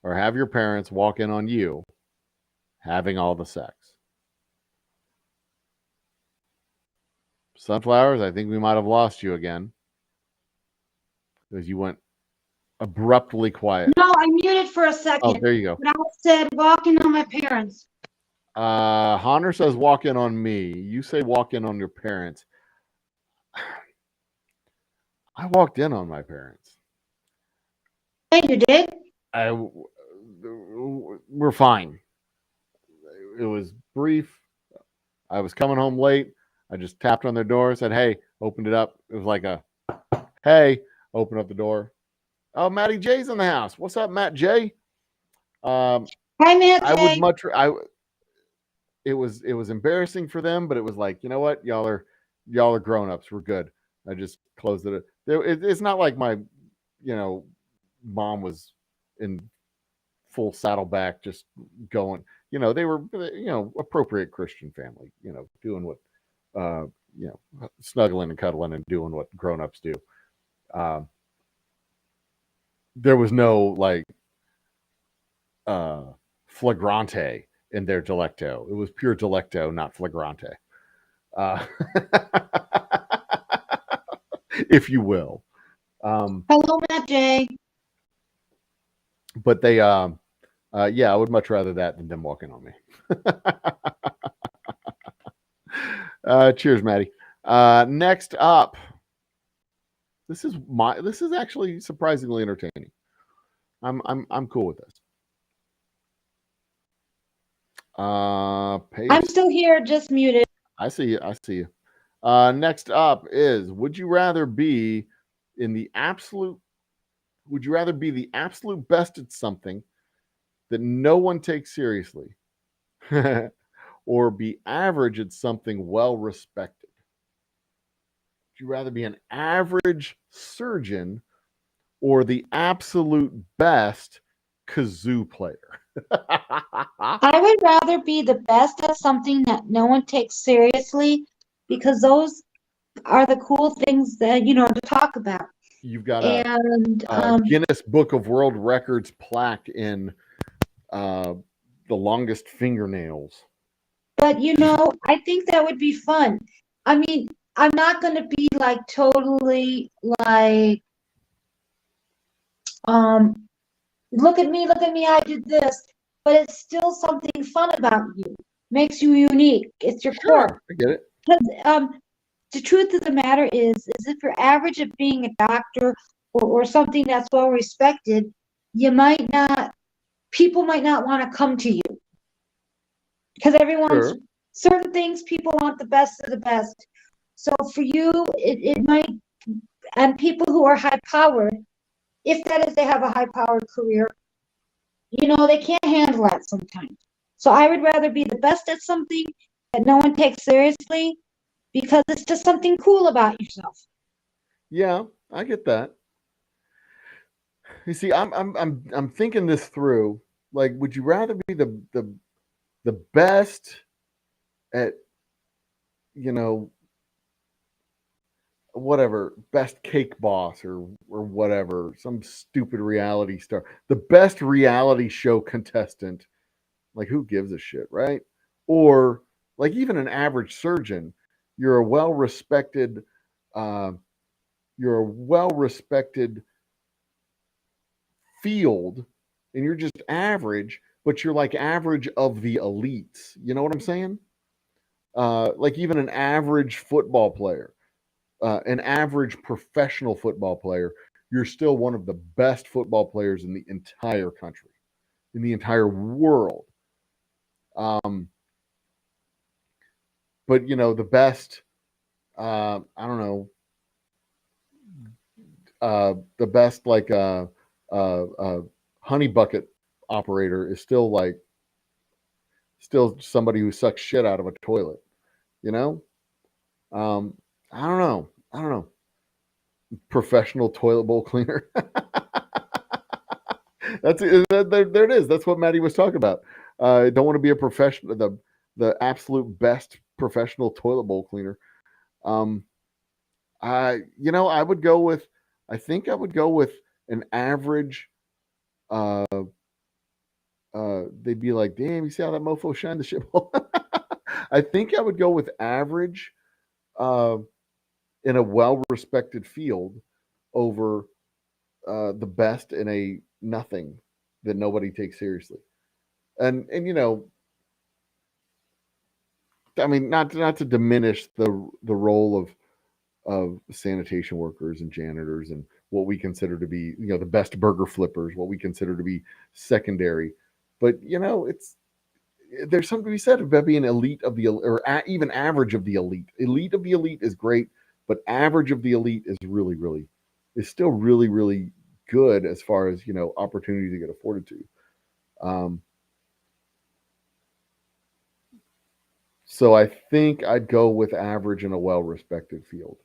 or have your parents walk in on you having all the sex. Sunflowers, I think we might have lost you again because you went abruptly quiet. No, I muted for a second. Oh, there you go. But I said walk in on my parents. Honor says walk in on me. You say walk in on your parents. I walked in on my parents. Hey, you did? We're fine. It was brief. I was coming home late. I just tapped on their door, said, hey, opened it up. It was like a, hey, Open up the door. Oh, Matty J's in the house. What's up, Matt J? Hi, Matt I would J. much. It was embarrassing for them, but it was like, you know what, y'all are grown ups. We're good. I just closed it. It's not like my, mom was in full saddleback, just going. They were, appropriate Christian family. Doing what, snuggling and cuddling and doing what grown ups do. There was no like flagrante in their delecto. It was pure delecto, not flagrante, if you will. Hello, Matt J. But they, yeah, I would much rather that than them walking on me. Cheers, Maddie. Next up, this is actually surprisingly entertaining. I'm cool with this. I'm still here, just muted. I see you. Next up is, would you rather be the absolute best at something that no one takes seriously, or be average at something well respected? Would you rather be an average surgeon or the absolute best kazoo player? I would rather be the best at something that no one takes seriously, because those are the cool things that, to talk about. You've got and a Guinness Book of World Records plaque in the longest fingernails. But, I think that would be fun. I mean, I'm not going to be like totally like, look at me, I did this. But it's still something fun about you. Makes you unique. It's your core. I get it. Because the truth of the matter is if you're average at being a doctor or something that's well respected, people might not want to come to you. Because certain things, people want the best of the best. So for you, it might, and people who are high powered, if that is, they have a high powered career, they can't handle that sometimes. So I would rather be the best at something that no one takes seriously, because it's just something cool about yourself. Yeah, I get that. You see, I'm thinking this through. Like, would you rather be the best at, whatever, best cake boss or whatever, some stupid reality star, the best reality show contestant? Like, who gives a shit, right? Or like even an average surgeon, you're a well-respected field, and you're just average, but you're like average of the elites. You know what I'm saying? Like even an average football player, an average professional football player, you're still one of the best football players in the entire country, in the entire world. But the best, I don't know, the best like honey bucket operator is still somebody who sucks shit out of a toilet. I don't know. Professional toilet bowl cleaner. There it is. That's what Maddie was talking about. I don't want to be a professional, the absolute best professional toilet bowl cleaner. I would go with, an average. They'd be like, damn, you see how that mofo shined the shit ball? I think I would go with average in a well-respected field over the best in a nothing that nobody takes seriously. And I mean, not to diminish the role of sanitation workers and janitors and what we consider to be, the best burger flippers, what we consider to be secondary. But there's something to be said about being elite of the, or even average of the elite. Elite of the elite is great, but average of the elite is really, really, is still really, really good as far as, opportunity to get afforded to. So I think I'd go with average in a well-respected field.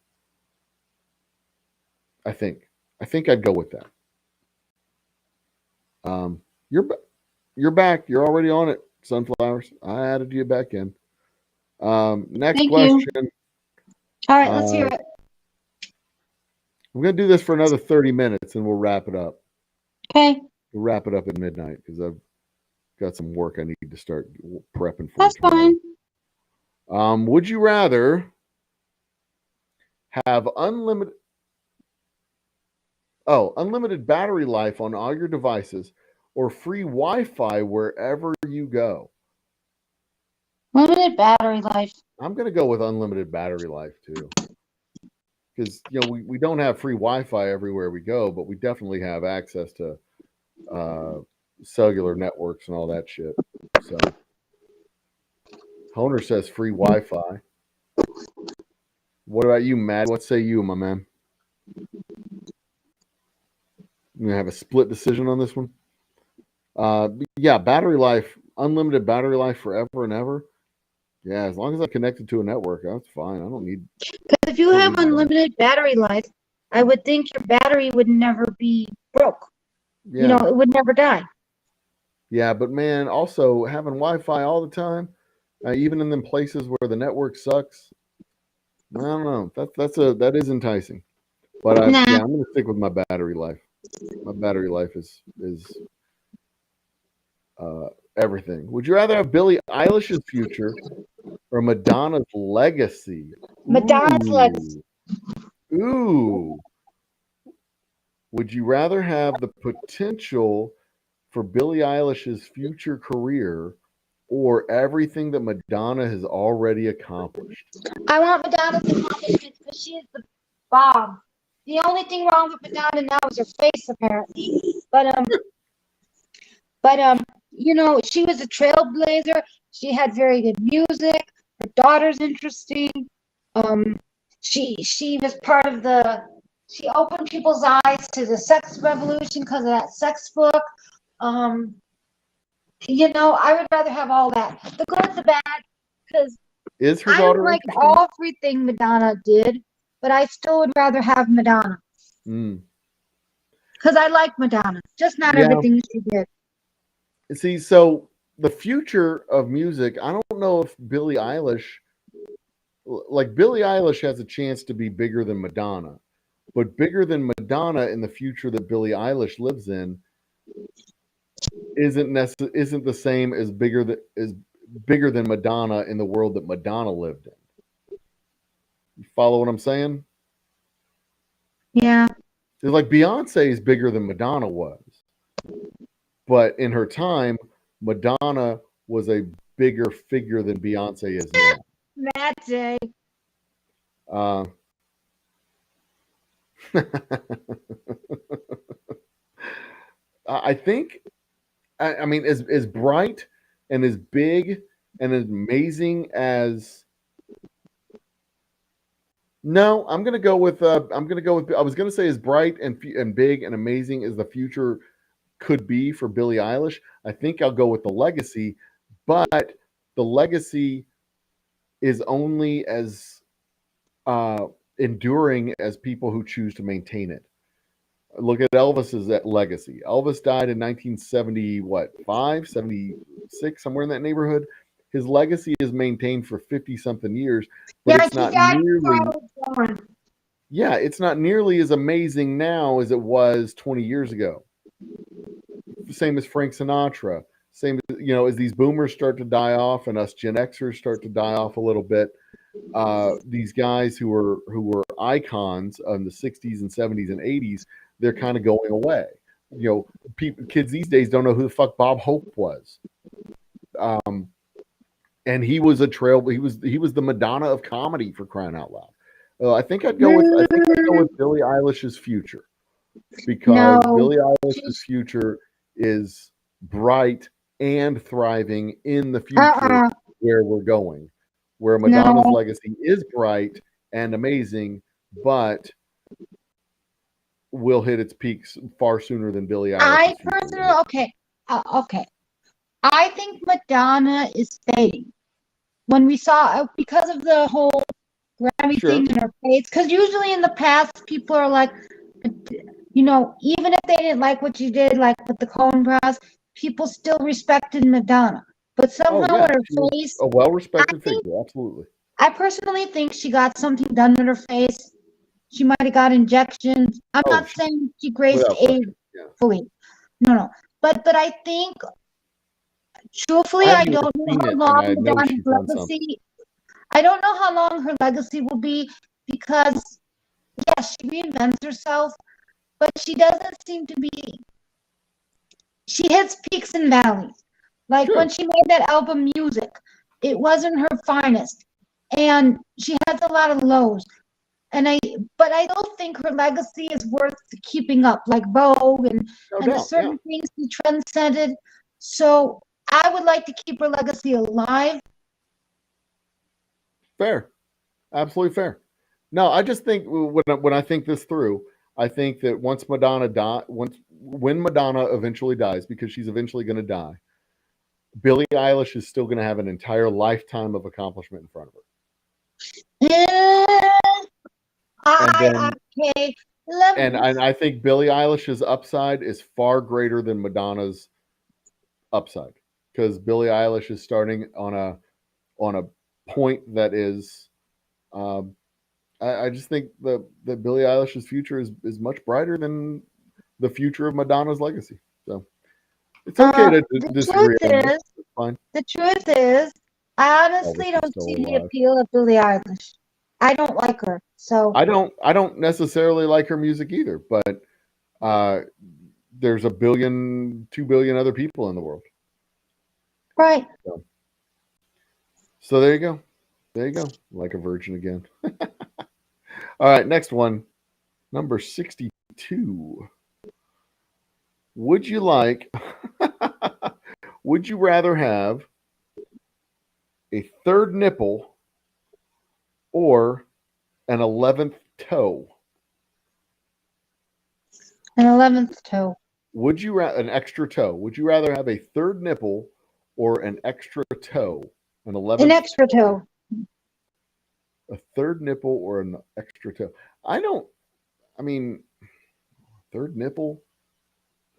I think I'd go with that. You're you're back. You're already on it, Sunflowers. I added you back in. Next Thank question. you. All right, let's hear it. I'm going to do this for another 30 minutes and we'll wrap it up. Okay, We'll wrap it up at midnight because I've got some work I need to start prepping for that's tomorrow. fine. Would you rather have unlimited battery life on all your devices or free Wi-Fi wherever you go? Limited battery life. I'm going to go with unlimited battery life too. Because we don't have free Wi-Fi everywhere we go, but we definitely have access to cellular networks and all that shit. So Honer says free Wi-Fi. What about you, Matt? What say you, my man? I'm gonna have a split decision on this one. Yeah, battery life, unlimited battery life forever and ever. Yeah, as long as I'm connected to a network, that's fine. I don't need. Because if you have unlimited battery life, I would think your battery would never be broke. Yeah. It would never die. Yeah, but man, also having Wi-Fi all the time, even in them places where the network sucks, I don't know. That is enticing. But Nah. yeah, I'm gonna stick with my battery life. My battery life is everything. Would you rather have Billie Eilish's future or Madonna's legacy? Madonna's legacy. Ooh. Would you rather have the potential for Billie Eilish's future career or everything that Madonna has already accomplished? I want Madonna's accomplishments because she is the bomb. The only thing wrong with Madonna now is her face, apparently. But she was a trailblazer. She had very good music. Her daughter's interesting. She was part of she opened people's eyes to the sex revolution because of that sex book. I would rather have all that. The good, the bad, because is her I daughter like interesting? everything Madonna did, but I still would rather have Madonna. Because I like Madonna, just not everything she did. See, so the future of music, I don't know if Billie Eilish has a chance to be bigger than Madonna, but bigger than Madonna in the future that Billie Eilish lives in isn't the same as bigger than Madonna in the world that Madonna lived in. You follow what I'm saying? Yeah. It's like Beyonce is bigger than Madonna was. But in her time, Madonna was a bigger figure than Beyonce is now. Matt Day. I think, I mean, as bright and as big and as amazing as. No, I'm gonna go with. I was gonna say as bright and big and amazing as the future could be for Billie Eilish. I think I'll go with the legacy, but the legacy is only as enduring as people who choose to maintain it. Look at Elvis's legacy. Elvis died in 1975, 76, somewhere in that neighborhood. His legacy is maintained for 50-something years, but it's not nearly. Yeah, it's not nearly as amazing now as it was 20 years ago. Same as Frank Sinatra. Same, as these boomers start to die off and us Gen Xers start to die off a little bit. These guys who were icons in the 60s and 70s and 80s, they're kind of going away. Kids these days don't know who the fuck Bob Hope was. And he was he was the Madonna of comedy, for crying out loud. I think I'd go with Billie Eilish's future, because Billie Eilish's future is bright and thriving in the future where we're going, where Madonna's legacy is bright and amazing, but will hit its peaks far sooner than Billie Eilish. I personally, okay. I think Madonna is fading. When we saw, because of the whole Grammy Sure. thing in her face, because usually in the past, people are like, even if they didn't like what you did, like with the Coen Bros, people still respected Madonna. But Oh somehow yeah, with her she was face, a well-respected I think, figure. Absolutely. I personally think she got something done with her face. She might have got injections. I'm Oh, not saying she graced without age question. Yeah. fully. No. But I think, truthfully, I I haven't even don't know seen how it, and long I know Madonna's she's done something. legacy. I don't know how long her legacy will be because, yes, she reinvents herself, but she doesn't seem to be. She hits peaks and valleys. Like when Sure. she made that album Music, it wasn't her finest, and she has a lot of lows. But I don't think her legacy is worth keeping up, like Vogue No and the doubt. Yeah. certain things she transcended. So I would like to keep her legacy alive. Fair. Absolutely fair. No, I just think when I think this through, I think that when Madonna eventually dies, because she's eventually going to die, Billie Eilish is still going to have an entire lifetime of accomplishment in front of her. And then, Okay. I think Billie Eilish's upside is far greater than Madonna's upside, because Billie Eilish is starting on a point that is. I just think that Billie Eilish's future is much brighter than the future of Madonna's legacy. So it's okay to disagree on this. It's fine. The truth is, I Oh, honestly she's don't still see the alive. appeal of Billie Eilish. I don't like her. So I don't necessarily like her music either, but there's 2 billion other people in the world. right. So there you go. There you go. Like a virgin again. All right, next one. Number 62. Would you rather have a third nipple or an 11th toe? An 11th toe. Would you an extra toe? Would you rather have a third nipple or an extra toe? An 11th An extra toe. A third nipple or an extra toe? I mean, third nipple,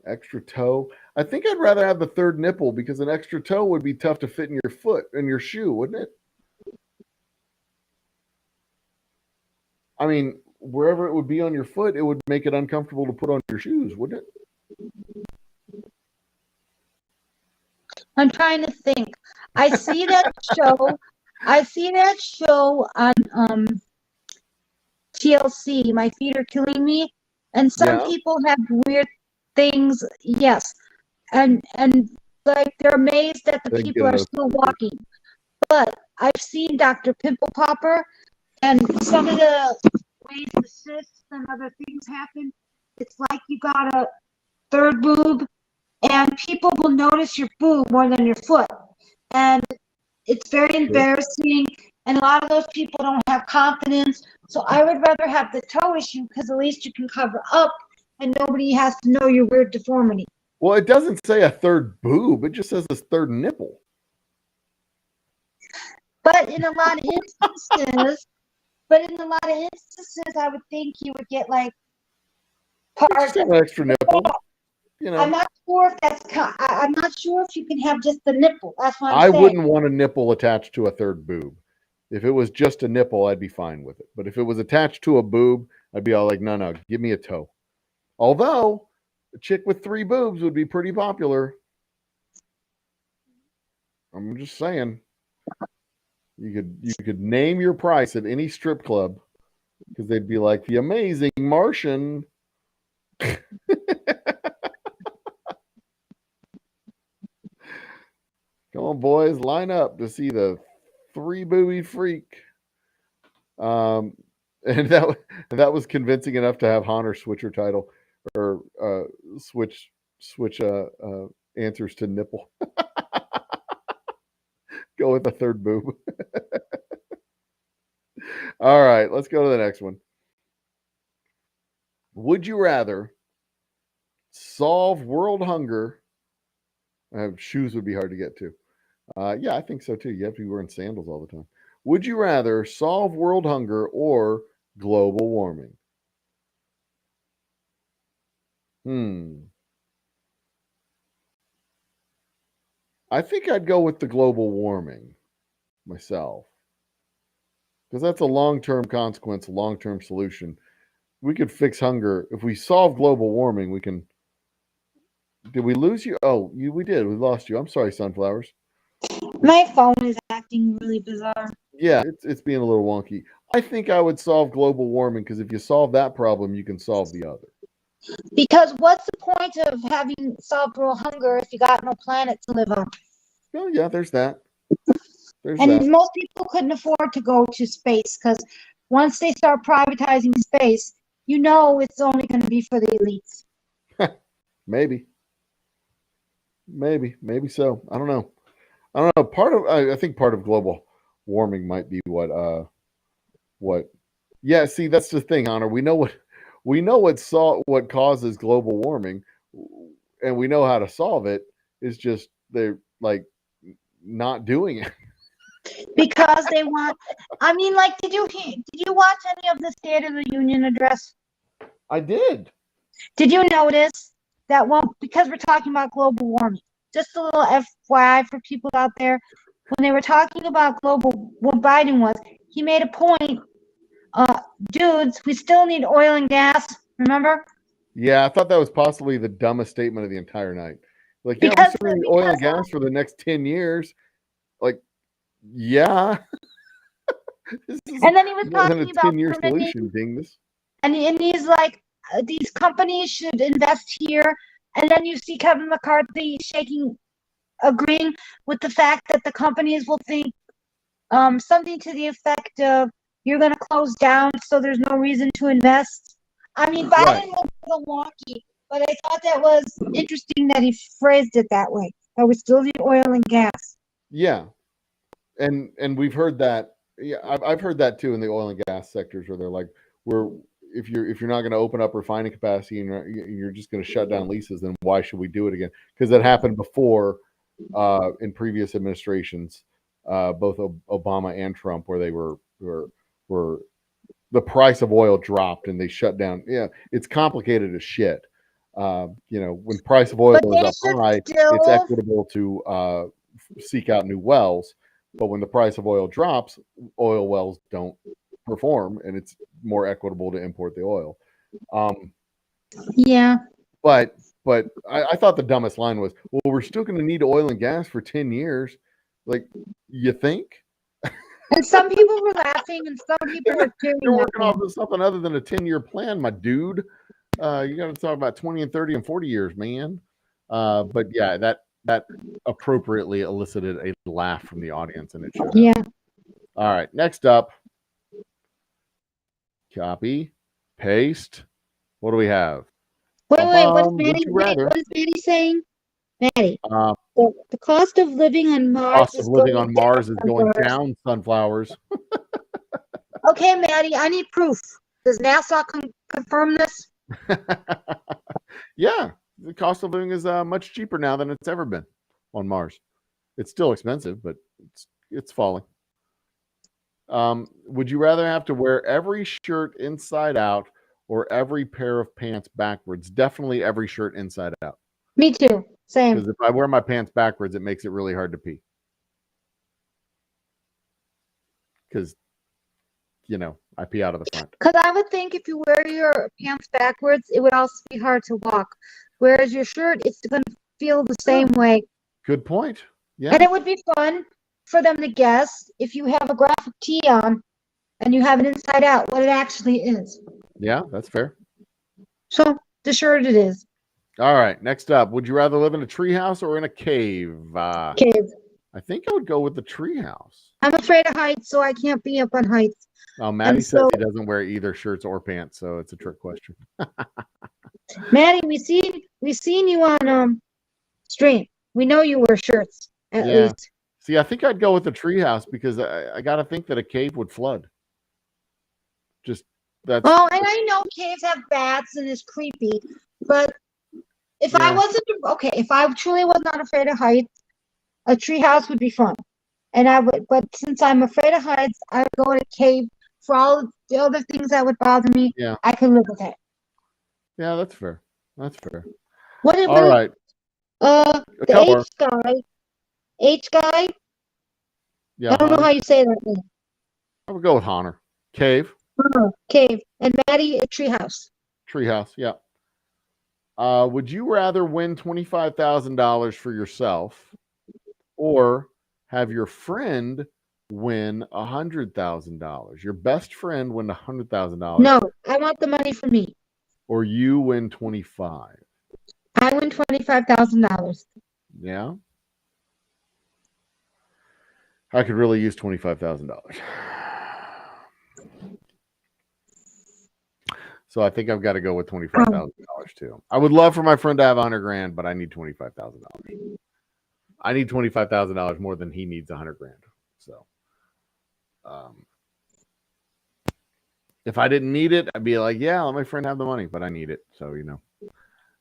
extra toe. I think I'd rather have the third nipple, because an extra toe would be tough to fit in your foot, in your shoe, wouldn't it? I mean, wherever it would be on your foot, it would make it uncomfortable to put on your shoes, wouldn't it? I'm trying to think. I see that show. I see that show on TLC. My feet are killing me. And some Yeah. people have weird things. Yes. And like they're amazed that the They people get are a- still walking. But I've seen Dr. Pimple Popper, and some of the ways the cysts and other things happen, it's like you got a third boob, and people will notice your boob more than your foot. And it's very embarrassing, and a lot of those people don't have confidence. So I would rather have the toe issue, because at least you can cover up and nobody has to know your weird deformity. Well, it doesn't say a third boob. It just says this third nipple. But in a lot of instances, I would think you would get like Just have an extra nipple. You know, I'm not sure if I'm not sure if you can have just the nipple. That's what I'm I saying. wouldn't want a nipple attached to a third boob. If it was just a nipple, I'd be fine with it. But if it was attached to a boob, I'd be all like, no, give me a toe. Although a chick with 3 boobs would be pretty popular. I'm just saying. You could name your price at any strip club, because they'd be like, the amazing Martian. Come on, boys, line up to see the 3 booby freak. And that was convincing enough to have Honor switch her title, or switch answers to nipple. Go with the third boob. All right, let's go to the next one. Would you rather solve world hunger? Shoes would be hard to get to. Yeah, I think so too. You have to be wearing sandals all the time. Would you rather solve world hunger or global warming? I think I'd go with the global warming myself because that's a long-term consequence, a long-term solution. We could fix hunger if we solve global warming. We can. Did we lose you? Oh, we did. We lost you. I'm sorry, sunflowers. My phone is acting really bizarre. Yeah, it's being a little wonky. I think I would solve global warming because if you solve that problem, you can solve the other. Because what's the point of having solved world hunger if you got no planet to live on? Oh, yeah, there's that. And most people couldn't afford to go to space because once they start privatizing space, it's only going to be for the elites. Maybe so. I don't know. I think part of global warming might be what. Yeah, see, that's the thing, Honor. We know what causes global warming, and we know how to solve it. It's just they're like not doing it. Because they want. I mean, like, did you watch any of the State of the Union address? I did. Did you notice that because we're talking about global warming, just a little FYI for people out there, when they were talking about what Biden was, he made a point, dudes, we still need oil and gas, remember? Yeah, I thought that was possibly the dumbest statement of the entire night. Like, yeah, we still need oil and gas for the next 10 years. Like, yeah. And then he was talking about 10-year solution, dingus. And he's like, these companies should invest here. And then you see Kevin McCarthy agreeing with the fact that the companies will think something to the effect of, you're going to close down, so there's no reason to invest. I mean, Biden was a little wonky, but I thought that was interesting that he phrased it that way, that we still need oil and gas. Yeah. And we've heard that. Yeah, I've heard that too in the oil and gas sectors where they're like, if you're not going to open up refining capacity and you're just going to shut down leases, then why should we do it again? Because that happened before in previous administrations, both Obama and Trump, where they were the price of oil dropped and they shut down. Yeah, it's complicated as shit. When price of oil is up high, it's equitable to seek out new wells. But when the price of oil drops, oil wells don't perform, and it's more equitable to import the oil. Yeah. But I thought the dumbest line was, well, we're still going to need oil and gas for 10 years. Like, you think? And some people were laughing, and some people were cheering. You're working off of something other than a 10-year plan, my dude. You got to talk about 20 and 30 and 40 years, man. But yeah, that appropriately elicited a laugh from the audience, and it showed. Yeah. All right, next up. Copy, paste. What do we have? Wait, what is Maddie saying? Maddie, the cost of living on Mars is going down, sunflowers. Okay, Maddie, I need proof. Does NASA confirm this? Yeah, the cost of living is much cheaper now than it's ever been on Mars. It's still expensive, but it's falling. Would you rather have to wear every shirt inside out or every pair of pants backwards? Definitely every shirt inside out. Me too. Same. Because if I wear my pants backwards, it makes it really hard to pee. Because, I pee out of the front. Because I would think if you wear your pants backwards, it would also be hard to walk. Whereas your shirt, it's going to feel the same way. Good point. Yeah. And it would be fun for them to guess if you have a graphic tee on and you have it inside out, what it actually is. Yeah, that's fair. So the shirt it is. All right, next up. Would you rather live in a treehouse or in a cave? Cave. I think I would go with the treehouse. I'm afraid of heights, so I can't be up on heights. Oh, Maddie says he doesn't wear either shirts or pants, so it's a trick question. Maddie, we seen you on stream. We know you wear shirts at least. See, I think I'd go with the treehouse because I got to think that a cave would flood. Just That's Oh, and I know caves have bats and it's creepy, but if I Yeah. wasn't okay, if I truly was not afraid of heights, a tree house would be fun. And I would, but since I'm afraid of heights, I would go in a cave for all the other things that would bother me. yeah. I can live with it. Yeah, that's fair. That's fair. What if All right. the A couple more. H guy? Yeah, I don't know Honor. how you say that name. I would go with Honor. Cave, Cave. And Maddie, a tree house. treehouse. Yeah. Would you rather win $25,000 for yourself or have your friend win $100,000? Your best friend win $100,000 No, I want the money for me. or you win 25. I win $25,000. Yeah. I could really use $25,000. So I think I've got to go with $25,000 too. I would love for my friend to have $100,000, but I need $25,000. I need $25,000 more than he needs $100,000. So, if I didn't need it, I'd be like, yeah, let my friend have the money, but I need it. So,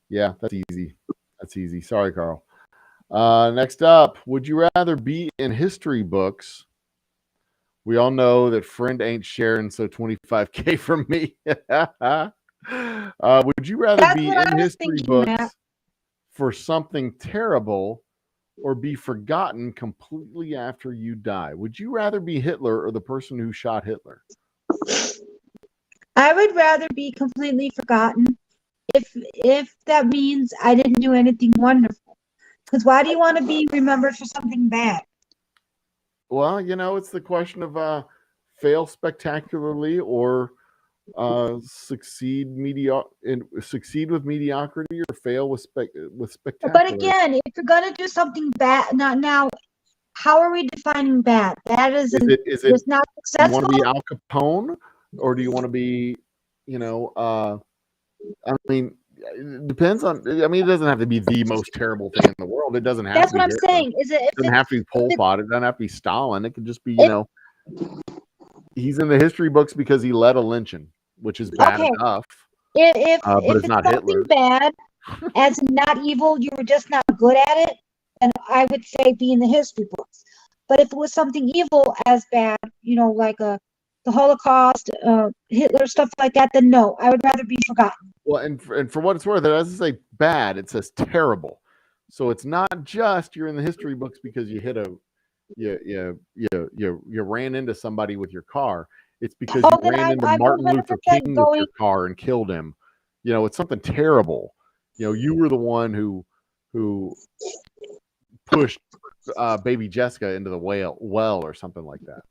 yeah, that's easy. That's easy. Sorry, Carl. Next up, would you rather be in history books? We all know that friend ain't sharing, so 25K from me. Would you rather That's be what I in was history thinking, books Matt. for something terrible or be forgotten completely after you die? Would you rather be Hitler or the person who shot Hitler? I would rather be completely forgotten if that means I didn't do anything wonderful. Because why do you want to be remembered for something bad? Well, it's the question of fail spectacularly or succeed succeed with mediocrity or fail with spectacular. But again, if you're gonna do something bad, not now, how are we defining bad? Bad Is isn't it just not do you successful. want to be Al Capone or do you want to be, I mean, it depends on. I mean, it doesn't have to be the most terrible thing in the world. It doesn't have That's to be what I'm Hitler. saying. Is it It doesn't have to be Pol it- Pot. It doesn't have to be Stalin. It could just be, if he's in the history books because he led a lynching, which is bad okay, enough. if But if it's it's not something Hitler. bad, as in not evil, you were just not good at it, then I would say be in the history books. But if it was something evil as bad, like the Holocaust, Hitler, stuff like that, then no, I would rather be forgotten. Well, and for what it's worth, it doesn't say bad. It says terrible. So it's not just you're in the history books because you hit you ran into somebody with your car. It's because you Then ran into I'm Martin Luther 100% King with going. your car and killed him. It's something terrible. You were the one who pushed baby Jessica into the well or something like that.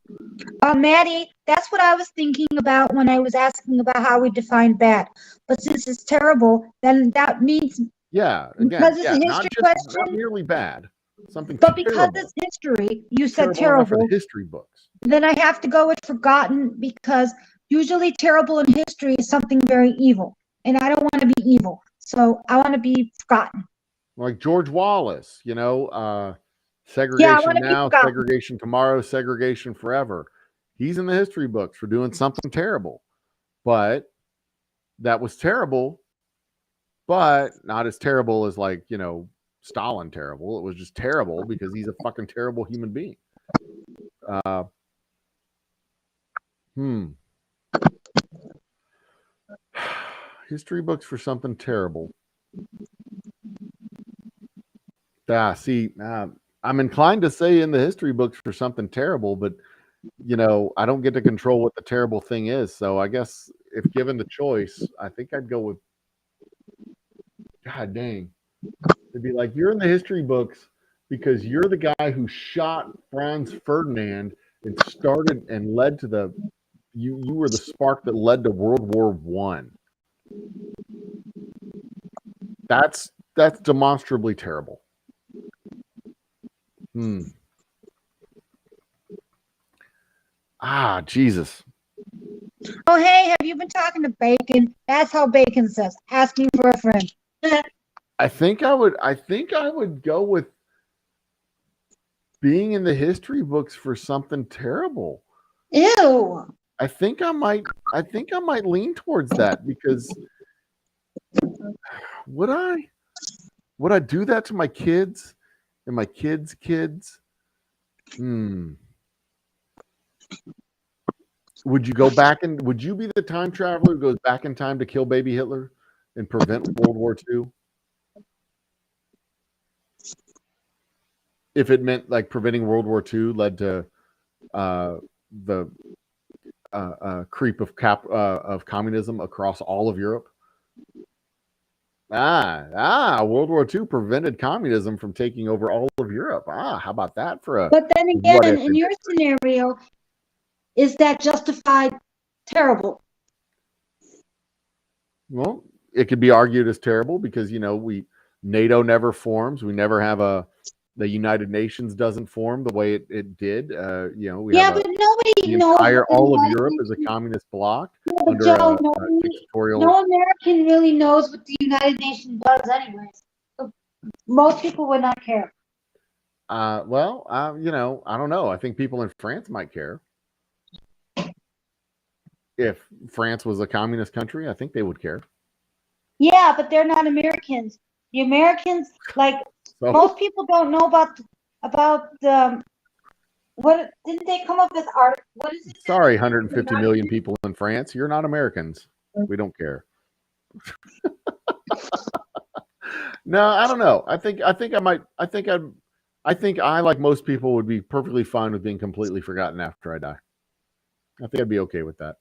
Maddie, that's what I was thinking about when I was asking about how we define bad. But since it's terrible, then that means Yeah, again, because it's a not history not question, merely bad, something but because terrible. it's history, you said Terrible enough for terrible, the history books. then I have to go with forgotten because usually terrible in history is something very evil. And I don't want to be evil. So I want to be forgotten. Like George Wallace, Yeah, I segregation want to be now, forgotten. segregation tomorrow, segregation forever. He's in the history books for doing something terrible. But that was terrible, but not as terrible as like, Stalin terrible. It was just terrible because he's a fucking terrible human being. History books for something terrible. I'm inclined to say in the history books for something terrible, but I don't get to control what the terrible thing is. So I guess if given the choice, I think I'd go with God dang. It'd be like you're in the history books because you're the guy who shot Franz Ferdinand and started and led to you were the spark that led to World War One. That's demonstrably terrible. Jesus. Oh, hey, have you been talking to Bacon? That's how Bacon says, asking for a friend. I think I would go with being in the history books for something terrible. Ew. I think I might lean towards that because would I do that to my kids and my kids' kids? Hmm. Would you go back and would you be the time traveler who goes back in time to kill baby Hitler and prevent World War II? If it meant like preventing World War II led to the creep of communism across all of Europe. World War II prevented communism from taking over all of Europe. How about that for a But then what again, if? in your scenario, is that justified terrible? Well, it could be argued as terrible because NATO never forms. We never have the United Nations doesn't form the way it did. We Yeah, have but nobody knows. all of Europe is a communist bloc under Joe, a dictatorial. no American really knows what the United Nations does, anyways. So most people would not care. I don't know. I think people in France might care. If France was a communist country, I think they would care. Yeah, but they're not Americans. The Americans, most people don't know about what didn't they come up with art? What is it? Sorry, 150 million people in France. You're not Americans. We don't care. No, I don't know. I think I, like most people, would be perfectly fine with being completely forgotten after I die. I think I'd be okay with that.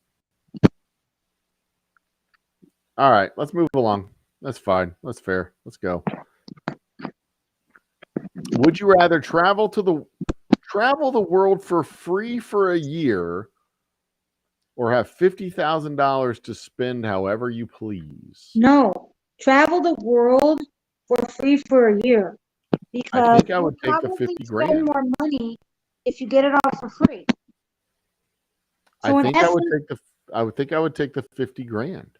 All right, let's move along. That's fine. That's fair. Let's go. Would you rather travel the world for free for a year or have $50,000 to spend however you please? No, travel the world for free for a year. Because I think I would take the 50 grand. Spend more money if you get it all for free. So I think I would take the 50 grand.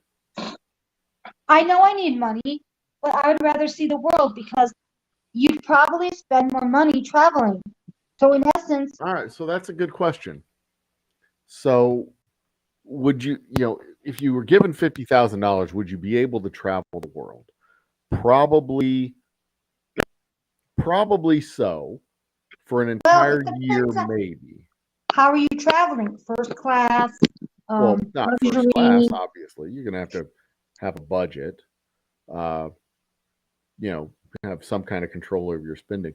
I know I need money, but I would rather see the world because you'd probably spend more money traveling. So in essence, all right, so that's a good question. So would you, if you were given $50,000, would you be able to travel the world? Probably so. For an entire year, maybe. How are you traveling? First class? Well, not first class, obviously. You're going to have a budget. Have some kind of control over your spending.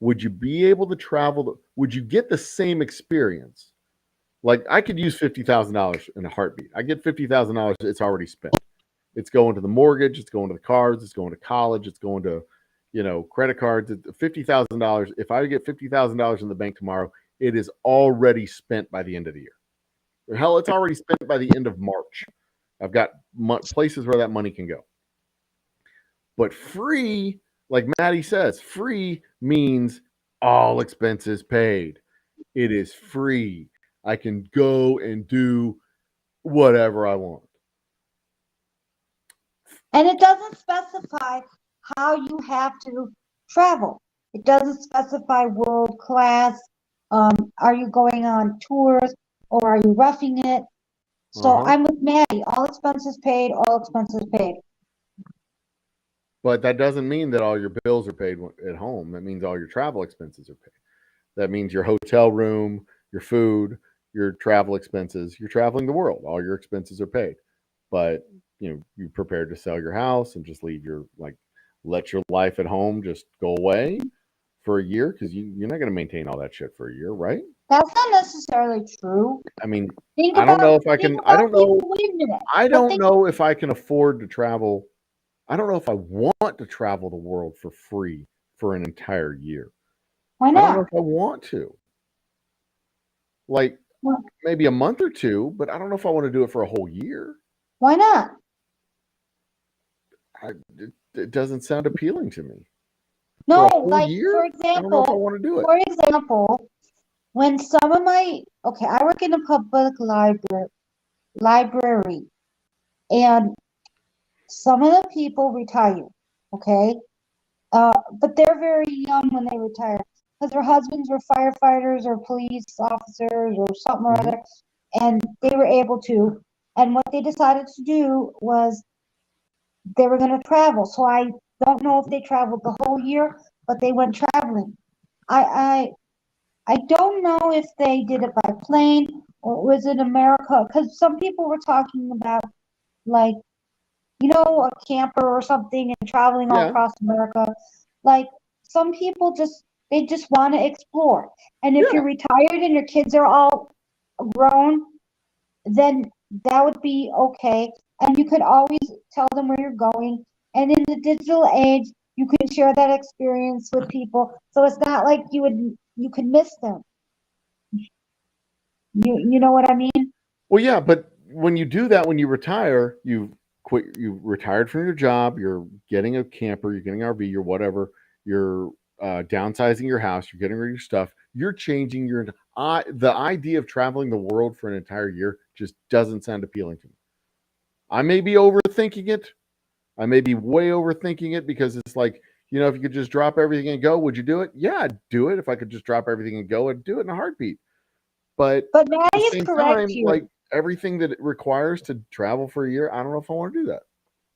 Would you be able to travel? Would you get the same experience? Like, I could use $50,000 in a heartbeat. I get $50,000, it's already spent. It's going to the mortgage, it's going to the cars, it's going to college, it's going to, credit cards. $50,000. If I get $50,000 in the bank tomorrow, it is already spent by the end of the year. Hell, it's already spent by the end of March. I've got places where that money can go. But free, like Maddie says, free means all expenses paid. It is free. I can go and do whatever I want. And it doesn't specify how you have to travel. It doesn't specify world class. Are you going on tours or are you roughing it? So I'm with Maddie. All expenses paid, all expenses paid. But that doesn't mean that all your bills are paid at home. That means all your travel expenses are paid. That means your hotel room, your food, your travel expenses. You're traveling the world. All your expenses are paid. But, you're prepared to sell your house and just let your life at home just go away for a year because you're not going to maintain all that shit for a year, right? That's not necessarily true. I mean, I don't know if I can. I don't know. I don't know if I can afford to travel. I don't know if I want to travel the world for free for an entire year. Why not? I don't know if I want to. Maybe a month or two, but I don't know if I want to do it for a whole year. Why not? It doesn't sound appealing to me. No, for example, I don't know if I want to do it. For example, when some of I work in a public library, and some of the people retire, okay? But they're very young when they retire because their husbands were firefighters or police officers or something or other. and they were able to. And what they decided to do was they were going to travel. So I don't know if they traveled the whole year, but they went traveling. I I don't know if they did it by plane or was it America? Because some people were talking about like a camper or something and traveling all Yeah. across America. Like some people they just want to explore. And if Yeah. you're retired and your kids are all grown, then that would be okay. And you could always tell them where you're going. And in the digital age, you can share that experience with people. So it's not like you could miss them. You know what I mean? Well, yeah, but when you do that, when you retire, you retired from your job, you're getting a camper, you're getting an RV, you're whatever, you're downsizing your house, you're getting rid of your stuff, you're changing the idea of traveling the world for an entire year just doesn't sound appealing to me. I may be overthinking it. I may be way overthinking it because it's like, if you could just drop everything and go, would you do it? Yeah, I'd do it. If I could just drop everything and go, I'd do it in a heartbeat. But But at Maddie the is same correct time, here. like everything that it requires to travel for a year, I don't know if I want to do that.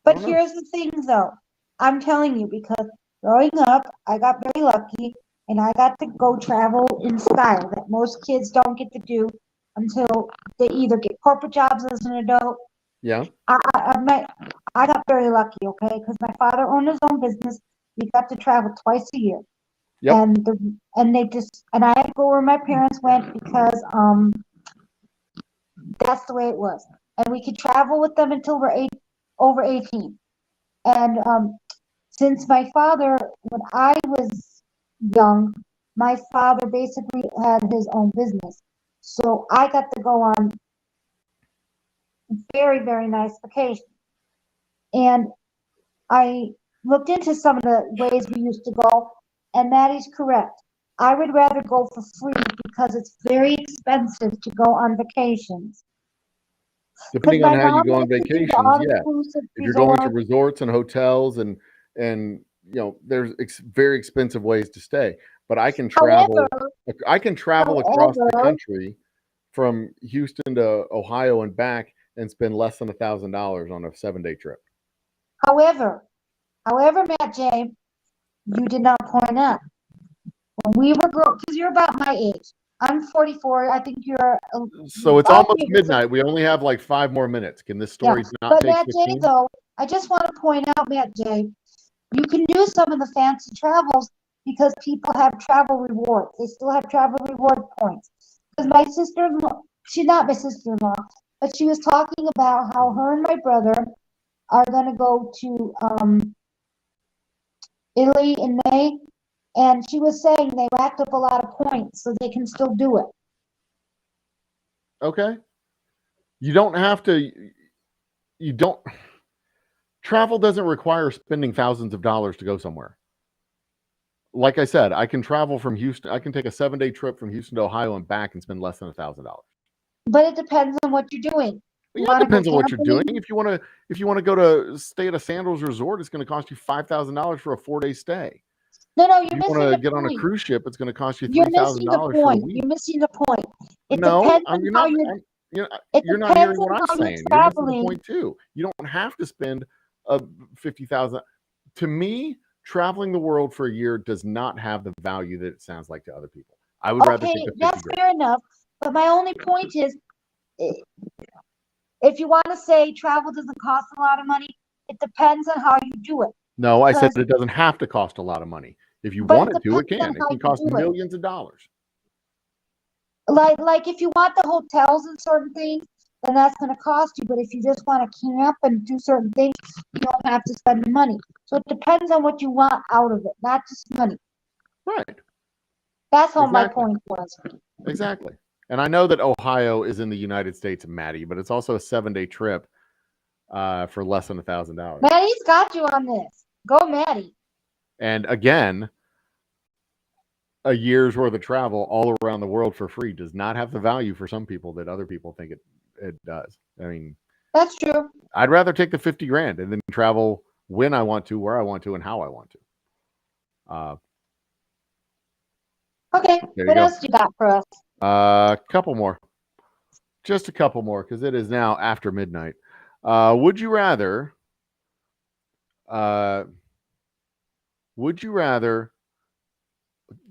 But here's the thing, though. I'm telling you, because growing up, I got very lucky and I got to go travel in style that most kids don't get to do until they either get corporate jobs as an adult. Yeah. I got very lucky, okay, because my father owned his own business. We got to travel twice a year. Yep. And I had to go where my parents went because that's the way it was. And we could travel with them until we're over 18. And since my father, when I was young, my father basically had his own business. So I got to go on very, very nice vacations. And I looked into some of the ways we used to go, and Maddie's correct. I would rather go for free because it's very expensive to go on vacations. Depending on My how you mom go on likes to do the vacations, yeah. all-inclusive If you're going to resort. resorts and hotels and there's very expensive ways to stay. But I can travel. However, I can travel across the however, country from Houston to Ohio and back and spend less than $1,000 on a 7-day trip. However, Matt J, you did not point out when we were growing, because you're about my age. I'm 44. I think you're. So it's okay, almost midnight. We only have like 5 more minutes. Can this story not But take Matt J, 15? though, I just want to point out, Matt J, you can do some of the fancy travels because people have travel rewards. They still have travel reward points. Because my sister-in-law, she's not my sister-in-law, but she was talking about how her and my brother are going to go to Italy in May, and she was saying they racked up a lot of points, so they can still do it. Okay. You don't have to. You don't. Travel doesn't require spending thousands of dollars to go somewhere. Like I said, I can travel from Houston. I can take a 7-day trip from Houston to Ohio and back and spend less than $1,000. But it depends on what you're doing. Yeah, it depends on what you're doing. If you want to go to stay at a Sandals resort, it's going to cost you $5,000 for a 4-day stay. No, If you want to get on a cruise ship, it's going to cost you $3,000 for a week. You're missing the point. It No, depends on you're how not. You're not hearing what I'm saying. You're missing the point too. You don't have to spend $50,000. To me, traveling the world for a year does not have the value that it sounds like to other people. I would rather take the 50 that's grand. fair enough. But my only point is, if you want to say travel doesn't cost a lot of money, it depends on how you do it. No, I said it doesn't have to cost a lot of money. If you wanted to, it can. It can cost millions of dollars. Like if you want the hotels and certain things, then that's going to cost you. But if you just want to camp and do certain things, you don't have to spend the money. So it depends on what you want out of it, not just money. Right. That's all my point was. Exactly. And I know that Ohio is in the United States, Maddie, but it's also a 7-day trip for less than $1,000. Maddie's got you on this. Go, Maddie. And again, a year's worth of travel all around the world for free does not have the value for some people that other people think it does. I mean, that's true. I'd rather take the 50 grand and then travel when I want to, where I want to, and how I want to. Okay. What else you got for us? A couple more. just a couple more because it is now after midnight. Would you rather? Would you rather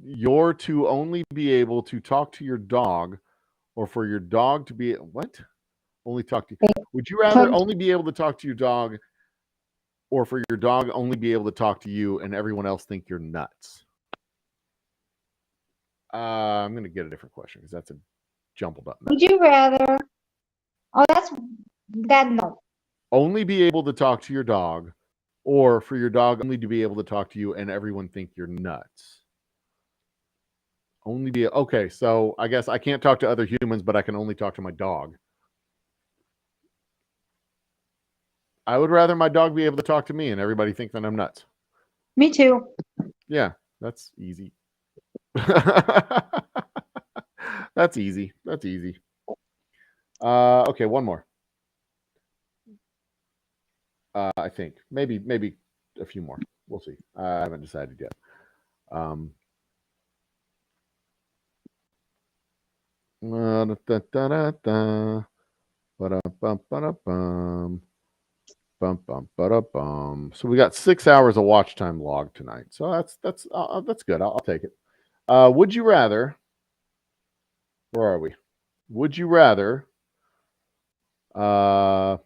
you're to only be able to talk to your dog, or for your dog to be what? Only talk to you. Would you rather only be able to talk to your dog, or for your dog only be able to talk to you and everyone else think you're nuts? I'm going to get a different question because that's a jumbled up mess. Would you rather? Oh, that no. Only be able to talk to your dog, or for your dog only to be able to talk to you and everyone think you're nuts? Only be okay. So I guess I can't talk to other humans, but I can only talk to my dog. I would rather my dog be able to talk to me and everybody think that I'm nuts. Me too. Yeah, that's easy. That's easy. That's easy. Okay, one more. I think maybe a few more. We'll see. I haven't decided yet. So we got 6 hours of watch time logged tonight. So that's good. I'll take it. Would you rather? Where are we? Would you rather? Not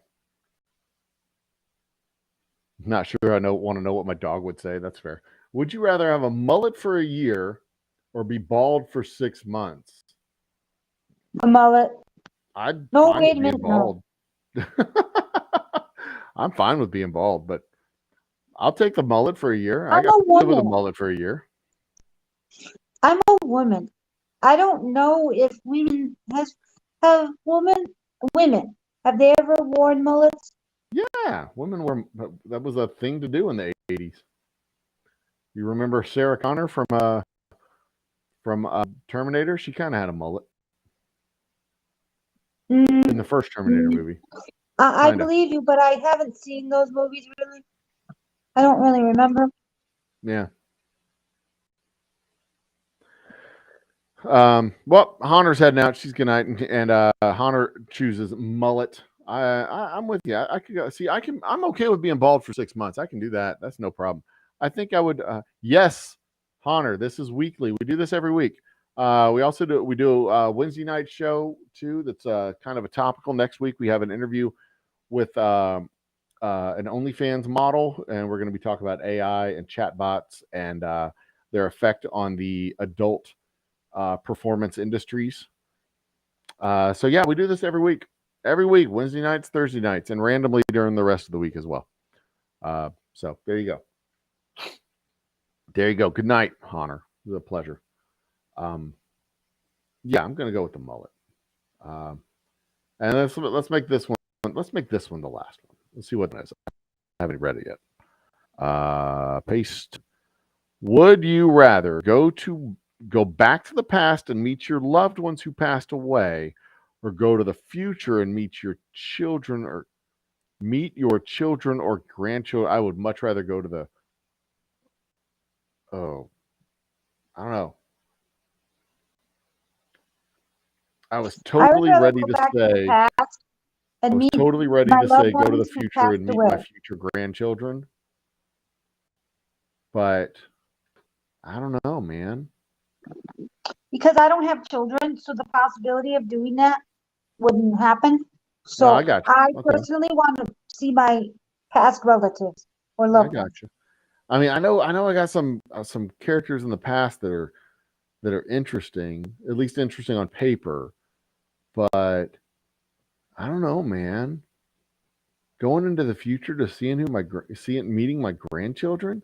sure. Want to know what my dog would say. That's fair. Would you rather have a mullet for a year or be bald for 6 months? A mullet. No, wait a minute. Bald. No. I'm fine with being bald, but I'll take the mullet for a year. I got to live with a mullet for a year. I'm a woman. I don't know if women have have they ever worn mullets? Yeah, women were. That was a thing to do in the 80s. You remember Sarah Connor from Terminator? She kind of had a mullet in the first Terminator movie. I believe you, but I haven't seen those movies really. I don't really remember. Yeah. Well, Honnor's heading out. She's good night, and Honor chooses mullet. I'm with you. I could go. See, I'm okay with being bald for 6 months. I can do that. That's no problem. I think I would. Yes, Honor. This is weekly. We do this every week. We also do a Wednesday night show too. That's kind of a topical. Next week we have an interview with an OnlyFans model, and we're going to be talking about AI and chatbots and their effect on the adult performance industries. So yeah, we do this every week, Wednesday nights, Thursday nights, and randomly during the rest of the week as well. So there you go. Good night, Honor. It was a pleasure. Yeah, I'm gonna go with the mullet. And let's make this one. Let's make this one the last one. Let's see what it is. I haven't read it yet. Paste. Would you rather go back to the past and meet your loved ones who passed away, or go to the future and meet your children or grandchildren? I would much rather go to the. Oh, I don't know. I was totally ready to say. I was totally ready to say go to the future and meet my future grandchildren, but I don't know, man. Because I don't have children, so the possibility of doing that wouldn't happen. So no, I got you. I personally want to see my past relatives or loved ones. I got you. I mean, I know I got some characters in the past that are interesting, at least interesting on paper, but I don't know, man. Going into the future to meeting my grandchildren,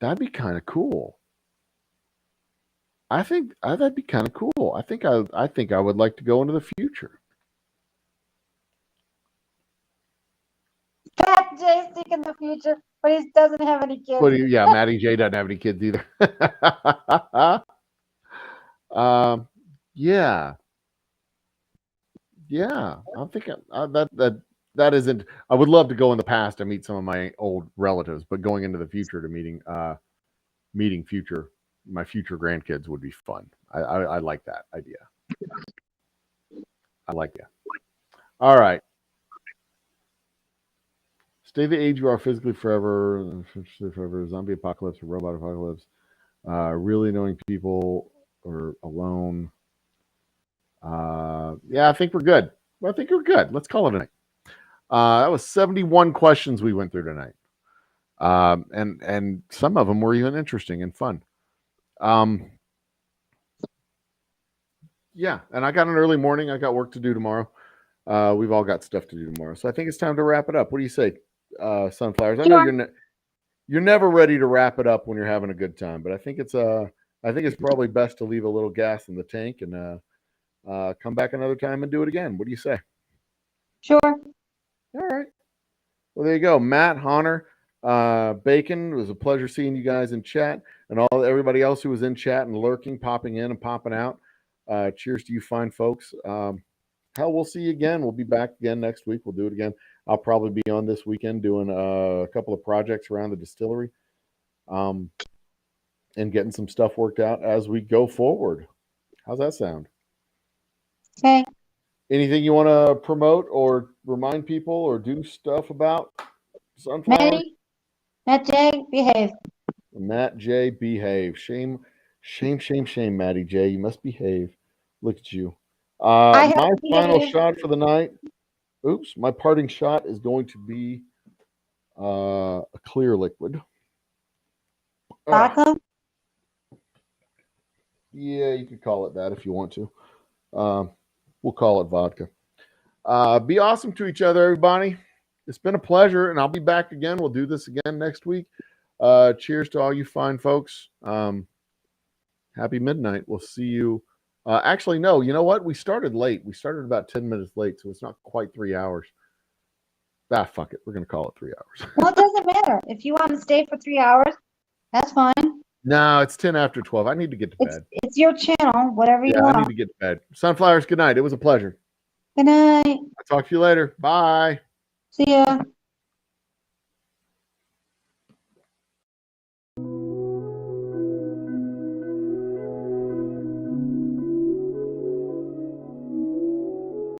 that'd be kind of cool. I think that'd be kind of cool. I think I would like to go into the future. Pat J's thinking the future, but he doesn't have any kids. Yeah, Maddie J doesn't have any kids either. Yeah. I'm thinking that isn't. I would love to go in the past and meet some of my old relatives, but going into the future to meeting my future grandkids would be fun. I like that idea. I like you. All right. Stay the age you are physically forever, zombie apocalypse or robot apocalypse. Really knowing people or alone. Yeah, I think we're good. I think we're good. Let's call it a night. That was 71 questions we went through tonight. And some of them were even interesting and fun. Yeah, and I got an early morning. I got work to do tomorrow. We've all got stuff to do tomorrow. So I think it's time to wrap it up. What do you say, Sunflowers? I know you're never ready to wrap it up when you're having a good time, but I think it's probably best to leave a little gas in the tank and come back another time and do it again. What do you say? Sure. All right. Well, there you go. Matt, Honor, Bacon. It was a pleasure seeing you guys in chat, and everybody else who was in chat and lurking, popping in and popping out. Cheers to you fine folks. Hell, we'll see you again. We'll be back again next week. We'll do it again. I'll probably be on this weekend doing a couple of projects around the distillery, and getting some stuff worked out as we go forward. How's that sound? Okay. Anything you want to promote or remind people or do stuff about? Sunflower? Matt J, behave. Matt J, behave. Shame, Matty J. You must behave. Look at you. My final shot for the night. Oops, my parting shot is going to be a clear liquid. Vodka? Yeah, you could call it that if you want to. We'll call it vodka. Be awesome to each other, everybody. It's been a pleasure, and I'll be back again. We'll do this again next week. Cheers to all you fine folks. Happy midnight. We'll see you. Actually, no, you know what? We started late. We started about 10 minutes late, so it's not quite 3 hours. Fuck it. We're going to call it 3 hours. Well, it doesn't matter. If you want to stay for 3 hours, that's fine. No, it's 10 after 12. I need to get to bed. It's your channel, whatever you want. I need to get to bed. Sunflowers, good night. It was a pleasure. Good night. I'll talk to you later. Bye. See ya.